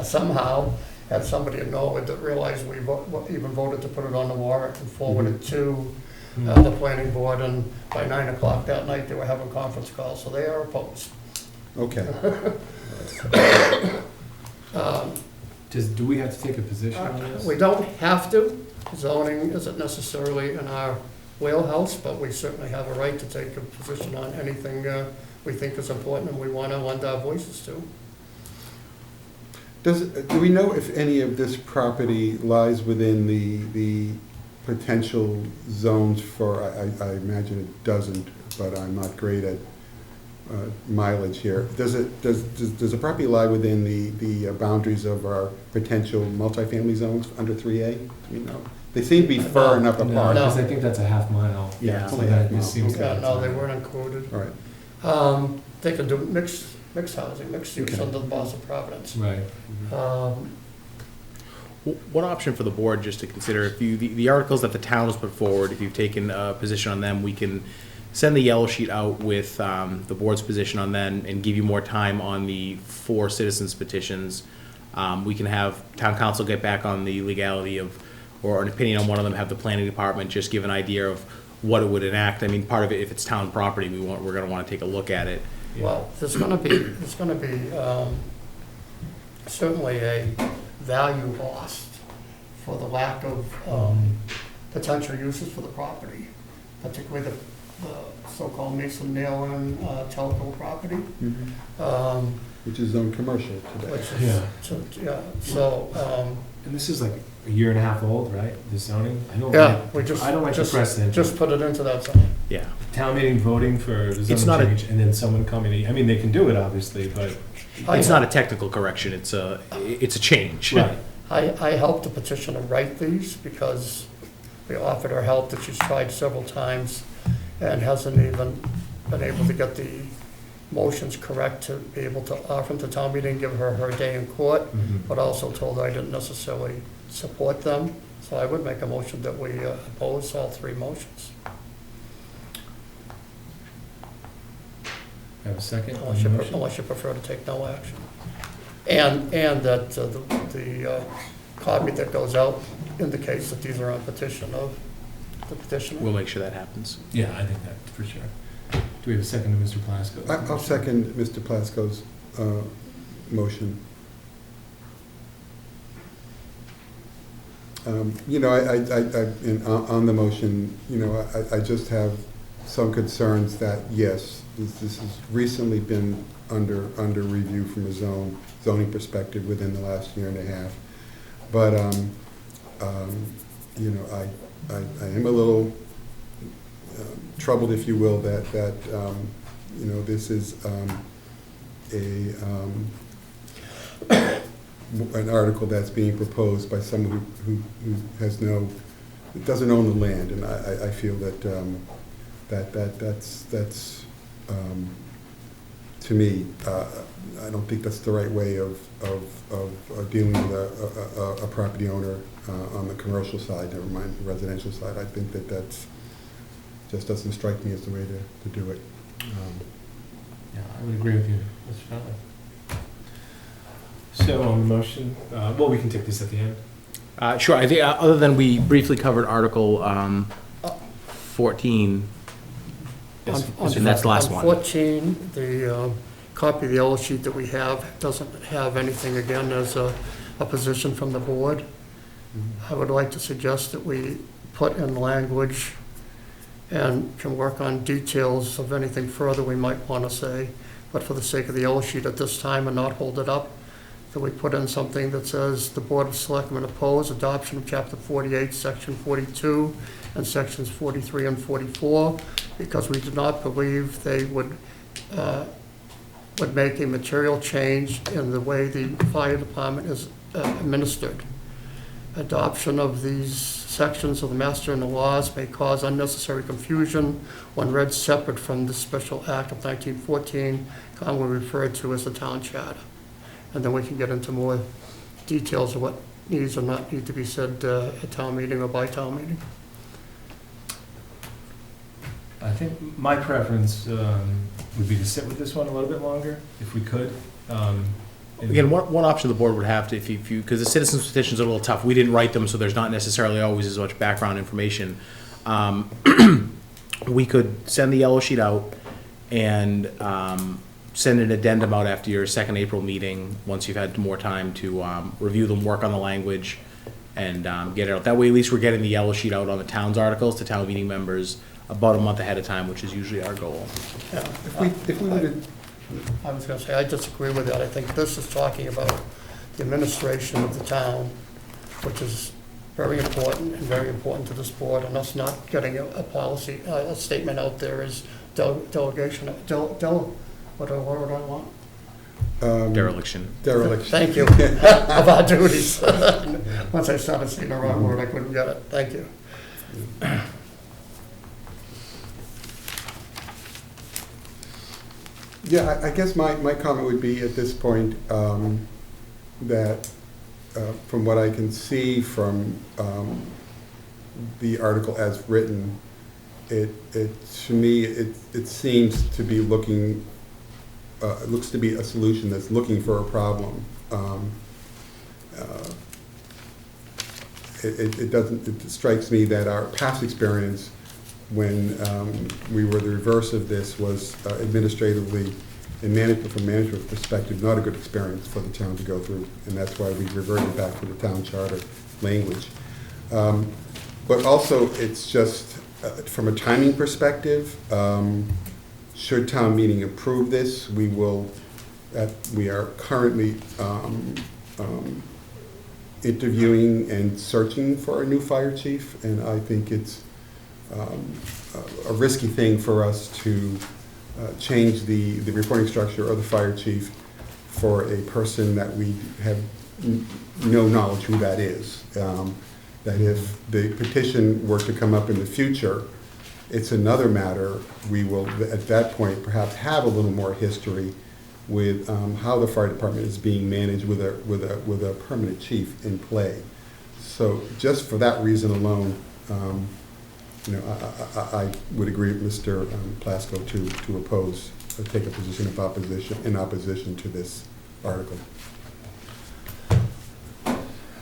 somehow had somebody in Norwood that realized we even voted to put it on the warrant and forward it to the planning board, and by 9 o'clock that night, they were having conference calls, so they are opposed. Okay. Do we have to take a position on this? We don't have to. Zoning isn't necessarily in our wheelhouse, but we certainly have a right to take a position on anything we think is important and we want to lend our voices to. Do we know if any of this property lies within the potential zones for, I imagine it doesn't, but I'm not great at mileage here. Does the property lie within the boundaries of our potential multifamily zones under 3A? Do you know? They seem to be far enough No, apart. because I think that's a half mile. Yeah, So only that half mile. just seems Yeah, like. no, they weren't included. All right. They can do mixed housing, mixed use Okay. under the Boston Providence. Right. One option for the board just to consider, if you, the articles that the town has put forward, if you've taken a position on them, we can send the yellow sheet out with the board's position on them and give you more time on the 4 citizens petitions. We can have town council get back on the legality of, or an opinion on one of them, have the planning department just give an idea of what it would enact. I mean, part of it, if it's town property, we're gonna wanna take a look at it. Well, there's gonna be certainly a value lost for the lack of potential uses for the property, particularly the so-called Mason Nail-in Telco property. Which is zoned commercial today. Which is, And this is like a year and a half old, right? The zoning? I don't yeah, like- we just. I don't like the just- precedent. Just put it into that zone. Yeah. Town meeting voting for the It's not a- zoning change and then someone coming, I mean, they can do it obviously, but. It's not a technical correction, it's a change. Right. I helped the petitioner write these because we offered her help that she's tried several times and hasn't even been able to get the motions correct to be able to offer them to town meeting, give her her day in court, but also told her I didn't necessarily support them. So I would make a motion that we oppose all 3 motions. Have a second? Unless you prefer to take no action. And that the copy that goes out indicates that these are on petition of the petitioner. We'll make sure that happens. Yeah, I think that, for sure. Do we have a second to Mr. Plasko? I'll second Mr. Plasko's motion. You know, on the motion, you know, I just have some concerns that, yes, this has recently been under review from a zoning perspective within the last year and a half. But you know, I am a little troubled, if you will, that you know, this is an article that's being proposed by someone who has doesn't own the land, and I feel that that's to me, I don't think that's the right way of dealing with a property owner on the commercial side, never mind the residential side. I think that's just doesn't strike me as the way to do it. Yeah, I would agree with you, Mr. Conley. So on the motion, well, we can take this at the end. Sure, I think, other than we briefly covered Article 14, and that's the last On one. 14, the copy of the yellow sheet that we have doesn't have anything, again, as a position from the board. I would like to suggest that we put in language and can work on details of anything further we might want to say, but for the sake of the yellow sheet at this time and not hold it up, that we put in something that says the Board of Selectmen oppose adoption of Chapter 48, Section 42, and Sections 43 and 44, because we do not believe they would make a material change in the way the fire department is administered. Adoption of these sections of the master and the laws may cause unnecessary confusion when read separate from the Special Act of 1914, commonly referred to as the Town Charter. And then we can get into more details of what needs or not need to be said at town meeting or by town meeting. I think my preference would be to sit with this one a little bit longer, if we could. Again, one option the board would have to, if you, because the citizens petitions are a little tough. We didn't write them, so there's not necessarily always as much background information. We could send the yellow sheet out and send an addendum out after your second April meeting, once you've had more time to review them, work on the language, and get it out. That way, at least we're getting the yellow sheet out on the town's articles to town meeting members about a month ahead of time, which is usually our goal. Yeah. If we would, I was going to say, I disagree with that. I think this is talking about the administration of the town, which is very important and very important to this board, and us not getting a policy, a statement out there is delegation, what do I want? Dereliction. dereliction. Thank you, of our duties. Once I started saying the wrong word, I couldn't get it. Thank you. Yeah, I guess my comment would be at this point that from what I can see from the article as written, it to me, it seems to be looking, it looks to be a solution that's looking for a problem. It strikes me that our past experience when we were the reverse of this was administratively and management, from management perspective, not a good experience for the town to go through, and that's why we reverted back to the town charter language. But also, it's just from a timing perspective, should town meeting approve this, we are currently interviewing and searching for a new fire chief, and I think it's a risky thing for us to change the reporting structure of the fire chief for a person that we have no knowledge who that is. That if the petition were to come up in the future, it's another matter. We will, at that point, perhaps have a little more history with how the fire department is being managed with a permanent chief in play. So just for that reason alone, I would agree with Mr. Plasko to oppose, or take a position of opposition, in opposition to this article.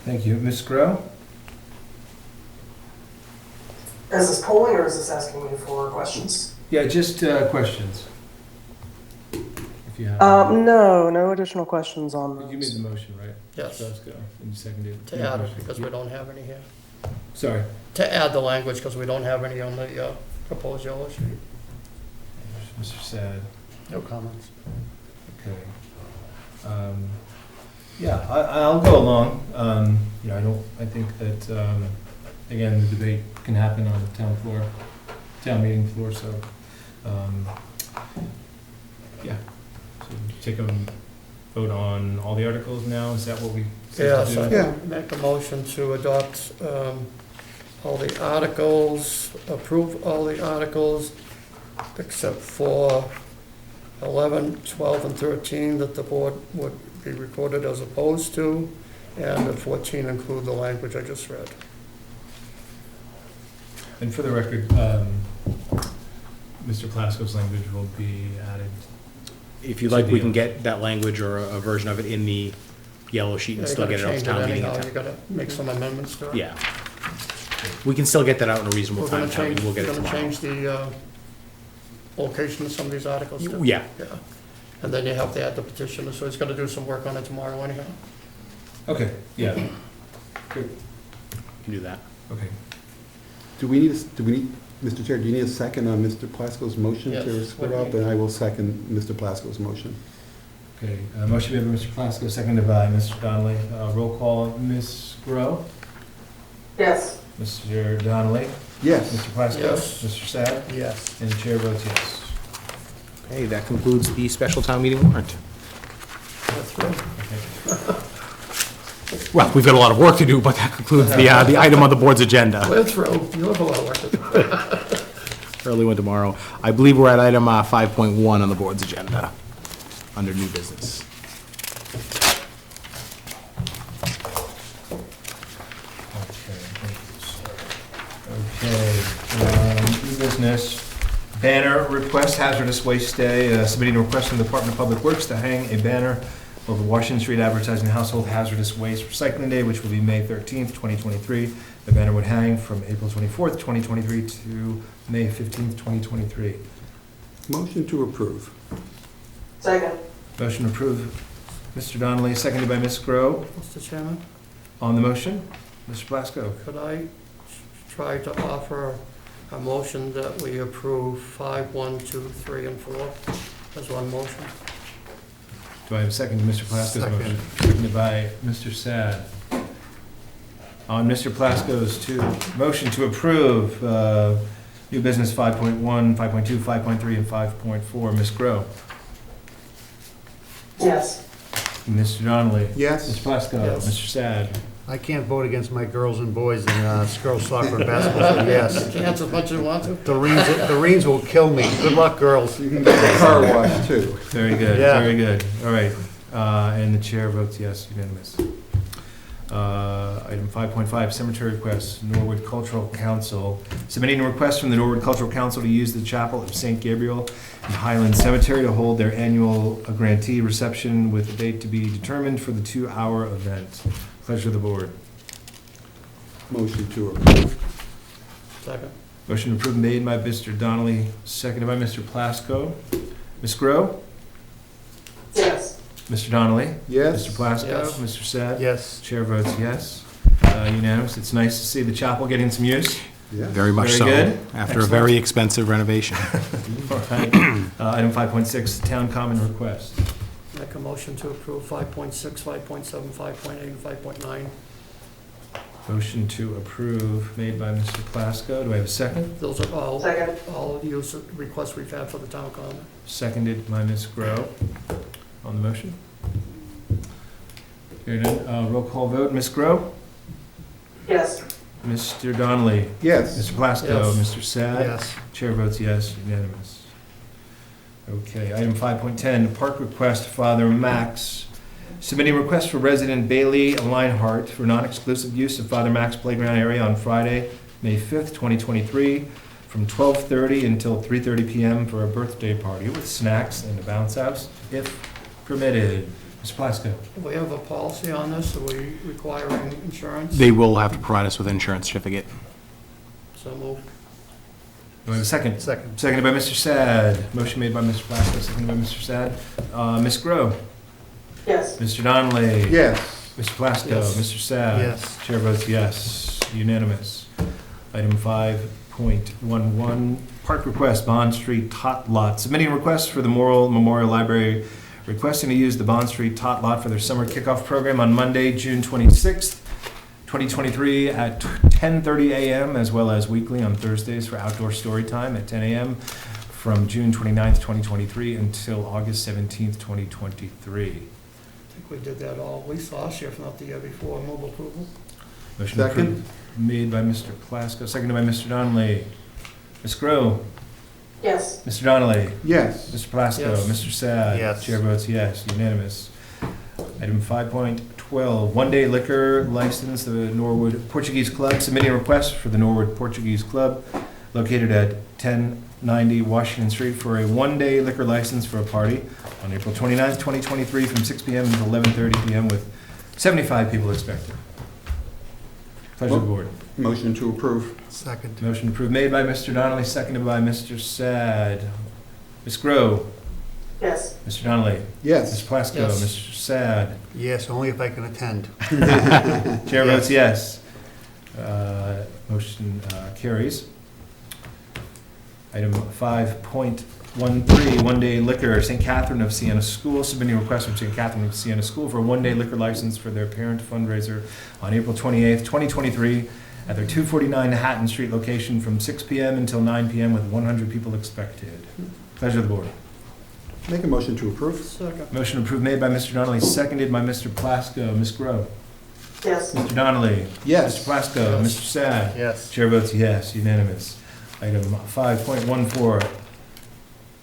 Thank you. Ms. Grow? Is this polling or is this asking me for questions? Yeah, just questions. If you have. No additional questions on those. You made the motion, right? Yes. Plasko, and you seconded it. To add it, because we don't have any here. Sorry. To add the language, because we don't have any on the proposed yellow sheet. Mr. Sad. No comments. Okay. Yeah, I'll go along. I think that, again, the debate can happen on the town floor, town meeting floor, so, yeah. So take a vote on all the articles now, is that what we said Yeah, to so do? I make a motion to adopt all the articles, approve all the articles, except for 11, 12, and 13 that the board would be recorded as opposed to, and the 14 include the language I just read. And for the record, Mr. Plasko's language will be added. If you'd like, we can get that language or a version of it in the yellow sheet and Yeah, you still gotta get it out to change town it meeting. anyhow, you gotta make some amendments to it. Yeah. We can still get that out in a reasonable We're time, gonna town change, meeting. We'll get it gonna tomorrow. change the location of some of these articles too. Yeah. Yeah, and then you have to add the petitioner, so he's gonna do some work on it tomorrow anyhow. Okay, yeah, Can do that. okay. Do we need, Mr. Chair, do you need a second on Mr. Plasko's motion to Yes. split up? And I will second Mr. Plasko's motion. Okay, motion made by Mr. Plasko, seconded by Mr. Donnelly. Roll call, Ms. Grow? Yes. Mr. Donnelly? Yes. Mr. Plasko? Yes. Mr. Sad? Yes. And the chair votes yes. Okay, that concludes the special town meeting warrant. That's good. Well, we've got a lot of work to do, but that concludes the item on the board's agenda. We're through, you have a lot of work to do. Early one tomorrow. I believe we're at item 5.1 on the board's agenda, under new business. Okay, new business, banner request, hazardous waste day, submitting a request from the Department of Public Works to hang a banner over Washington Street advertising household hazardous waste recycling day, which will be May 13th, 2023. The banner would hang from April 24th, 2023 to May 15th, 2023. Motion to approve. Second. Motion approved, Mr. Donnelly, seconded by Ms. Grow. Mr. Chairman, On the motion, Mr. Plasko. could I try to offer a motion that we approve 5, 1, 2, 3, and 4 as one motion? Do I have a second to Mr. Plasko's motion? Seconded by Mr. Sad. On Mr. Plasko's motion to approve new business 5.1, 5.2, 5.3, and 5.4, Ms. Grow. Yes. Mr. Donnelly. Yes. Mr. Plasko. Yes. Mr. Sad. I can't vote against my girls and boys in girls soccer and basketball, so yes. You can answer as much as you want to. The Reams will kill me. Good luck, girls. You can get the car wash too. Very good, Yeah. very good. All right, and the chair votes yes, unanimous. Item 5.5, cemetery requests, Norwood Cultural Council. Submitting a request from the Norwood Cultural Council to use the Chapel of St. Gabriel in Highland Cemetery to hold their annual grantee reception with a date to be determined for the 2-hour event. Pleasure of the board. Motion to approve. Second. Motion approved made by Mr. Donnelly, seconded by Mr. Plasko. Ms. Grow? Yes. Mr. Donnelly? Yes. Mr. Plasko? Yes. Mr. Sad? Yes. Chair votes yes. Unanimous. It's nice to see the chapel getting some use. Yeah. Very much Very so, good. after a Excellent. very expensive renovation. All right. Item 5.6, town common request. Make a motion to approve 5.6, 5.7, 5.8, and 5.9. Motion to approve made by Mr. Plasko. Do I have a second? Those are all, Second. all use requests we've had for the town common. Seconded by Ms. Grow. On the motion? Hearing none, roll call vote. Ms. Grow? Yes. Mr. Donnelly? Yes. Mr. Plasko? Yes. Mr. Sad? Yes. Chair votes yes, unanimous. Okay, item 5.10, park request, Father Max. Submitting request for resident Bailey Linehart for non-exclusive use of Father Max Playground area on Friday, May 5th, 2023, from 12:30 until 3:30 PM for a birthday party with snacks and a bounce house, if permitted. Mr. Plasko. Do we have a policy on this? Are we requiring insurance? They will have to provide us with an insurance certificate. So move. Do I have a second? Second. Seconded by Mr. Sad. Motion made by Mr. Plasko, seconded by Mr. Sad. Ms. Grow. Yes. Mr. Donnelly. Yes. Mr. Plasko. Yes. Mr. Sad. Yes. Chair votes yes, unanimous. Item 5.11, park request, Bond Street Tot Lot. Submitting request for the Memorial Library requesting to use the Bond Street Tot Lot for their summer kickoff program on Monday, June 26th, 2023 at 10:30 a.m., as well as weekly on Thursdays for outdoor story time at 10 a.m. from June 29th, 2023 until August 17th, 2023. I think we did that all, at least last year, if not the year before. Move approval. Motion Second. approved, made by Mr. Plasko, seconded by Mr. Donnelly. Ms. Grow. Yes. Mr. Donnelly. Yes. Mr. Plasko. Yes. Mr. Sad. Yes. Chair votes yes, unanimous. Item 5.12, one-day liquor license, the Norwood Portuguese Club, submitting a request for the Norwood Portuguese Club located at 1090 Washington Street for a one-day liquor license for a party on April 29th, 2023 from 6 p.m. until 11:30 p.m. with 75 people expected. Pleasure of the board. Motion to approve. Second. Motion approved made by Mr. Donnelly, seconded by Mr. Sad. Ms. Grow. Yes. Mr. Donnelly. Yes. Ms. Plasko. Yes. Mr. Sad. Yes, only if I can attend. Chair votes yes. Motion carries. Item 5.13, one-day liquor, St. Catherine of Siena School, submitting a request from St. Catherine of Siena School for a one-day liquor license for their parent fundraiser on April 28th, 2023 at their 249 Hatton Street location from 6 p.m. until 9 p.m. with 100 people expected. Pleasure of the board. Make a motion to approve. Second. Motion approved made by Mr. Donnelly, seconded by Mr. Plasko. Ms. Grow. Yes. Mr. Donnelly. Yes. Mr. Plasko. Yes. Mr. Sad. Yes. Chair votes yes, unanimous. Item 5.14,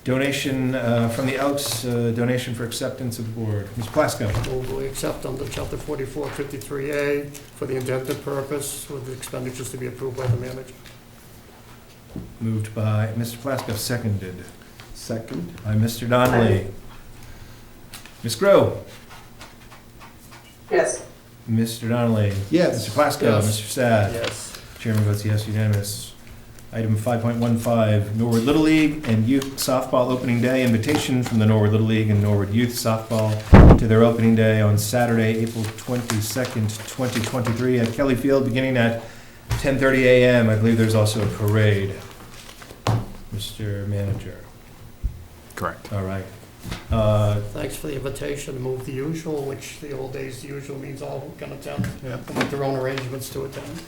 donation from the Elks, donation for acceptance of the board. Ms. Plasko. Move we accept under Chapter 4453A for the intended purpose with the expenditures to be approved by the manager. Moved by Mr. Plasko, seconded Second. by Mr. Donnelly. Ms. Grow. Yes. Mr. Donnelly. Yes. Mr. Plasko. Yes. Mr. Sad. Yes. Chairman votes yes, unanimous. Item 5.15, Norwood Little League and Youth Softball Opening Day, invitation from the Norwood Little League and Norwood Youth Softball to their opening day on Saturday, April 22nd, 2023 at Kelly Field, beginning at 10:30 a.m. I believe there's also a parade. Mr. Manager. Correct. All right. Thanks for the invitation. Move the usual, which the old days, the usual means all who can attend. Yeah. And make their own arrangements to attend.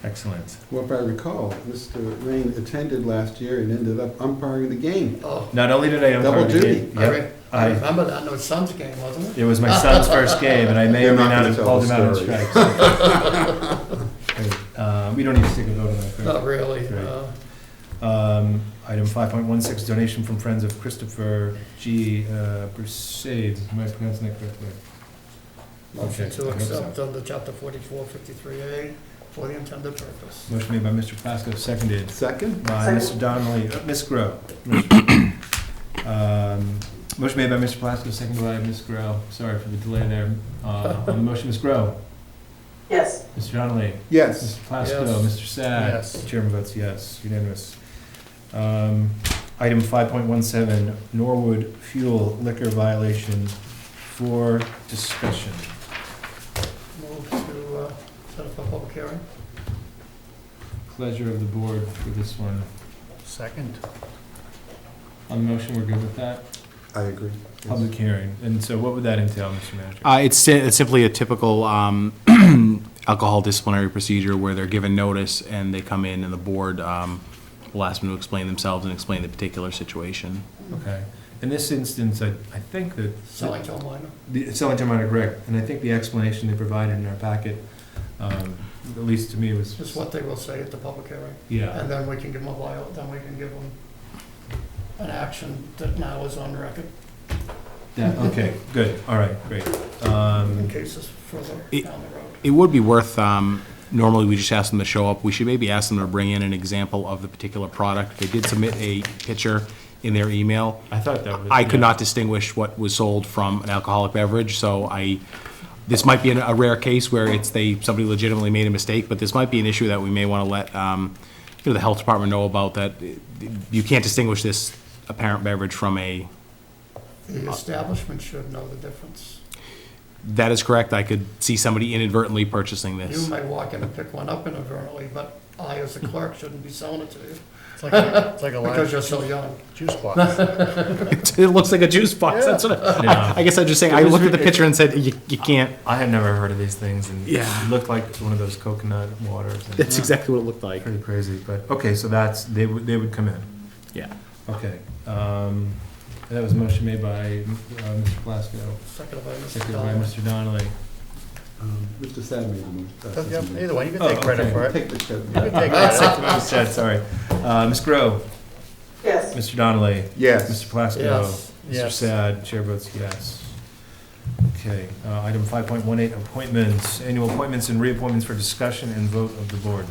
Excellent. Well, if I recall, Mr. Rain attended last year and ended up umpiring the game. Oh, Not only did I umpire Double the duty. game, I I- remember that. No, it's son's game, wasn't it? it was my son's first game, and I may or You're may not not gonna have tell called the him out on story. strikes. We don't need to take a vote on that, correct? Not really. Right. Item 5.16, donation from Friends of Christopher G. Brisade. Am I pronouncing that correctly? Motion Okay, to I hope so. accept under Chapter 4453A for the intended purpose. Motion made by Mr. Plasko, seconded Second. by Mr. Donnelly. Ms. Grow. Motion made by Mr. Plasko, seconded by Ms. Grow. Sorry for the delay there. On the motion, Ms. Grow. Yes. Mr. Donnelly. Yes. Mr. Plasko. Yes. Mr. Sad. Yes. Chairman votes yes, unanimous. Item 5.17, Norwood Fuel Liquor Violation for discussion. Move to set up a public hearing. Pleasure of the board for this one. Second. On the motion, we're good with that? I agree. Yes. Public hearing. And so what would that entail, Mr. Manager? It's simply a typical alcohol disciplinary procedure where they're given notice and they come in and the board will ask them to explain themselves and explain the particular situation. Okay. In this instance, I think that. Selling to a minor. Selling to a minor, correct. And I think the explanation they provided in our packet, at least to me, was. Is what they will say at the public hearing. Yeah. And then we can give them then we can give them an action that now is on record Yeah, okay, good. All right, great. in cases further down the road. It would be worth, normally we just ask them to show up. We should maybe ask them to bring in an example of the particular product. They did submit a picture in their email. I thought that was. I could not distinguish what was sold from an alcoholic beverage, so this might be a rare case where somebody legitimately made a mistake, but this might be an issue that we may want to let, the health department know about, that you can't distinguish this apparent beverage from a. The establishment should know the difference. That is correct. I could see somebody inadvertently purchasing You this. may walk in and pick one up inadvertently, but I, as a clerk, shouldn't be selling it to you, It's like a large because you're so young. juice box. It looks like a juice box, that's what I guess I'm just saying, I looked at the picture and said, you can't, I had never heard of these things, and Yeah. it looked like one of those coconut waters. and- that's exactly what it looked like. Pretty crazy, but, okay, so they would come in. Yeah. Okay. That was a motion made by Mr. Plasko, Second by Mr. seconded by Donnelly. Mr. Donnelly. Mr. Sad made the motion. Either way, you can Oh, take credit okay. for it. Take the credit. You can take Second credit. by Mr. Chad, sorry. Ms. Grow, Yes. Mr. Donnelly, Yes. Mr. Plasko, Yes. Mr. Yes. Sad, chair votes yes. Okay, item 5.18, appointments, annual appointments and reappointments for discussion and vote of the board.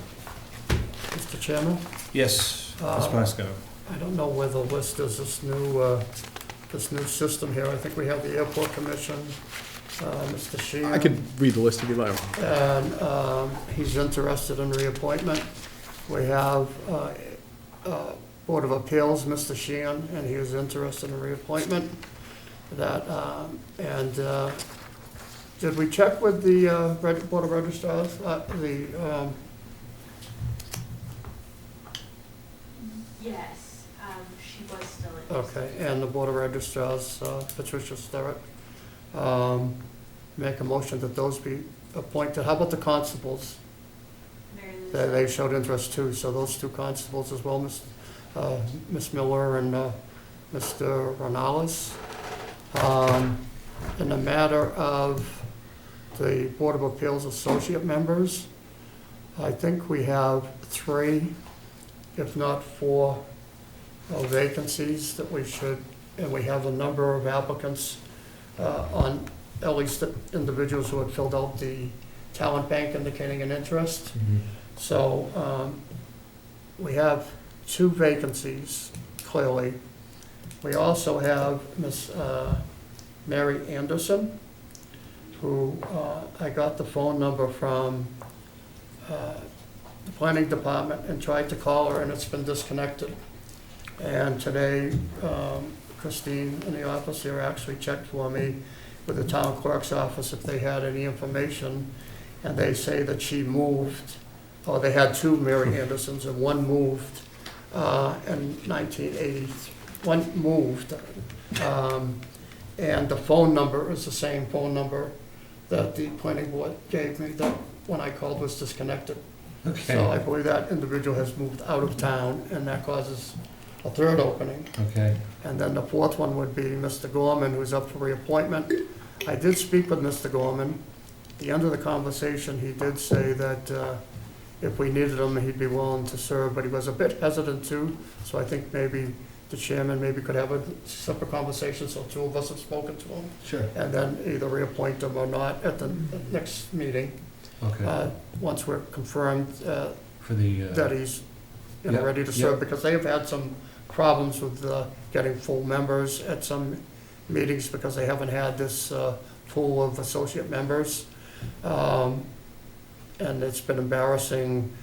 Mr. Chairman, Yes, Ms. Plasko. I don't know where the list is, this new system here. I think we have the Airport Commission, Mr. Sheehan. I could read the list if you like. And he's interested in reappointment. We have Board of Appeals, Mr. Sheehan, and he is interested in reappointment. That, did we check with the Board of Registrars? Yes, she was still interested. Okay, and the Board of Registrars, Patricia Sterrett. Make a motion that those be appointed. How about the constables? Mary Lou They showed interest too, so those two constables as well, Miss Miller and Mr. Ronaldes. In the matter of the Board of Appeals associate members, I think we have 3, if not 4, vacancies that we should, and we have a number of applicants on, at least the individuals who have filled out the talent bank indicating an interest. So we have 2 vacancies, clearly. We also have Miss Mary Anderson, who I got the phone number from the planning department and tried to call her, and it's been disconnected. And today, Christine in the office here actually checked for me with the town clerk's office if they had any information, and they say that she moved, or they had 2 Mary Andersons, and one moved in 1980. One moved, and the phone number is the same phone number that the planning board gave me, that when I called was disconnected. So I believe that individual has moved out of town, and that causes a 3rd opening. Okay. And then the 4th one would be Mr. Gorman, who's up for reappointment. I did speak with Mr. Gorman. At the end of the conversation, he did say that if we needed him, he'd be willing to serve, but he was a bit hesitant too. So I think maybe the chairman maybe could have a separate conversation, so 2 of us have spoken to him. Sure. And then either reappoint him or not at the next meeting, Okay. once we're confirmed For the, that he's Yep, ready to serve, because they have had some problems with getting full members at some meetings, because they haven't had this pool of associate members. And it's been embarrassing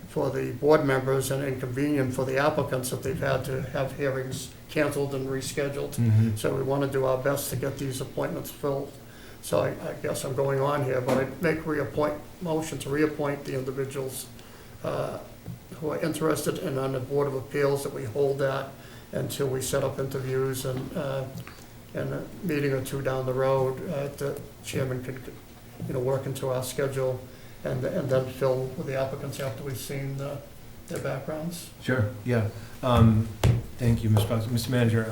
for the board members and inconvenient for the applicants that they've had to have hearings canceled and rescheduled. So we want to do our best to get these appointments filled. So I guess I'm going on here, but I make motion to reappoint the individuals who are interested, and on the Board of Appeals that we hold that until we set up interviews, and a meeting or 2 down the road, the chairman could, work into our schedule, and then fill with the applicants after we've seen their backgrounds. Sure, yeah. Thank you, Mr. Manager.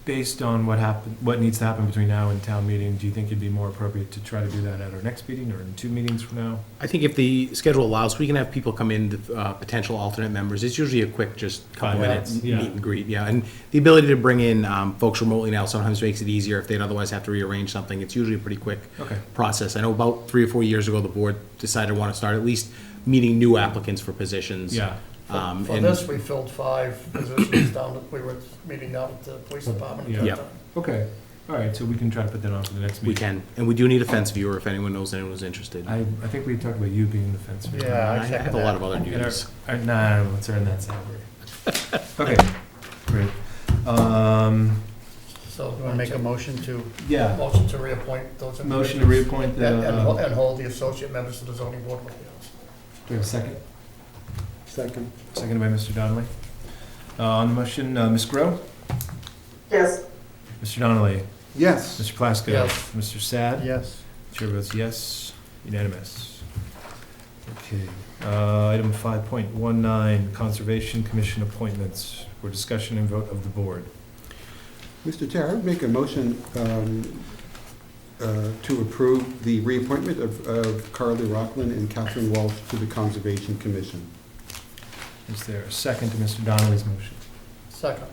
Based on what needs to happen between now and town meeting, do you think it'd be more appropriate to try to do that at our next meeting or in 2 meetings from now? I think if the schedule allows, we can have people come in, potential alternate members. It's usually a quick, just couple 5 minutes, minutes, yeah. meet and greet, yeah. And the ability to bring in folks remotely now sometimes makes it easier if they'd otherwise have to rearrange something. It's usually a pretty quick Okay. process. I know about 3 or 4 years ago, the board decided to want to start at least meeting new applicants for positions. Yeah. For And- this, we filled 5 positions we were meeting down at the police department at Yeah. that time. Okay, all right, so we can try to put that on for the next We meeting. can, and we do need a fence viewer if anyone knows anyone's interested. I think we talked about you being the fence viewer. Yeah, I have a lot of other duties. Nah, let's earn that salary. Okay, great. So. You want to make a motion to, Yeah. Motion to reappoint those individuals. Motion to reappoint the, And hold the associate members to the zoning board of appeals. do we have a second? Second. Seconded by Mr. Donnelly. On the motion, Ms. Grow? Yes. Mr. Donnelly? Yes. Mr. Plasko? Yes. Mr. Sad? yes, Chair votes yes, unanimous. Okay, item 5.19, Conservation Commission appointments for discussion and vote of the board. Mr. Chair, I would make a motion to approve the reappointment of Carly Rockland and Catherine Walsh to the Conservation Commission. Is there a second to Mr. Donnelly's motion? Second.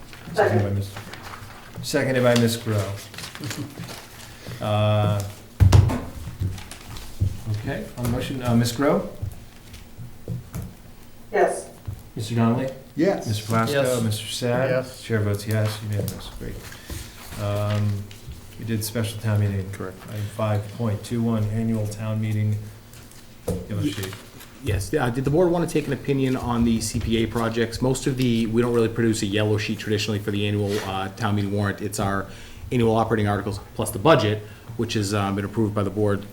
Seconded by Ms. Grow. Okay, on the motion, Ms. Grow? Yes. Mr. Donnelly? Yes. Mr. Plasko? Yes. Mr. Sad? Yes. Chair votes yes, unanimous, great. We did special town meeting. Correct. Item 5.21, annual town meeting. Yellow sheet. Yes, did the board want to take an opinion on the CPA projects? Most of we don't really produce a yellow sheet traditionally for the annual town meeting warrant. It's our annual operating articles plus the budget, which has been approved by the board.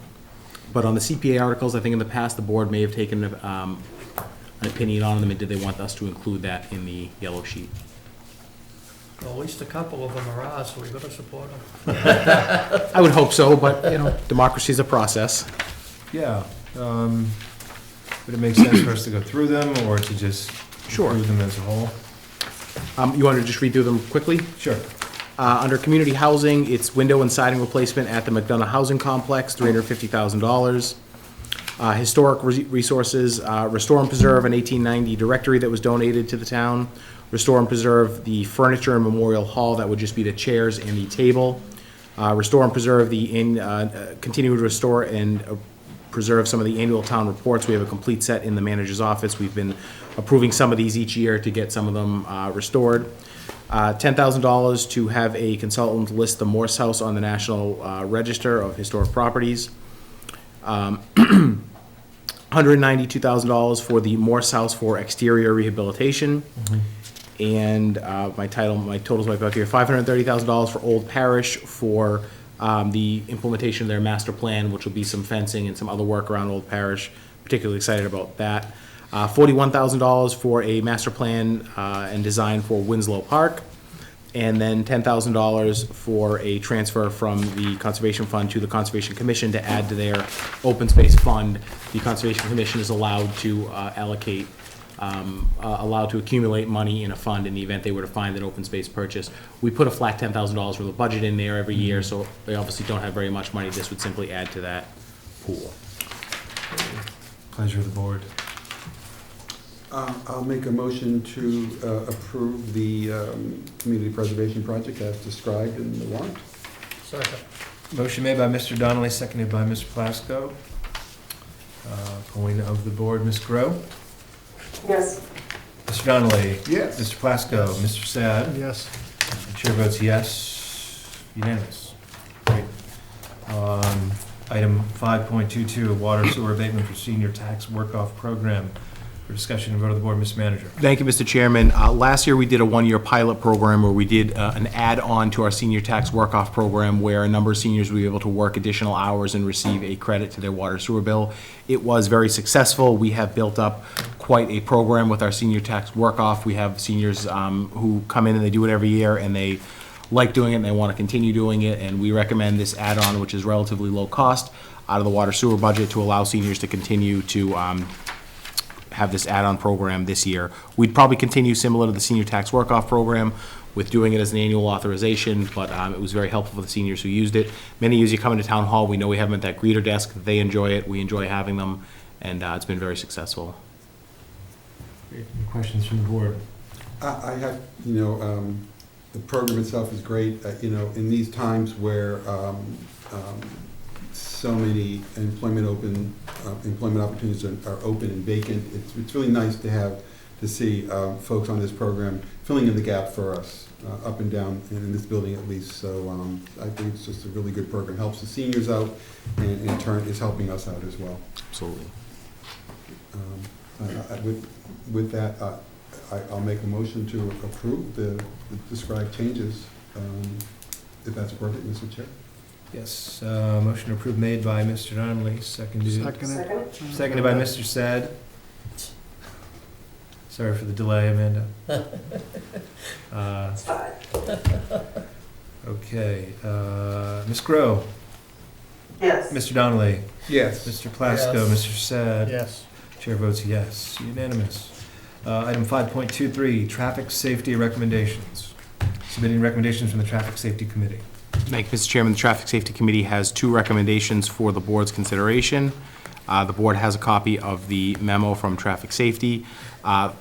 But on the CPA articles, I think in the past, the board may have taken an opinion on them, and did they want us to include that in the yellow sheet? Well, at least a couple of them are ours, so we gotta support them. I would hope so, but, democracy is a process. Yeah, would it make sense for us to go through them, or to just Sure. approve them as a whole? You want to just read through them quickly? Sure. Under community housing, it's window and siding replacement at the McDonough Housing Complex, $350,000. Historic resources, restore and preserve an 1890 directory that was donated to the town. Restore and preserve the furniture in Memorial Hall, that would just be the chairs and the table. Restore and preserve continue to restore and preserve some of the annual town reports. We have a complete set in the manager's office. We've been approving some of these each year to get some of them restored. $10,000 to have a consultant list the Morse House on the National Register of Historic Properties. $192,000 for the Morse House for exterior rehabilitation. And my totals might be up here, $530,000 for Old Parish for the implementation of their master plan, which will be some fencing and some other work around Old Parish. Particularly excited about that. $41,000 for a master plan and design for Winslow Park. And then $10,000 for a transfer from the Conservation Fund to the Conservation Commission to add to their open space fund. The Conservation Commission is allowed to allowed to accumulate money in a fund in the event they were to find an open space purchase. We put a flat $10,000 for the budget in there every year, so they obviously don't have very much money. This would simply add to that pool. Pleasure of the board. I'll make a motion to approve the community preservation project as described in the warrant. Second. Motion made by Mr. Donnelly, seconded by Mr. Plasko. Point of the board, Ms. Grow? Yes. Mr. Donnelly? Yes. Mr. Plasko? Mr. Sad? yes. The chair votes yes, unanimous. Great. Item 5.22, water sewer abatement for senior tax work-off program. For discussion and vote of the board, Mr. Manager. Thank you, Mr. Chairman. Last year, we did a one-year pilot program where we did an add-on to our senior tax work-off program where a number of seniors will be able to work additional hours and receive a credit to their water sewer bill. It was very successful. We have built up quite a program with our senior tax work-off. We have seniors who come in and they do it every year, and they like doing it and they want to continue doing it, and we recommend this add-on, which is relatively low cost, out of the water sewer budget to allow seniors to continue to have this add-on program this year. We'd probably continue similar to the senior tax work-off program with doing it as an annual authorization, but it was very helpful for the seniors who used it. Many of you come into town hall, we know we have them at that greeter desk, they enjoy it, we enjoy having them, and it's been very successful. Any questions from the board? I have, the program itself is great, in these times where so many employment opportunities are open and vacant. It's really nice to see folks on this program filling in the gap for us up and down in this building at least. So I think it's just a really good program. Helps the seniors out and in turn is helping us out as well. Absolutely. With that, I'll make a motion to approve the described changes if that's appropriate, Mr. Chair. Yes, motion to approve made by Mr. Donnelly, seconded by Mr. Sad. Sorry for the delay, Amanda. It's fine. Okay, Ms. Grow, Yes. Mr. Donnelly, Yes. Mr. Plasko, Yes. Mr. Sad. Yes. Chair votes yes, unanimous. Item 5.23, traffic safety recommendations. Submitting recommendations from the Traffic Safety Committee. Thank you, Mr. Chairman. The Traffic Safety Committee has 2 recommendations for the board's consideration. The board has a copy of the memo from Traffic Safety.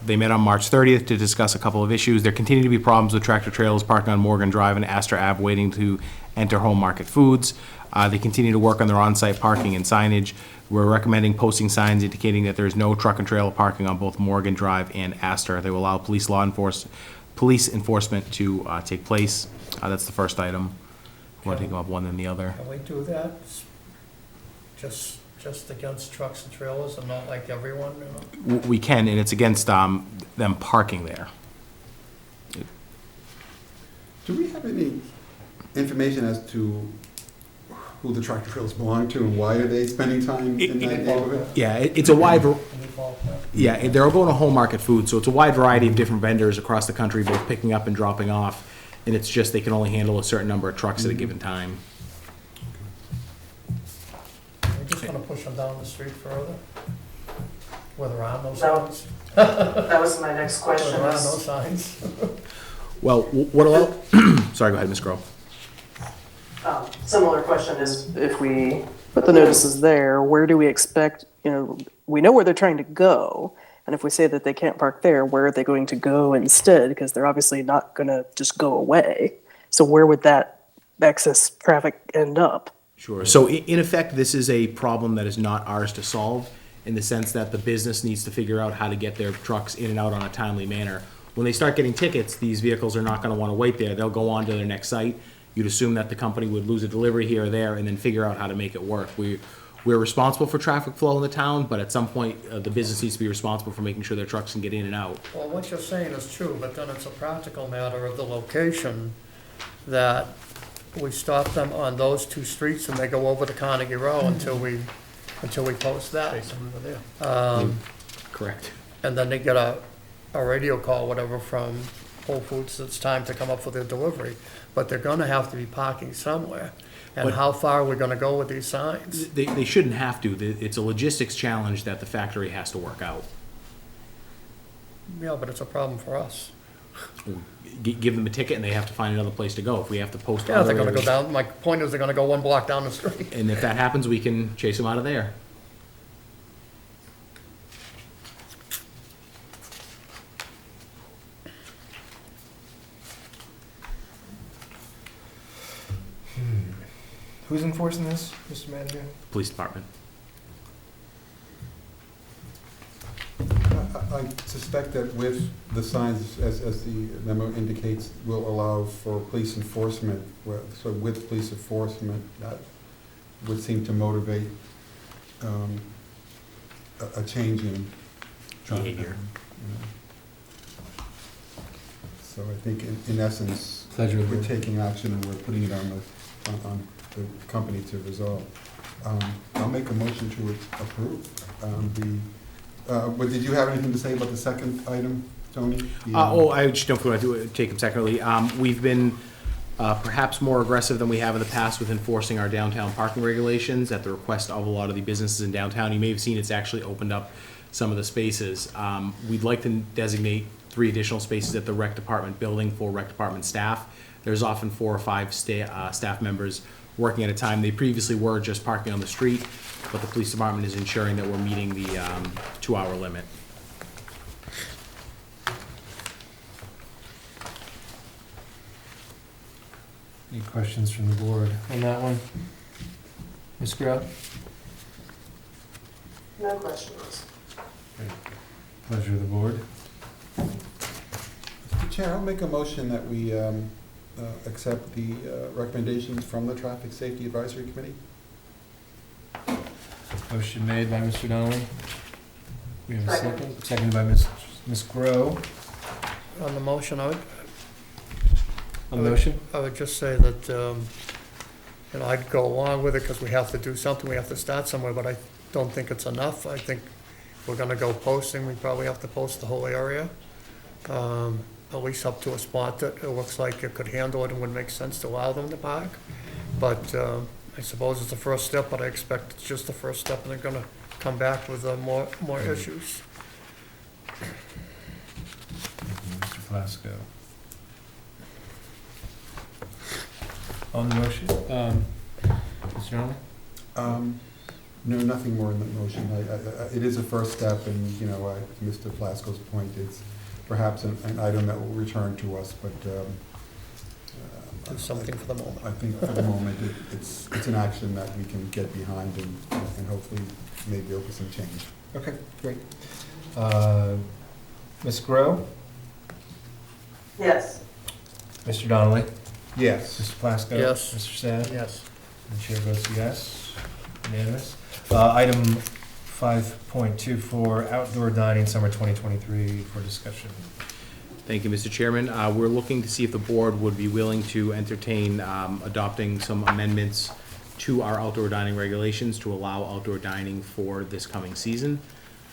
They met on March 30th to discuss a couple of issues. There continue to be problems with tractor trailers parking on Morgan Drive and Astor Ave waiting to enter Home Market Foods. They continue to work on their on-site parking and signage. We're recommending posting signs indicating that there is no truck and trailer parking on both Morgan Drive and Astor. They will allow police enforcement to take place. That's the first item. Want to take them up one then the other? Can we do that? Just against trucks and trailers and not like everyone, you know? We can, and it's against them parking there. Do we have any information as to who the tractor trailers belong to and why are they spending time in that neighborhood? Yeah, it's a wide, yeah, they're going to Home Market Food, so it's a wide variety of different vendors across the country, both picking up and dropping off. And it's just they can only handle a certain number of trucks at a given time. We're just gonna push them down the street further? Where there are no No. signs? That was my next Where question. there are no is- signs? Well, what about, sorry, go ahead, Ms. Grove. Similar question is, if we put the notices there, where do we expect, we know where they're trying to go. And if we say that they can't park there, where are they going to go instead? Because they're obviously not going to just go away. So where would that excess traffic end up? Sure. So in effect, this is a problem that is not ours to solve, in the sense that the business needs to figure out how to get their trucks in and out on a timely manner. When they start getting tickets, these vehicles are not going to want to wait there. They'll go on to their next site. You'd assume that the company would lose a delivery here or there and then figure out how to make it work. We're responsible for traffic flow in the town, but at some point, the business needs to be responsible for making sure their trucks can get in and out. Well, what you're saying is true, but then it's a practical matter of the location that we stop them on those 2 streets and they go over to Carnegie Row until we post that. Correct. And then they get a radio call, whatever, from Whole Foods, it's time to come up for their delivery. But they're gonna have to be parking somewhere. And But- how far are we gonna go with these signs? They shouldn't have to. It's a logistics challenge that the factory has to work out. Yeah, but it's a problem for us. Give them a ticket and they have to find another place to go. If we have to post Yeah, other they're gonna go areas- down, my point is they're gonna go 1 block down the street. And if that happens, we can chase them out of there. Who's enforcing this, Mr. Manager? Police department. I suspect that with the signs, as the memo indicates, will allow for police enforcement. So with police enforcement, that would seem to motivate a change in traffic Behavior. pattern, you know. So I think in essence, Pleasure of we're the- taking action and we're putting it on the company to resolve. I'll make a motion to approve but did you have anything to say about the second item, Tony? I just don't want to take them separately. We've been perhaps more aggressive than we have in the past with enforcing our downtown parking regulations at the request of a lot of the businesses in downtown. You may have seen it's actually opened up some of the spaces. We'd like to designate 3 additional spaces at the rec department building for rec department staff. There's often 4 or 5 staff members working at a time. They previously were just parking on the street, but the police department is ensuring that we're meeting the 2-hour limit. Any questions from the board on that one? Ms. Grout? No questions. Pleasure of the board. Mr. Chair, I'll make a motion that we accept the recommendations from the Traffic Safety Advisory Committee. Motion made by Mr. Donnelly. We have a second. Seconded by Ms. Grow. On the motion, I would, on the motion? I would just say that, I'd go along with it because we have to do something, we have to start somewhere, but I don't think it's enough. I think if we're gonna go posting, we probably have to post the whole area, at least up to a spot that it looks like it could handle it and would make sense to allow them to park. But I suppose it's the first step, but I expect it's just the first step, and they're gonna come back with more issues. Mr. Plasko. On the motion, Mr. Donnelly? No, nothing more in the motion. It is a first step, and, Mr. Plasko's point, it's perhaps an item that will return to us, but Do something for the moment. I think for the moment, it's an action that we can get behind and hopefully maybe over some change. Okay, great. Ms. Grow? Yes. Mr. Donnelly? Yes. Mr. Plasko? Yes. Mr. Sad? Yes. The chair votes yes. Unanimous. Item 5.24, outdoor dining, summer 2023, for discussion. Thank you, Mr. Chairman. We're looking to see if the board would be willing to entertain adopting some amendments to our outdoor dining regulations to allow outdoor dining for this coming season.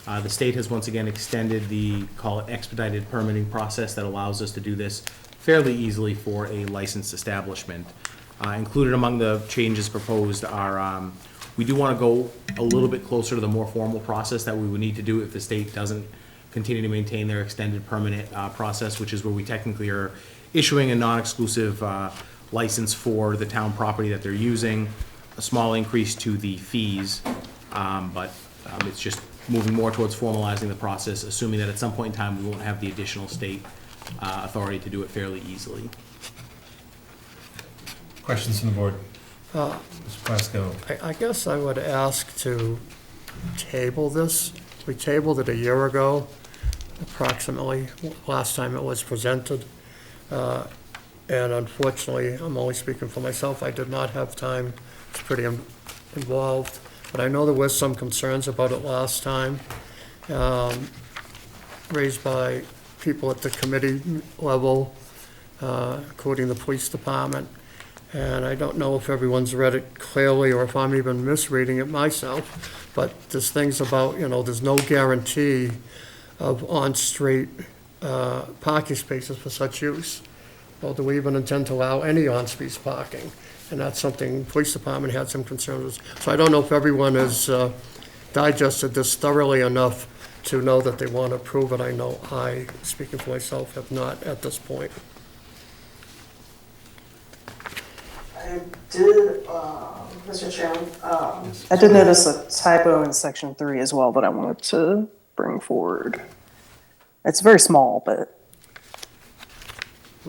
The state has once again extended the, call it expedited permitting process that allows us to do this fairly easily for a licensed establishment. Included among the changes proposed are, we do want to go a little bit closer to the more formal process that we would need to do if the state doesn't continue to maintain their extended permanent process, which is where we technically are issuing a non-exclusive license for the town property that they're using, a small increase to the fees, but it's just moving more towards formalizing the process, assuming that at some point in time we won't have the additional state authority to do it fairly easily. Questions from the board? Mr. Plasko? I guess I would ask to table this. We tabled it a year ago, approximately, last time it was presented. And unfortunately, I'm only speaking for myself, I did not have time. It's pretty involved. But I know there was some concerns about it last time, raised by people at the committee level, including the police department. And I don't know if everyone's read it clearly or if I'm even misreading it myself, but there's things about, there's no guarantee of on-street parking spaces for such use. Or do we even intend to allow any on-street parking? And that's something the police department had some concerns with. So I don't know if everyone has digested this thoroughly enough to know that they want to approve it. I know I, speaking for myself, have not at this point. I did, Mr. Chairman, I did notice a typo in section 3 as well that I wanted to bring forward. It's very small, but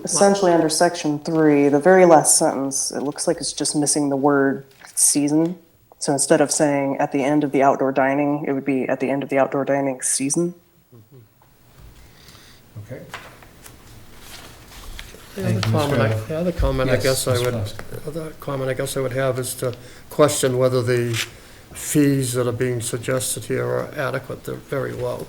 essentially under section 3, the very last sentence, it looks like it's just missing the word season. So instead of saying at the end of the outdoor dining, it would be at the end of the outdoor dining season. Okay. The Thank you, Mr. other comment I Yes, guess I Mr. would, Plasko. other comment I guess I would have is to question whether the fees that are being suggested here are adequate. They're very low.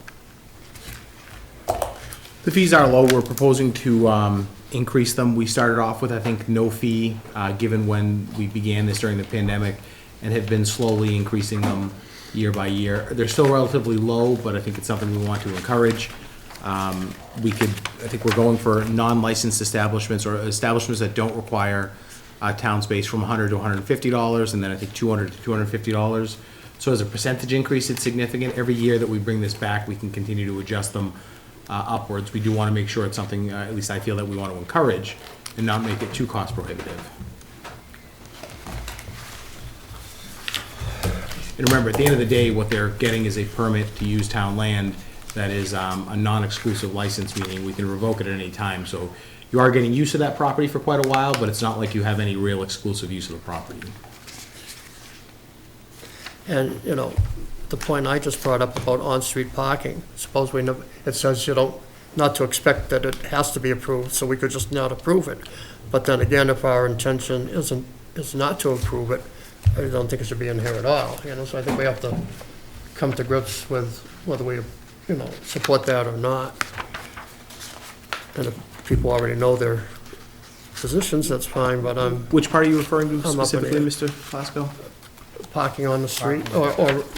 The fees are low. We're proposing to increase them. We started off with, I think, no fee, given when we began this during the pandemic, and have been slowly increasing them year by year. They're still relatively low, but I think it's something we want to encourage. I think we're going for non-licensed establishments or establishments that don't require town space from $100 to $150, and then I think $200 to $250. So as a percentage increase, it's significant. Every year that we bring this back, we can continue to adjust them upwards. We do want to make sure it's something, at least I feel, that we want to encourage and not make it too cost prohibitive. And remember, at the end of the day, what they're getting is a permit to use town land that is a non-exclusive license, meaning we can revoke it at any time. So you are getting use of that property for quite a while, but it's not like you have any real exclusive use of the property. And, the point I just brought up about on-street parking, suppose we never, it says not to expect that it has to be approved, so we could just not approve it. But then again, if our intention is not to approve it, I don't think it should be in here at all, so I think we have to come to grips with whether we, support that or not. And if people already know they're positions, that's fine, but I'm Which part are you referring to I'm up in specifically, here. Mr. Plasko? parking on the street, or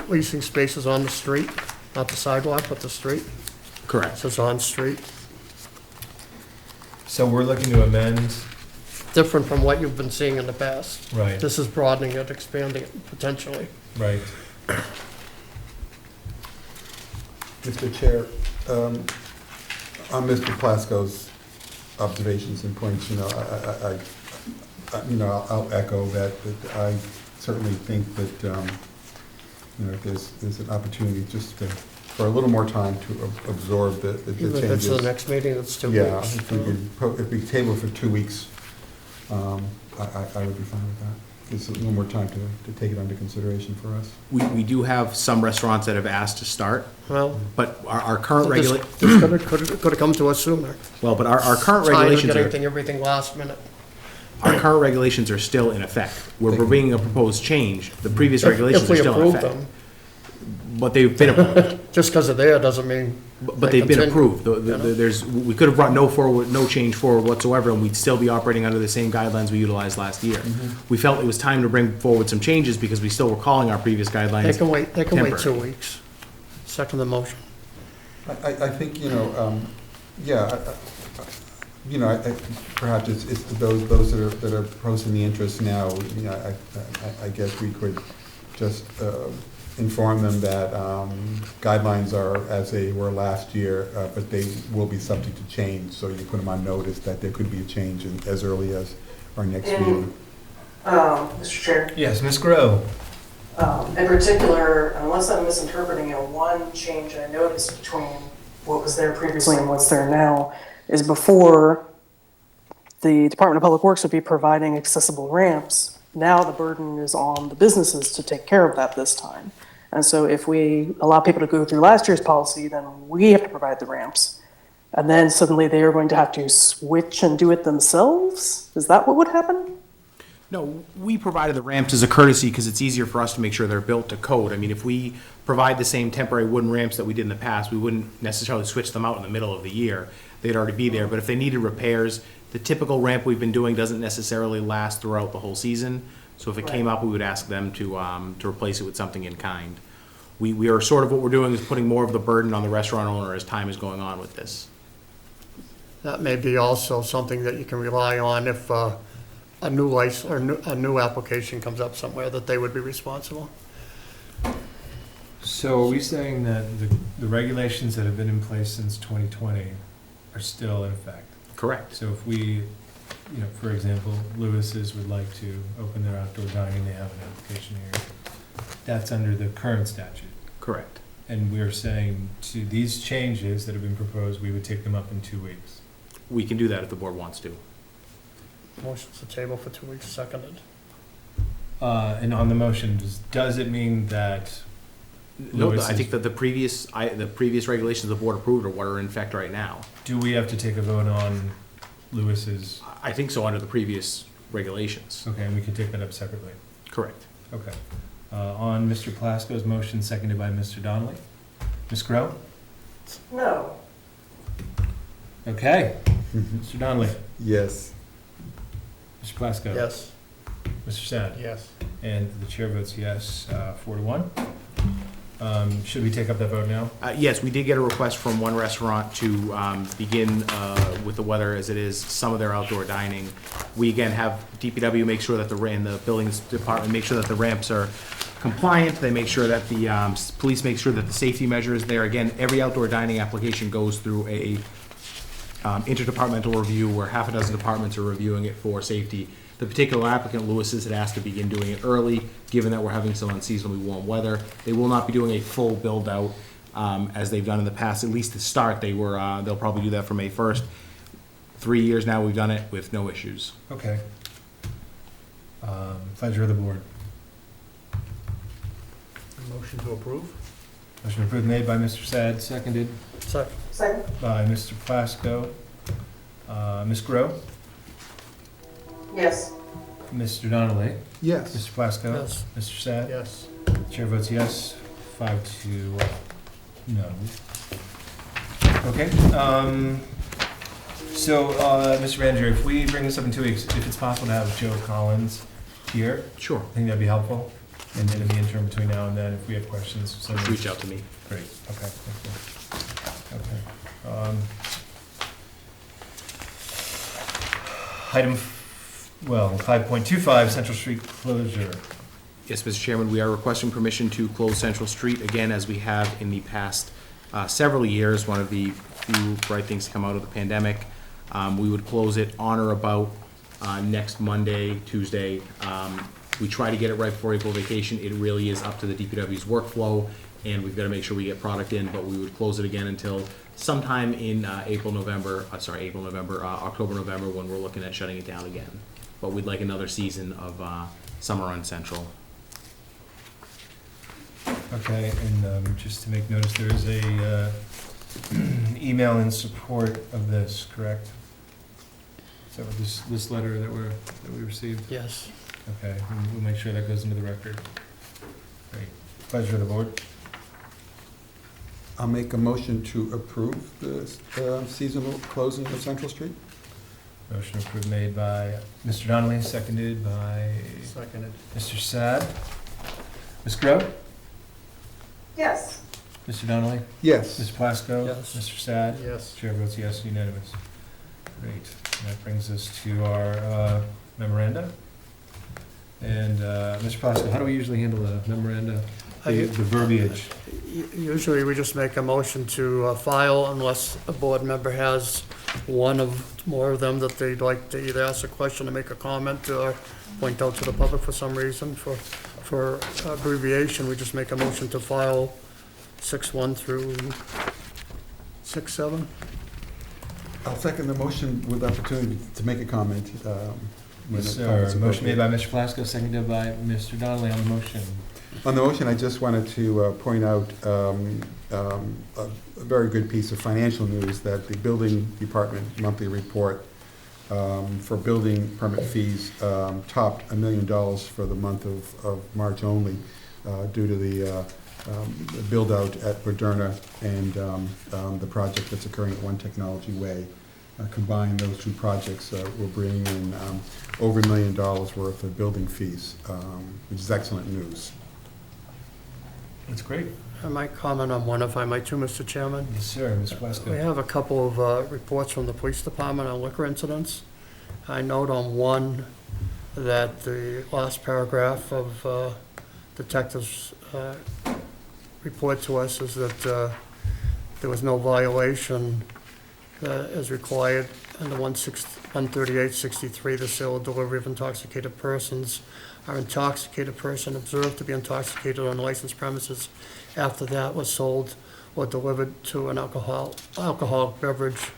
leasing spaces on the street, not the sidewalk, but the street. It Correct. says on street, So we're looking to amend, different from what you've been seeing in the past. right, This is broadening it, expanding it potentially. right. Mr. Chair, on Mr. Plasko's observations and points, I'll echo that I certainly think that, there's an opportunity just for a little more time to absorb the Even if it's changes. the next meeting, it's 2 Yeah, weeks. if we table for 2 weeks, I would be fine with that. It's a little more time to take it under consideration for us. We do have some restaurants that have asked to start, Well, but our current this could have come to us sooner. well, but our current Trying to regulations get are, everything last minute. our current regulations are still in effect. We're bringing a proposed change. The previous regulations If are we still in approve effect. them, But they've been approved. just because they're there doesn't mean. But they they've been continue, approved. you know? We could have brought no change forward whatsoever, and we'd still be operating under the same guidelines we utilized last year. We felt it was time to bring forward some changes because we still were calling our previous They guidelines. can wait 2 temporary. weeks. Second the motion. I think, perhaps it's those that are posting the interest now, I guess we could just inform them that guidelines are as they were last year, but they will be subject to change, so you put them on notice that there could be a change as early as our next meeting. Mr. Chair, Yes, Ms. Grow. in particular, unless I'm misinterpreting it, one change I noticed between what was there previously and what's there now is before the Department of Public Works would be providing accessible ramps. Now the burden is on the businesses to take care of that this time. And so if we allow people to go through last year's policy, then we have to provide the ramps. And then suddenly they are going to have to switch and do it themselves? Is that what would happen? No, we provided the ramps as a courtesy because it's easier for us to make sure they're built to code. I mean, if we provide the same temporary wooden ramps that we did in the past, we wouldn't necessarily switch them out in the middle of the year. They'd already be there, but if they needed repairs, the typical ramp we've been doing doesn't necessarily last throughout the whole season. So if it came up, we would ask them to replace it with something in kind. We are sort of, what we're doing is putting more of the burden on the restaurant owner as time is going on with this. That may be also something that you can rely on if a new license, or a new application comes up somewhere, that they would be responsible. So are we saying that the regulations that have been in place since 2020 are still in effect? Correct. So if we, for example, Lewis's would like to open their outdoor dining, they have an application here. That's under the current statute. Correct. And we're saying to these changes that have been proposed, we would take them up in 2 weeks. We can do that if the board wants to. Motion's to table for 2 weeks, seconded. And on the motion, does it mean that No, Lewis's- I think that the previous regulations the board approved are what are in effect right now. do we have to take a vote on Lewis's? I think so under the previous regulations. Okay, and we can take that up separately. Correct. Okay. On Mr. Plasko's motion, seconded by Mr. Donnelly. Ms. Grow? No. Okay. Mr. Donnelly? Yes. Mr. Plasko? Yes. Mr. Sad? Yes. And the chair votes yes, 4-1. Should we take up that vote now? Yes, we did get a request from one restaurant to begin with the weather as it is, some of their outdoor dining. We again have DPW make sure that the buildings department make sure that the ramps are compliant. They make sure that the police make sure that the safety measure is there. Again, every outdoor dining application goes through a interdepartmental review where half a dozen departments are reviewing it for safety. The particular applicant, Lewis's, had asked to begin doing it early, given that we're having some unseasonably warm weather. They will not be doing a full build-out as they've done in the past. At least to start, they'll probably do that for May 1st. 3 years now, we've done it with no issues. Okay. Pleasure of the board. Motion to approve? Motion approved made by Mr. Sad, seconded Second. by Mr. Plasko. Ms. Grow? Yes. Mr. Donnelly? Yes. Mr. Plasko? Yes. Mr. Sad? Yes. Chair votes yes, 5-2, no. Okay, So, Mr. Manager, if we bring this up in 2 weeks, if it's possible to have Joe Collins here, Sure. I think that'd be helpful. And then in the interim between now and then, if we have questions, so Reach out to me. Great, okay, thank you. Okay. Item, 5.25, Central Street closure. Yes, Mr. Chairman, we are requesting permission to close Central Street again, as we have in the past several years. One of the few bright things to come out of the pandemic. We would close it on or about next Monday, Tuesday. We try to get it right before April vacation. It really is up to the DPW's workflow, and we've got to make sure we get product in, but we would close it again until sometime in October, November, when we're looking at shutting it down again. But we'd like another season of summer on Central. Okay, and just to make notice, there is a email in support of this, correct? Is that what this letter that we received? Yes. Okay, and we'll make sure that goes into the record. Great. Pleasure of the board. I'll make a motion to approve the seasonal closing of Central Street. Motion approved made by Mr. Donnelly, seconded by Seconded. Mr. Sad. Ms. Grow? Yes. Mr. Donnelly? Yes. Mr. Plasko? Yes. Mr. Sad? Yes. Chair votes yes, unanimous. Great. And that brings us to our memoranda. And Mr. Plasko, how do we usually handle the memoranda, the verbiage? Usually, we just make a motion to file unless a board member has one of more of them that they'd like to either ask a question or make a comment or point out to the public for some reason. For abbreviation, we just make a motion to file 6-1 through 6-7. I'll second the motion with opportunity to make a comment. Yes, sir. Motion made by Mr. Plasko, seconded by Mr. Donnelly on the motion. On the motion, I just wanted to point out a very good piece of financial news, that the building department monthly report for building permit fees topped $1 million for the month of March only, due to the build-out at Moderna and the project that's occurring at One Technology Way. Combine those two projects, will bring in over $1 million worth of building fees, which is excellent news. That's great. I might comment on one if I might too, Mr. Chairman. Yes, sir. Ms. We Plasko. have a couple of reports from the police department on liquor incidents. I note on one that the last paragraph of detectives' report to us is that there was no violation as required under 13863, the sale or delivery of intoxicated persons. Our intoxicated person observed to be intoxicated on licensed premises after that was sold or delivered to an alcoholic beverage.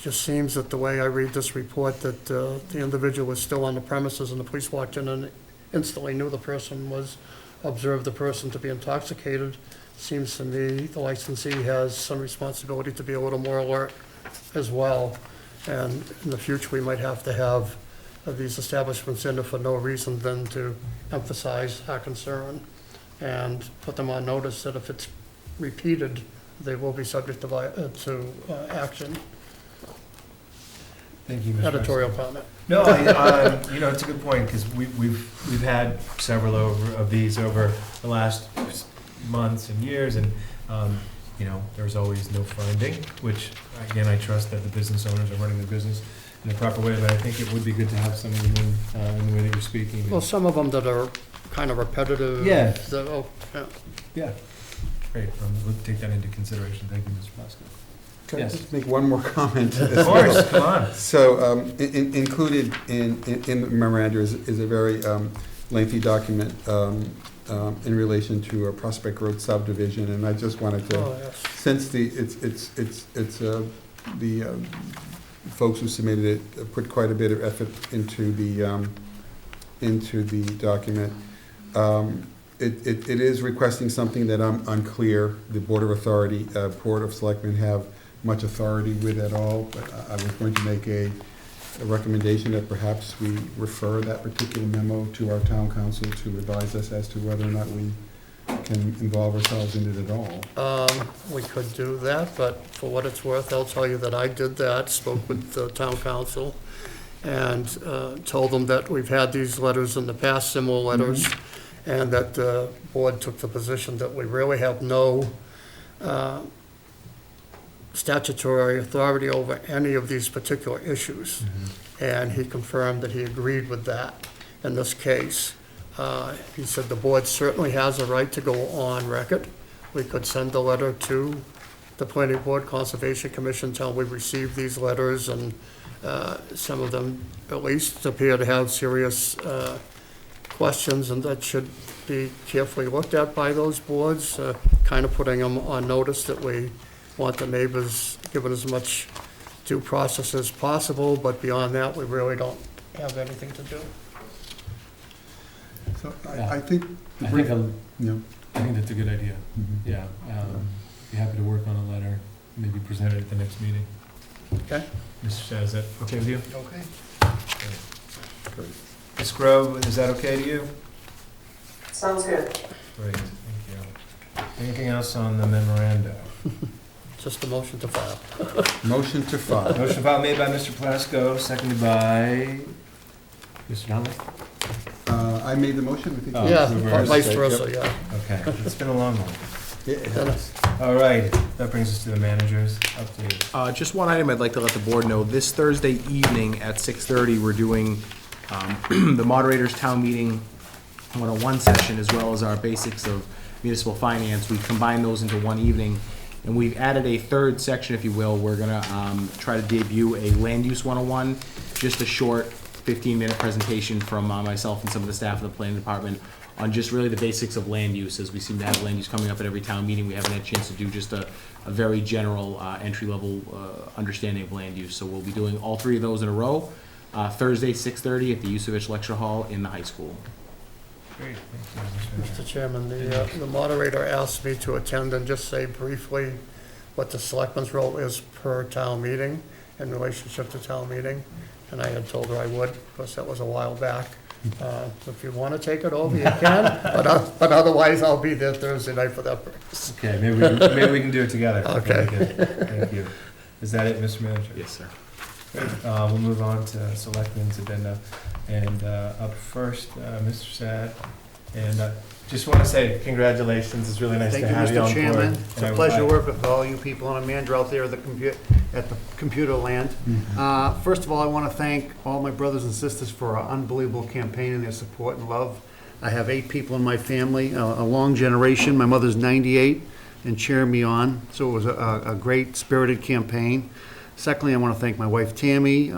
Just seems that the way I read this report, that the individual was still on the premises and the police walked in and instantly knew the person was, observed the person to be intoxicated. Seems to me the licensee has some responsibility to be a little more alert as well. And in the future, we might have to have these establishments in there for no reason than to emphasize our concern and put them on notice that if it's repeated, they will be subject to action. Thank you, Mr. Editorial comment. No, it's a good point, because we've had several of these over the last months and years, and there's always no finding, which again, I trust that the business owners are running the business in the proper way, but I think it would be good to have some of them in the way that you're speaking. Well, some of them that are kind of repetitive. Yeah. Yeah. Great, we'll take that into consideration. Thank you, Mr. Plasko. Can I Yes. just make one more comment? Of course, come on. So included in the memoranda is a very lengthy document in relation to a Prospect Road subdivision, and I just wanted to, since the folks who submitted it put quite a bit of effort into the document. It is requesting something that I'm unclear. The Board of Selectmen have much authority with at all, but I was going to make a recommendation that perhaps we refer that particular memo to our town council to advise us as to whether or not we can involve ourselves in it at all. We could do that, but for what it's worth, I'll tell you that I did that, spoke with the town council, and told them that we've had these letters in the past, similar letters, and that the board took the position that we really have no statutory authority over any of these particular issues. And he confirmed that he agreed with that in this case. He said the board certainly has a right to go on record. We could send a letter to the Planning Board, Conservation Commission, tell we received these letters, and some of them at least appear to have serious questions, and that should be carefully looked at by those boards, kind of putting them on notice that we want the neighbors given as much due process as possible, but beyond that, we really don't have anything to do. So I think. I think, Yeah. I think that's a good idea. Yeah, be happy to work on a letter, maybe present it at the next meeting. Okay? Mr. Shah, is that okay with you? Okay. Ms. Grove, is that okay to you? Sounds good. Great, thank you. Anything else on the memoranda? Just a motion to file. Motion to file. Motion filed made by Mr. Plasko, seconded by Mr. Donnelly? I made the motion, I think. Yeah, reverse. vice versa, yeah. Okay, it's been a long one. It has. All right, that brings us to the manager's update. Just one item I'd like to let the board know. This Thursday evening at 6:30, we're doing the moderator's town meeting 101 session, as well as our basics of municipal finance. We've combined those into one evening, and we've added a third section, if you will. We're gonna try to debut a land use 101, just a short 15-minute presentation from myself and some of the staff of the planning department on just really the basics of land use, as we seem to have land use coming up at every town meeting. We haven't had a chance to do just a very general entry-level understanding of land use. So we'll be doing all three of those in a row, Thursday, 6:30 at the Yusevich Lecture Hall in the high school. Great, thank you, Mr. Chairman, the moderator asked me to attend and just say briefly what the selectman's role is per town meeting in relationship to town meeting, and I had told her I would, because that was a while back. If you want to take it over, you can, but otherwise I'll be there Thursday night for that purpose. Okay, maybe we can do it together. Okay. Good. Thank you. Is that it, Mr. Manager? Yes, sir. We'll move on to Selectmen's agenda. And up first, Mr. Sad. And just want to say congratulations. It's really nice Thank to you, have you on Mr. board. Chairman. It's a pleasure to work with all you people and Amanda out there at the computer land. First of all, I want to thank all my brothers and sisters for our unbelievable campaign and their support and love. I have 8 people in my family, a long generation. My mother's 98 and cheering me on, so it was a great spirited campaign. Secondly, I want to thank my wife Tammy,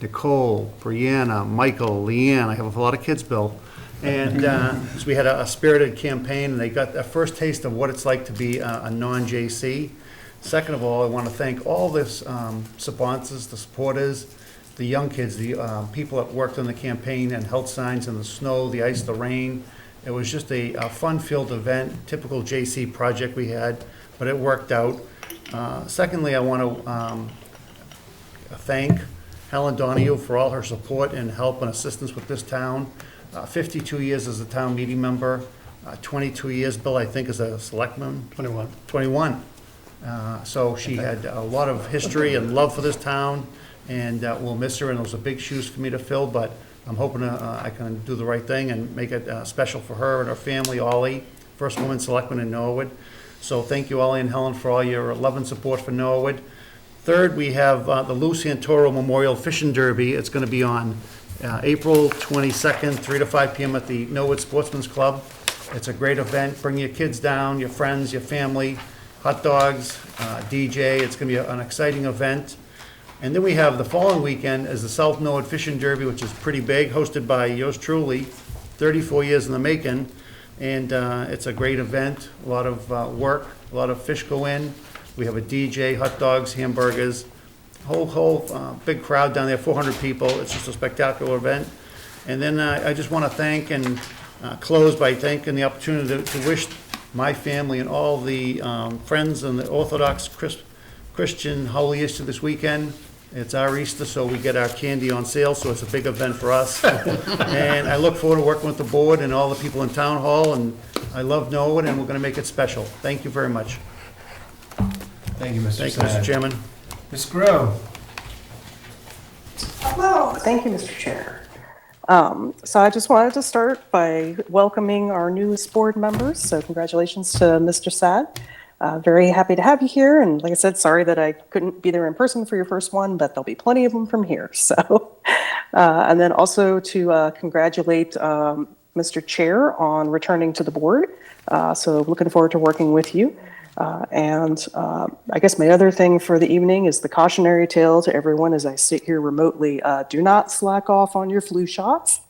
Nicole, Brianna, Michael, Leanne. I have a lot of kids, Bill. And so we had a spirited campaign, and they got a first taste of what it's like to be a non-JC. Second of all, I want to thank all the sponsors, the supporters, the young kids, the people that worked on the campaign and held signs in the snow, the ice, the rain. It was just a fun-filled event, typical JC project we had, but it worked out. Secondly, I want to thank Helen Donahue for all her support and help and assistance with this town. 52 years as a town meeting member, 22 years, Bill, I think, as a selectman. 21. So she had a lot of history and love for this town, and we'll miss her, and those are big shoes for me to fill, but I'm hoping I can do the right thing and make it special for her and her family, Ollie, first woman selectman in Norwood. So thank you, Ollie and Helen, for all your love and support for Norwood. Third, we have the Lou Santoro Memorial Fishing Derby. It's going to be on April 22nd, 3 to 5 p.m. at the Norwood Sportsman's Club. It's a great event. Bring your kids down, your friends, your family, hot dogs, DJ. It's going to be an exciting event. And then we have the following weekend is the South Norwood Fishing Derby, which is pretty big, hosted by yours truly, 34 years in the making. And it's a great event, a lot of work, a lot of fish go in. We have a DJ, hot dogs, hamburgers, whole big crowd down there, 400 people. It's just a spectacular event. And then I just want to thank and close by thanking the opportunity to wish my family and all the friends and the Orthodox Christian Holy Easter this weekend. It's our Easter, so we get our candy on sale, so it's a big event for us. And I look forward to working with the board and all the people in Town Hall, and I love Norwood, and we're gonna make it special. Thank you very much. Thank you, Mr. Thank you, Mr. Sad. Chairman. Ms. Grow. Hello, thank you, Mr. Chair. So I just wanted to start by welcoming our newest board members. So congratulations to Mr. Sad. Very happy to have you here. And like I said, sorry that I couldn't be there in person for your first one, but there'll be plenty of them from here. So, and then also to congratulate Mr. Chair on returning to the board. So looking forward to working with you. And I guess my other thing for the evening is the cautionary tale to everyone as I sit here remotely. Do not slack off on your flu shots.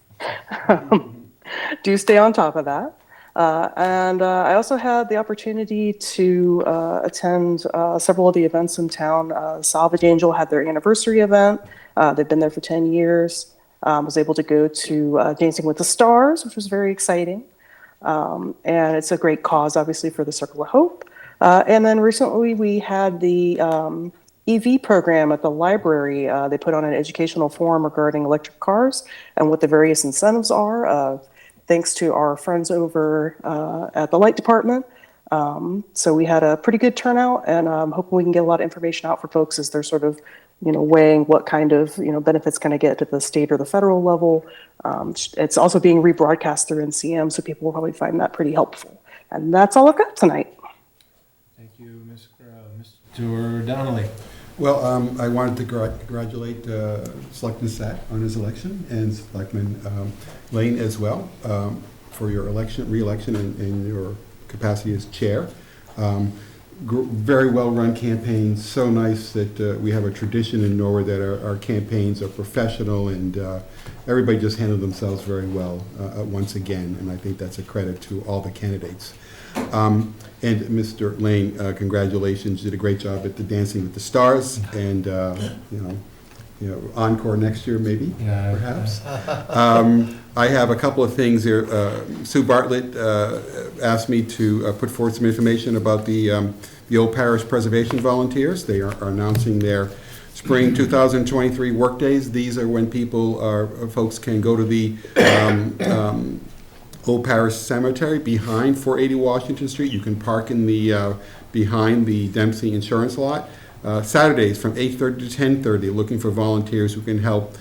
Do stay on top of that. And I also had the opportunity to attend several of the events in town. Salvage Angel had their anniversary event. They've been there for 10 years. Was able to go to Dancing with the Stars, which was very exciting. And it's a great cause, obviously, for the Circle of Hope. And then recently we had the EV program at the library. They put on an educational forum regarding electric cars and what the various incentives are, thanks to our friends over at the light department. So we had a pretty good turnout, and I'm hoping we can get a lot of information out for folks as they're sort of, weighing what kind of, benefits can I get at the state or the federal level. It's also being rebroadcast through NCM, so people will probably find that pretty helpful. And that's all I've got tonight. Thank you, Ms. Grow. Mr. Donnelly. Well, I wanted to congratulate Selectman Sack on his election, and Selectman Lane as well, for your re-election and your capacity as chair. Very well-run campaign. So nice that we have a tradition in Norwood that our campaigns are professional, and everybody just handled themselves very well once again, and I think that's a credit to all the candidates. And Mr. Lane, congratulations! You did a great job at the Dancing with the Stars, and encore next year maybe, perhaps. I have a couple of things here. Sue Bartlett asked me to put forth some information about the Old Parish Preservation Volunteers. They are announcing their spring 2023 workdays. These are when folks can go to the Old Parish Cemetery behind 480 Washington Street. You can park in the behind the Dempsey Insurance lot. Saturdays from 8:30 to 10:30, looking for volunteers who can help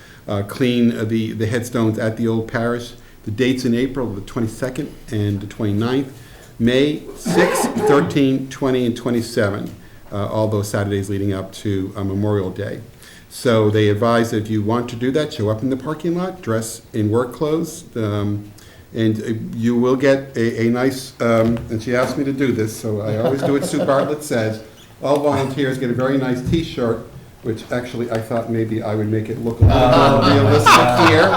clean the headstones at the Old Parish. The dates in April are the 22nd and the 29th, May 6, 13, 20, and 27, all those Saturdays leading up to Memorial Day. So they advise that if you want to do that, show up in the parking lot, dress in work clothes, and you will get a nice, and she asked me to do this, so I always do what Sue Bartlett says. All volunteers get a very nice T-shirt, which actually I thought maybe I would make it look a little more realistic here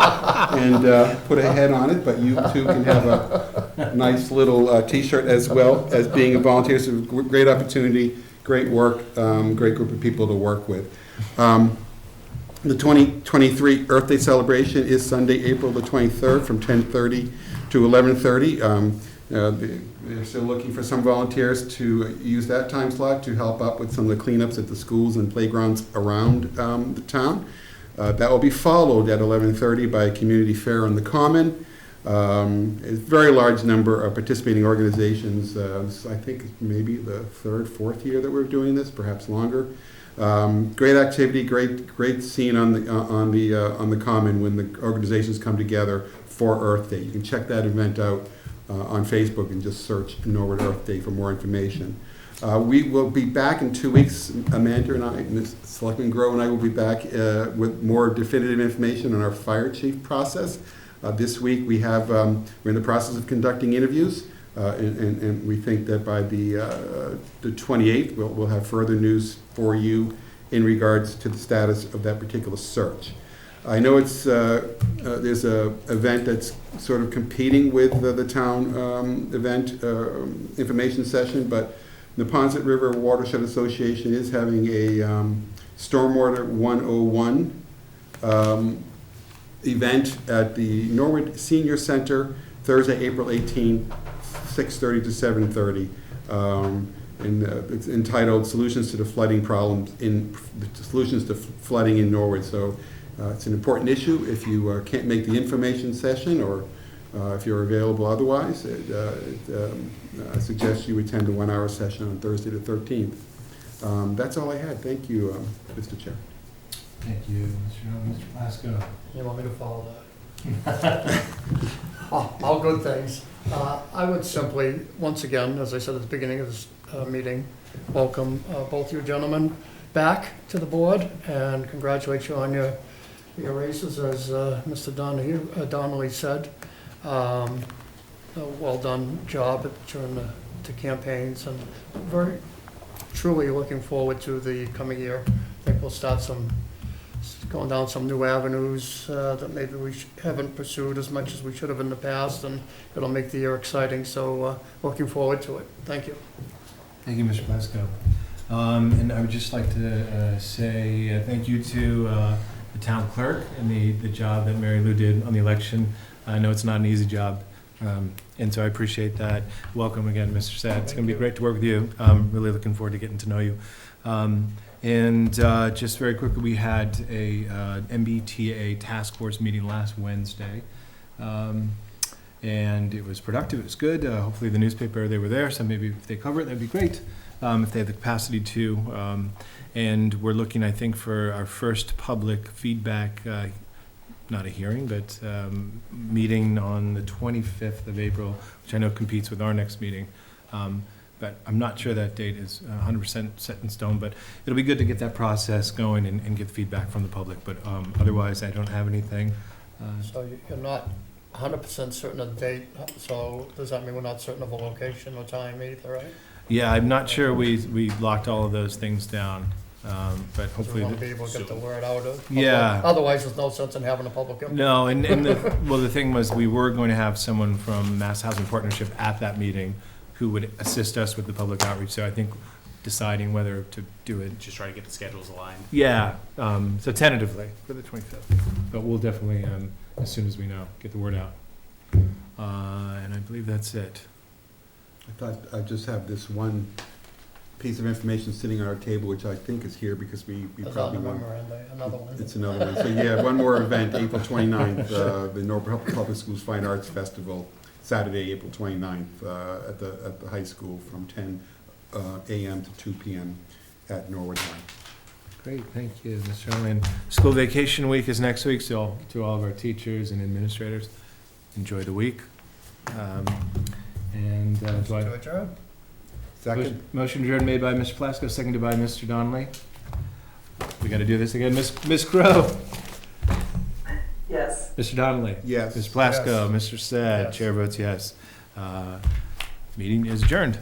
and put a head on it, but you too can have a nice little T-shirt as well as being a volunteer. It's a great opportunity, great work, great group of people to work with. The 2023 Earth Day celebration is Sunday, April the 23rd from 10:30 to 11:30. They're still looking for some volunteers to use that time slot to help out with some of the cleanups at the schools and playgrounds around the town. That will be followed at 11:30 by a community fair on the Common. A very large number of participating organizations. I think it's maybe the third, fourth year that we're doing this, perhaps longer. Great activity, great scene on the Common when the organizations come together for Earth Day. You can check that event out on Facebook and just search Norwood Earth Day for more information. We will be back in 2 weeks. Amanda and I, Ms. Selectman Grow and I will be back with more definitive information on our fire chief process. This week we're in the process of conducting interviews, and we think that by the 28th we'll have further news for you in regards to the status of that particular search. I know it's there's a event that's sort of competing with the town event information session, but the Neponset River Watershed Association is having a Stormwater 101 event at the Norwood Senior Center Thursday, April 18, 6:30 to 7:30. it's entitled Solutions to the Flooding Problems Solutions to Flooding in Norwood. So it's an important issue. If you can't make the information session, or if you're available otherwise, I suggest you attend the 1-hour session on Thursday the 13th. That's all I had. Thank you, Mr. Chair. Thank you, Mr. Plasko. You want me to follow that? All good things. I would simply, once again, as I said at the beginning of this meeting, welcome both you gentlemen back to the board and congratulate you on your races, as Mr. Donnelly said. A well done job during the campaigns, and very truly looking forward to the coming year. I think we'll start going down some new avenues that maybe we haven't pursued as much as we should have in the past, and it'll make the year exciting. So looking forward to it. Thank you. Thank you, Mr. Plasko. And I would just like to say thank you to the town clerk and the job that Mary Lou did on the election. I know it's not an easy job, and so I appreciate that. Welcome again, Mr. Sad. It's going to be great to work with you. I'm really looking forward to getting to know you. And just very quickly, we had a MBTA task force meeting last Wednesday, and it was productive. It was good. Hopefully, the newspaper, they were there, so maybe if they cover it, that'd be great. If they have the capacity to. And we're looking, I think, for our first public feedback, not a hearing, but meeting on the 25th of April, which I know competes with our next meeting. But I'm not sure that date is 100% set in stone, but it'll be good to get that process going and get feedback from the public. But otherwise, I don't have anything. So you're not 100% certain of the date, so does that mean we're not certain of a location or time either, right? Yeah, I'm not sure we locked all of those things down, but hopefully. We want to be able to get the word out of. Yeah. Otherwise, there's no sense in having a public input. No, and the thing was, we were going to have someone from Mass Housing Partnership at that meeting who would assist us with the public outreach. So I think deciding whether to do it. Just try to get the schedules aligned. Yeah, so tentatively for the 25th, but we'll definitely, as soon as we know, get the word out. And I believe that's it. I thought I'd just have this one piece of information sitting on our table, which I think is here because we probably want. Another one. It's another one. So yeah, one more event, April 29th, the Norwood Public Schools Fine Arts Festival, Saturday, April 29th, at the high school from 10 a.m. to 2 p.m. at Norwood High. Great, thank you, Mr. Allen. School vacation week is next week, so to all of our teachers and administrators, enjoy the week. And do I? Adjourn? Second. Motion adjourned made by Mr. Plasko, seconded by Mr. Donnelly. We got to do this again. Miss Crowe. Yes. Mr. Donnelly. Yes. Ms. Plasko. Yes. Mr. Sad. Yes. Chair votes yes. Meeting is adjourned.